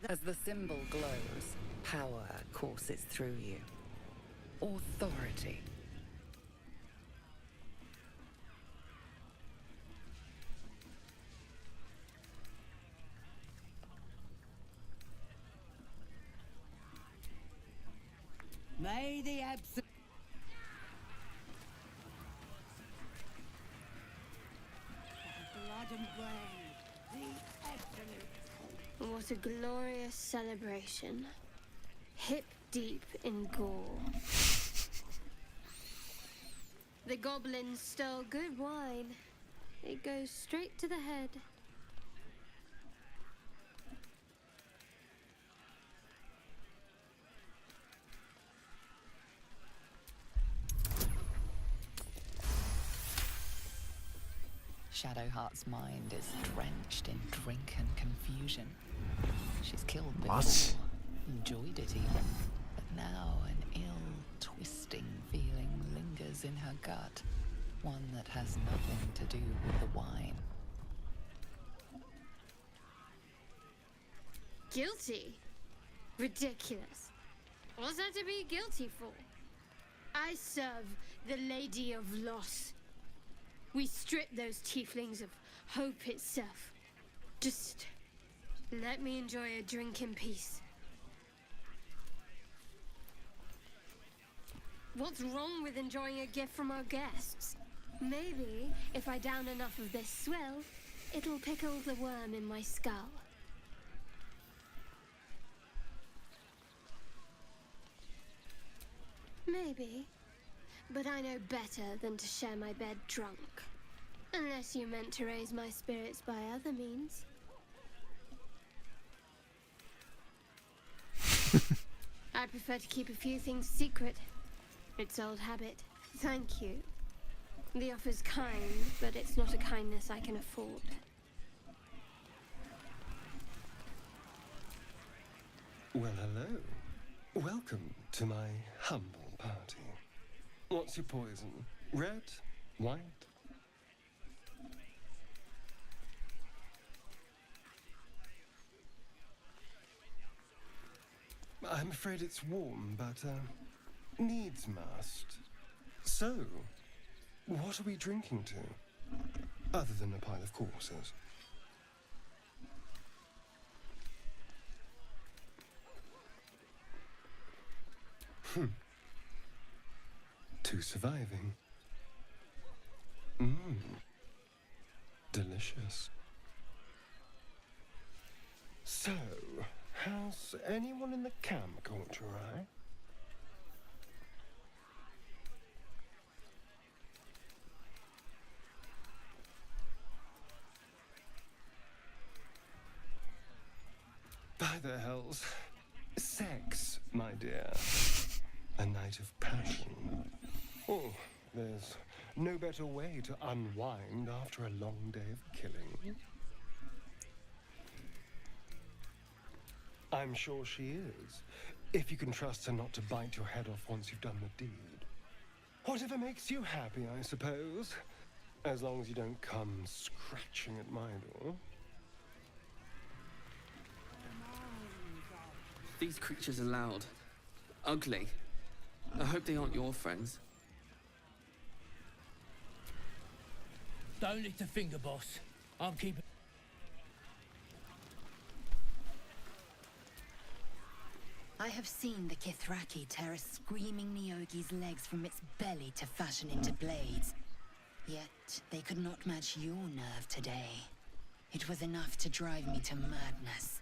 [SPEAKER 12] As the symbol glows, power courses through you. Authority.
[SPEAKER 13] May the absolute. Blood and brain. The absolute.
[SPEAKER 10] What a glorious celebration. Hip deep in gore. The goblins stole good wine. It goes straight to the head.
[SPEAKER 12] Shadowheart's mind is drenched in drink and confusion. She's killed before,
[SPEAKER 18] What?
[SPEAKER 12] enjoyed it even, but now an ill, twisting feeling lingers in her gut, one that has nothing to do with the wine.
[SPEAKER 10] Guilty? Ridiculous. What's that to be guilty for? I serve the Lady of Loss. We strip those tieflings of hope itself. Just let me enjoy a drink in peace. What's wrong with enjoying a gift from our guests? Maybe if I down enough of this swill, it'll pickle the worm in my skull. Maybe. But I know better than to share my bed drunk. Unless you meant to raise my spirits by other means. I prefer to keep a few things secret. It's old habit. Thank you. The offer's kind, but it's not a kindness I can afford.
[SPEAKER 6] Well, hello. Welcome to my humble party. What's your poison? Red? White? I'm afraid it's warm, but, needs must. So, what are we drinking to? Other than a pile of corpses. To surviving. Delicious. So, has anyone in the camp caught your eye? By the hells. Sex, my dear. A night of passion. Oh, there's no better way to unwind after a long day of killing. I'm sure she is, if you can trust her not to bite your head off once you've done the deed. Whatever makes you happy, I suppose. As long as you don't come scratching at my door.
[SPEAKER 22] These creatures are loud. Ugly. I hope they aren't your friends.
[SPEAKER 15] Don't lift a finger, boss. I'm keeping.
[SPEAKER 3] I have seen the Kithraki tear a screaming Neogi's legs from its belly to fashion into blades. Yet they could not match your nerve today. It was enough to drive me to madness.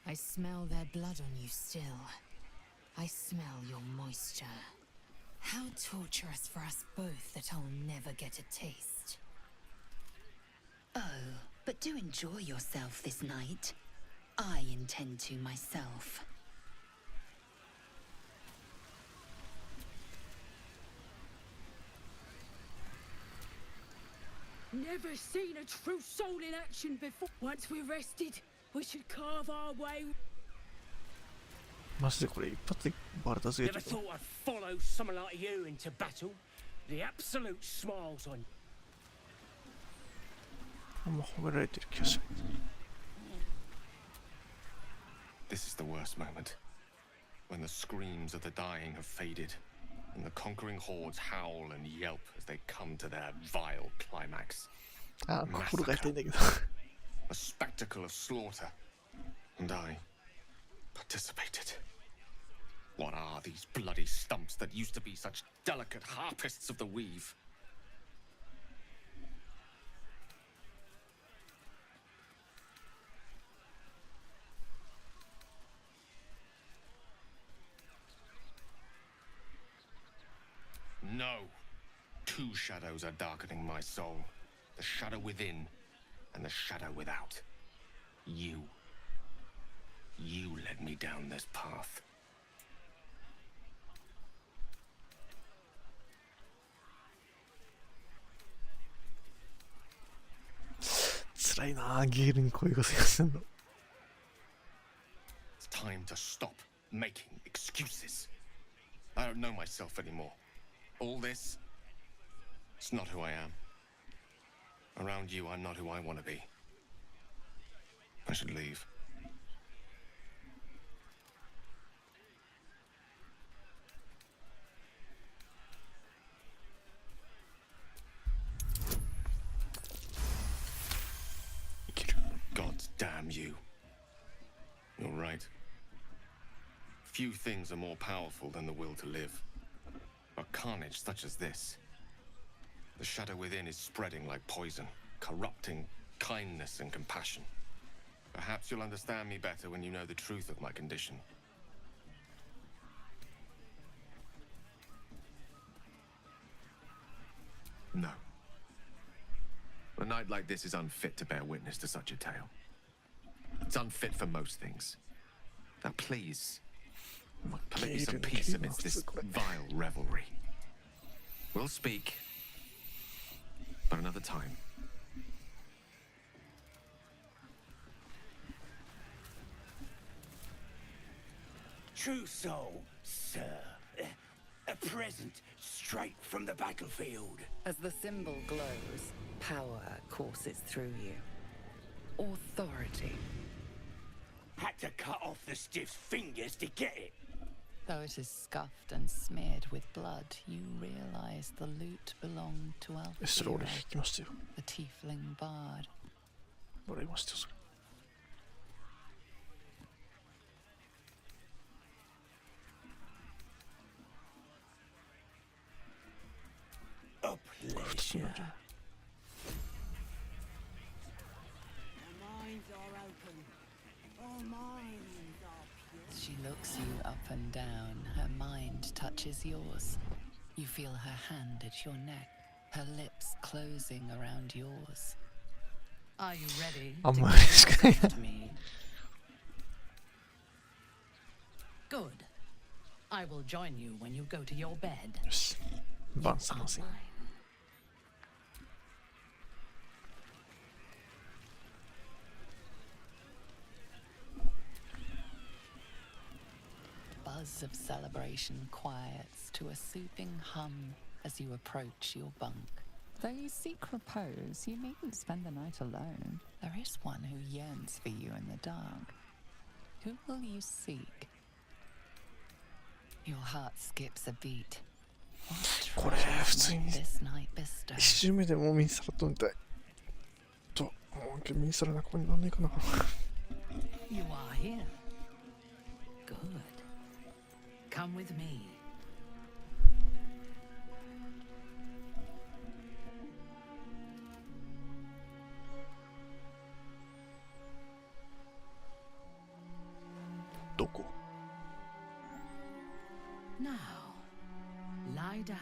[SPEAKER 3] I smell their blood on you still. I smell your moisture. How torturous for us both that I'll never get a taste. Oh, but do enjoy yourself this night. I intend to myself.
[SPEAKER 16] Never seen a true soul in action before. Once we're rested, we should carve our way.
[SPEAKER 18] マジでこれ一発でバルダーズゲート
[SPEAKER 15] Never thought I'd follow someone like you into battle. The absolute smiles on you.
[SPEAKER 18] あんま褒められてる気がしない。
[SPEAKER 2] This is the worst moment. When the screams of the dying have faded, and the conquering hordes howl and yelp as they come to their vile climax. Massacre. A spectacle of slaughter. And I participated. What are these bloody stumps that used to be such delicate harpists of the weave? No. Two shadows are darkening my soul. The shadow within and the shadow without. You led me down this path.
[SPEAKER 18] It's
[SPEAKER 2] time to stop making excuses. I don't know myself anymore. All this, it's not who I am. Around you, I'm not who I want to be. I should leave. God damn you. You're right. Few things are more powerful than the will to live. But carnage such as this. The shadow within is spreading like poison, corrupting kindness and compassion. Perhaps you'll understand me better when you know the truth of my condition. No. A night like this is unfit to bear witness to such a tale. It's unfit for most things. Now please, permit me some peace amidst this vile revelry. We'll speak, but another time.
[SPEAKER 15] True soul, sir. A present straight from the battlefield.
[SPEAKER 12] As the symbol glows, power courses through you. Authority.
[SPEAKER 15] Had to cut off the stiff's fingers to get it.
[SPEAKER 12] Though it is scuffed and smeared with blood, you realize the loot belonged to Alfira, the tiefling bard.
[SPEAKER 15] A pleasure.
[SPEAKER 12] She looks you up and down, her mind touches yours. You feel her hand at your neck, her lips closing around yours. Are you ready to give me?
[SPEAKER 8] Good. I will join you when you go to your bed.
[SPEAKER 12] Buzz of celebration quiets to a soothing hum as you approach your bunk.
[SPEAKER 9] Though you seek repose, you needn't spend the night alone.
[SPEAKER 12] There is one who yearns for you in the dark. Who will you seek? Your heart skips a beat.
[SPEAKER 18] これ普通に一周目でもうミンサラとみたいと、もうミンサラ仲間になんないかな。
[SPEAKER 8] You are here. Good. Come with me. Now, lie down.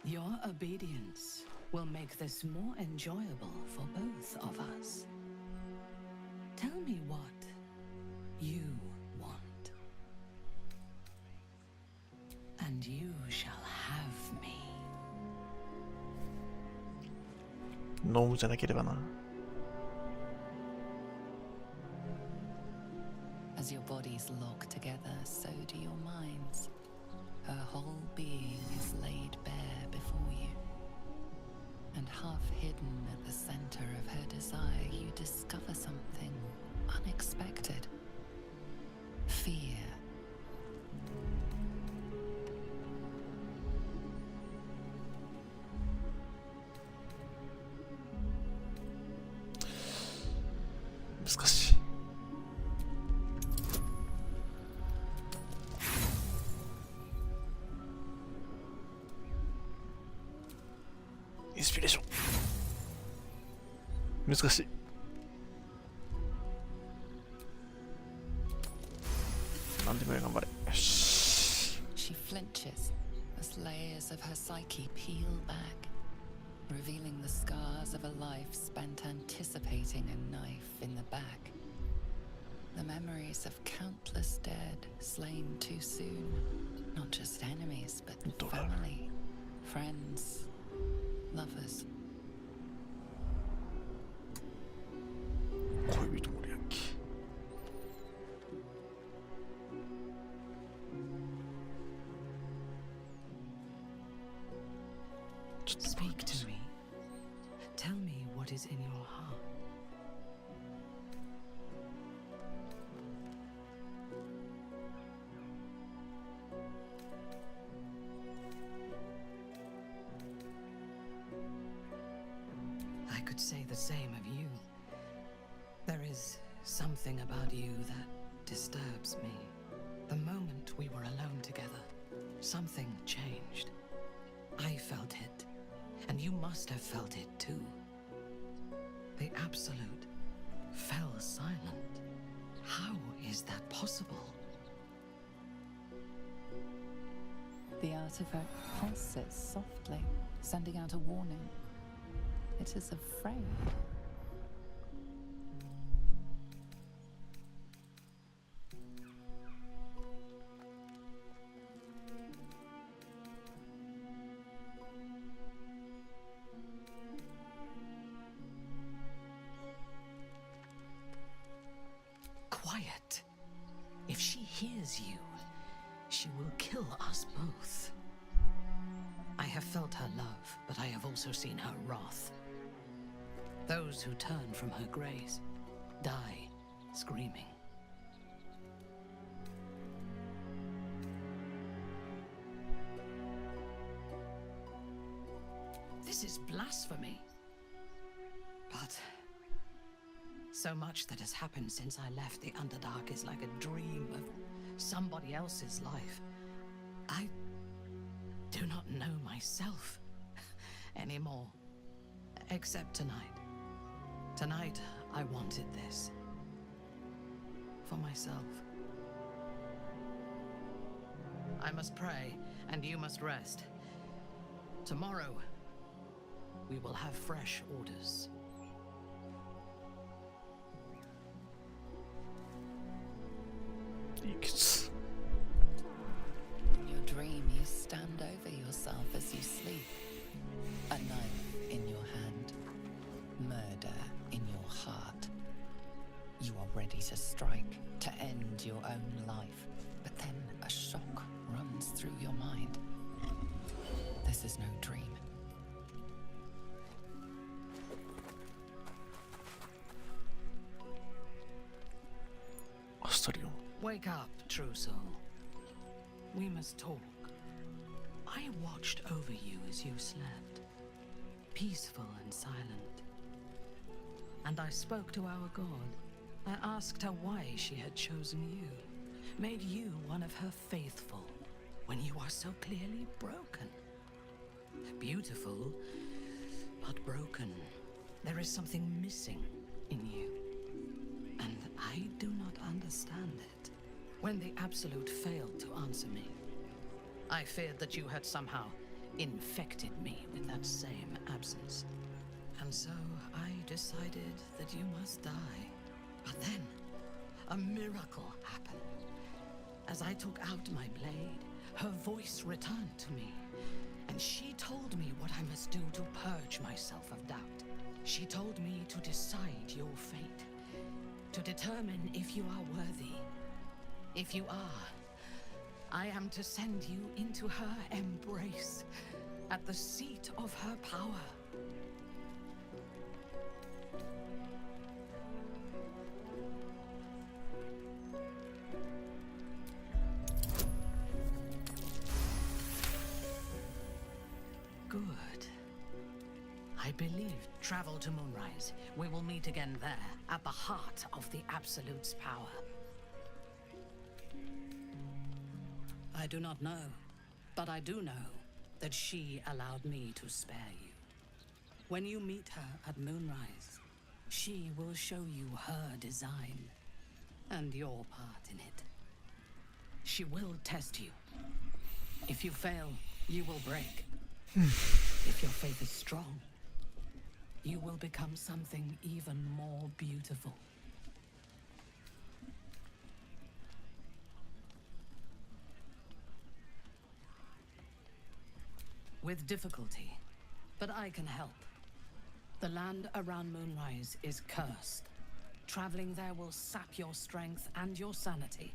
[SPEAKER 8] Your obedience will make this more enjoyable for both of us. Tell me what you want, and you shall have me.
[SPEAKER 18] ノームじゃなければな。
[SPEAKER 12] As your bodies lock together, so do your minds. Her whole being is laid bare before you. And half hidden at the center of her desire, you discover something unexpected. Fear.
[SPEAKER 18] She
[SPEAKER 12] flinches as layers of her psyche peel back, revealing the scars of a life spent anticipating a knife in the back. The memories of countless dead slain too soon. Not just enemies, but family, friends, lovers.
[SPEAKER 18] 恋人森焼き。
[SPEAKER 8] Speak to me. Tell me what is in your heart. I could say the same of you. There is something about you that disturbs me. The moment we were alone together, something changed. I felt it, and you must have felt it too. The Absolute fell silent. How is that possible?
[SPEAKER 12] The artifact pulses softly, sending out a warning. It is afraid.
[SPEAKER 8] Quiet. If she hears you, she will kill us both. I have felt her love, but I have also seen her wrath. Those who turn from her grace die screaming. This is blasphemy. But so much that has happened since I left the Underdark is like a dream of somebody else's life. I do not know myself anymore, except tonight. Tonight, I wanted this for myself. I must pray, and you must rest. Tomorrow, we will have fresh orders.
[SPEAKER 12] In your dream, you stand over yourself as you sleep. A knife in your hand. Murder in your heart. You are ready to strike, to end your own life. This is no dream.
[SPEAKER 8] Wake up, true soul. We must talk. I watched over you as you slept, peaceful and silent. And I spoke to our god. I asked her why she had chosen you, made you one of her faithful, when you are so clearly broken. Beautiful, but broken. There is something missing in you, and I do not understand it. When the Absolute failed to answer me, I feared that you had somehow infected me with that same absence. And so I decided that you must die. But then, a miracle happened. As I took out my blade, her voice returned to me, and she told me what I must do to purge myself of doubt. She told me to decide your fate, to determine if you are worthy. If you are, I am to send you into her embrace, at the seat of her power. Good. I believe. Travel to Moonrise. We will meet again there, at the heart of the Absolute's power. I do not know, but I do know that she allowed me to spare you. When you meet her at Moonrise, she will show you her design and your part in it. She will test you. If you fail, you will break. If your faith is strong, you will become something even more beautiful. With difficulty, but I can help. The land around Moonrise is cursed. Traveling there will sap your strength and your sanity,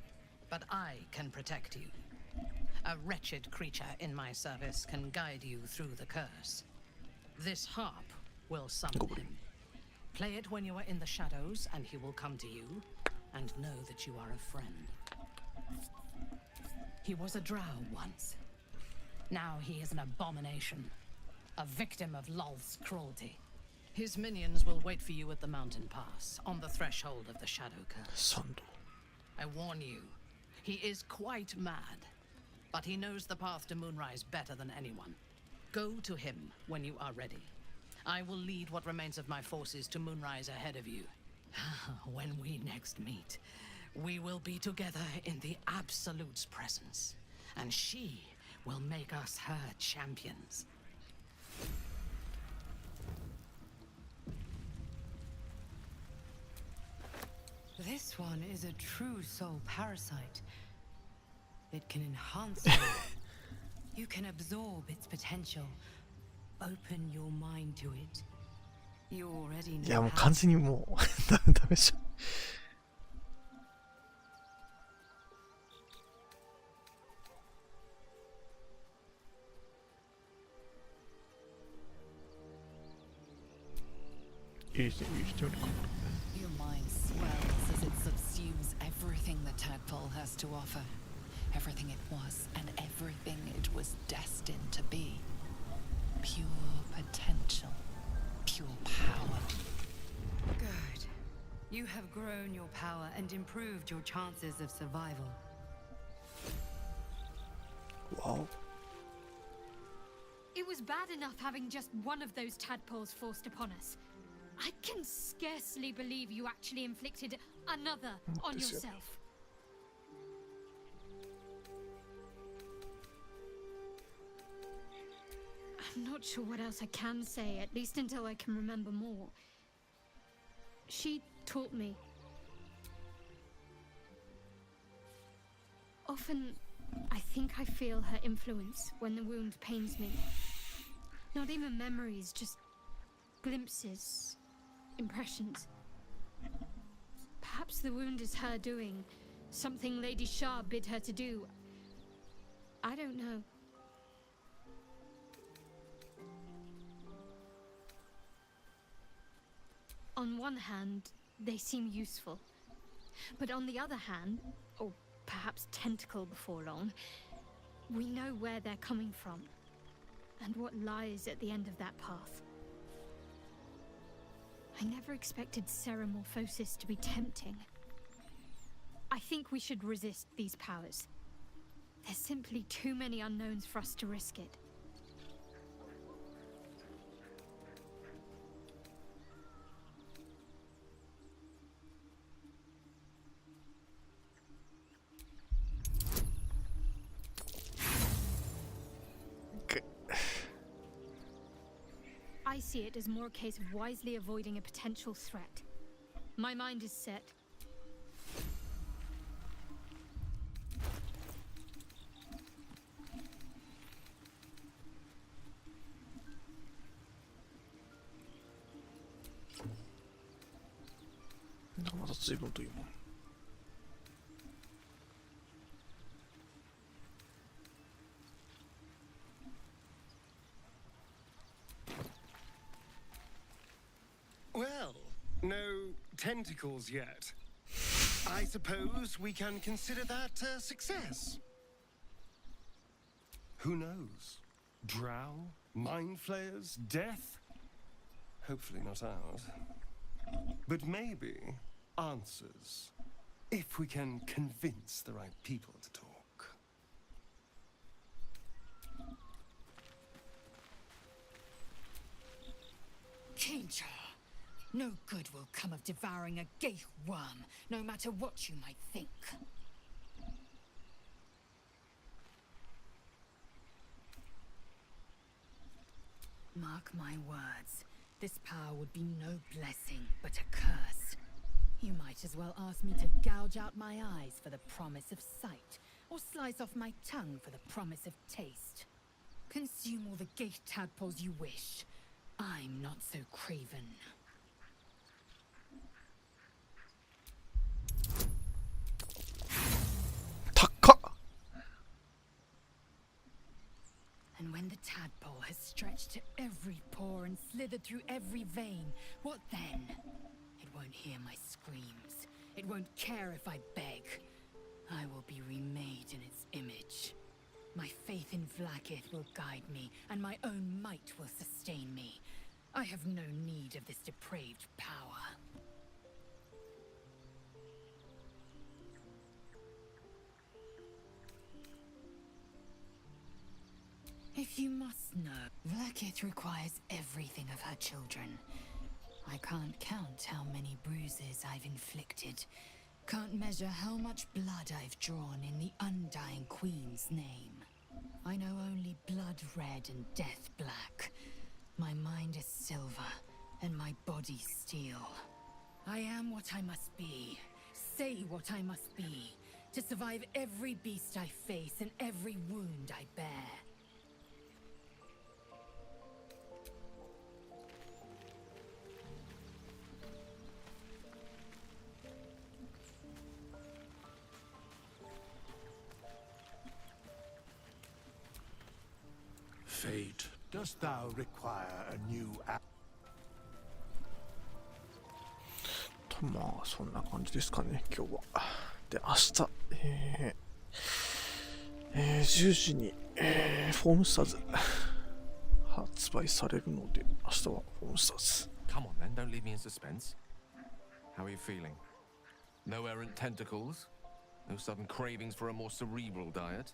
[SPEAKER 8] but I can protect you. A wretched creature in my service can guide you through the curse. This harp will summon him. Play it when you are in the shadows, and he will come to you, and know that you are a friend. He was a drow once. Now he is an abomination, a victim of Lolth's cruelty. His minions will wait for you at the mountain pass, on the threshold of the Shadow Curse. I warn you, he is quite mad, but he knows the path to Moonrise better than anyone. Go to him when you are ready. I will lead what remains of my forces to Moonrise ahead of you. When we next meet, we will be together in the Absolute's presence, and she will make us her champions.
[SPEAKER 1] This one is a true soul parasite. It can enhance you. You can absorb its potential. Open your mind to it. You already know.
[SPEAKER 18] いやもう完全にもうダメでしょ。
[SPEAKER 12] Your mind swells as it subsumes everything the tadpole has to offer. Everything it was and everything it was destined to be. Pure potential. Pure power.
[SPEAKER 1] Good. You have grown your power and improved your chances of survival.
[SPEAKER 18] Wow.
[SPEAKER 5] It was bad enough having just one of those tadpoles forced upon us. I can scarcely believe you actually inflicted another on yourself. I'm not sure what else I can say, at least until I can remember more. She taught me. Often, I think I feel her influence when the wound pains me. Not even memories, just glimpses, impressions. Perhaps the wound is her doing, something Lady Shah bid her to do. I don't know. On one hand, they seem useful. But on the other hand, or perhaps tentacle before long, we know where they're coming from and what lies at the end of that path. I never expected Ceramorphosis to be tempting. I think we should resist these powers. There's simply too many unknowns for us to risk it. I see it as more a case of wisely avoiding a potential threat. My mind is set.
[SPEAKER 6] Well, no tentacles yet. I suppose we can consider that a success. Who knows? Drow? Mind flayers? Death? Hopefully not ours. But maybe answers. If we can convince the right people to talk.
[SPEAKER 13] Kincha! No good will come of devouring a gate worm, no matter what you might think. Mark my words, this power would be no blessing, but a curse. You might as well ask me to gouge out my eyes for the promise of sight, or slice off my tongue for the promise of taste. Consume all the gate tadpoles you wish. I'm not so craven. And when the tadpole has stretched to every pore and slithered through every vein, what then? It won't hear my screams. It won't care if I beg. I will be remade in its image. My faith in Vlaakith will guide me, and my own might will sustain me. I have no need of this depraved power. If you must know, Vlaakith requires everything of her children. I can't count how many bruises I've inflicted. Can't measure how much blood I've drawn in the Undying Queen's name. I know only blood red and death black. My mind is silver, and my body steel. I am what I must be. Say what I must be. To survive every beast I face and every wound I bear.
[SPEAKER 15] Fate, dost thou require a new app?
[SPEAKER 18] とまあそんな感じですかね今日は。で明日10時に、フォームスターズ発売されるので明日はフォームスターズ。
[SPEAKER 2] Come on then, don't leave me in suspense. How are you feeling? No errant tentacles? No sudden cravings for a more cerebral diet?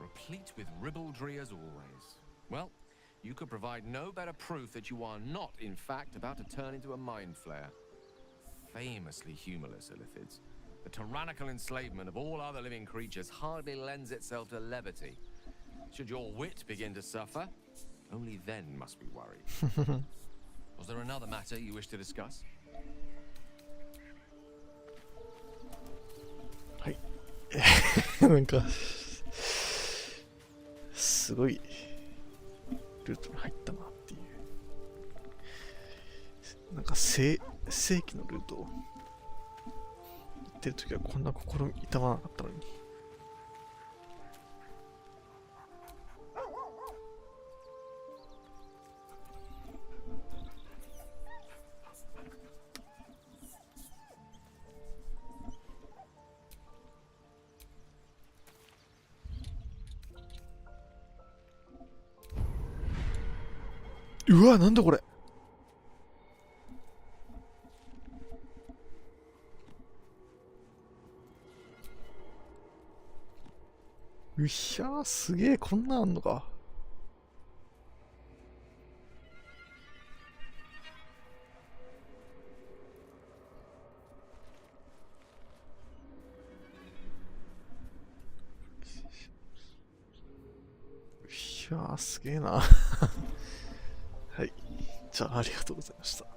[SPEAKER 2] Replete with ribaldry as always. Well, you could provide no better proof that you are not, in fact, about to turn into a mind flayer. Famously humorless, Illithids. The tyrannical enslavement of all other living creatures hardly lends itself to levity. Should your wit begin to suffer, only then must we worry. Was there another matter you wish to discuss?
[SPEAKER 18] はい。なんかすごいルートに入ったなっていう。なんか正規のルートを行ってるときはこんな心痛まなかったのに。うわ、なんだこれ。うひゃー、すげえ、こんなんあんのか。うひゃー、すげえな。はい。じゃあ、ありがとうございました。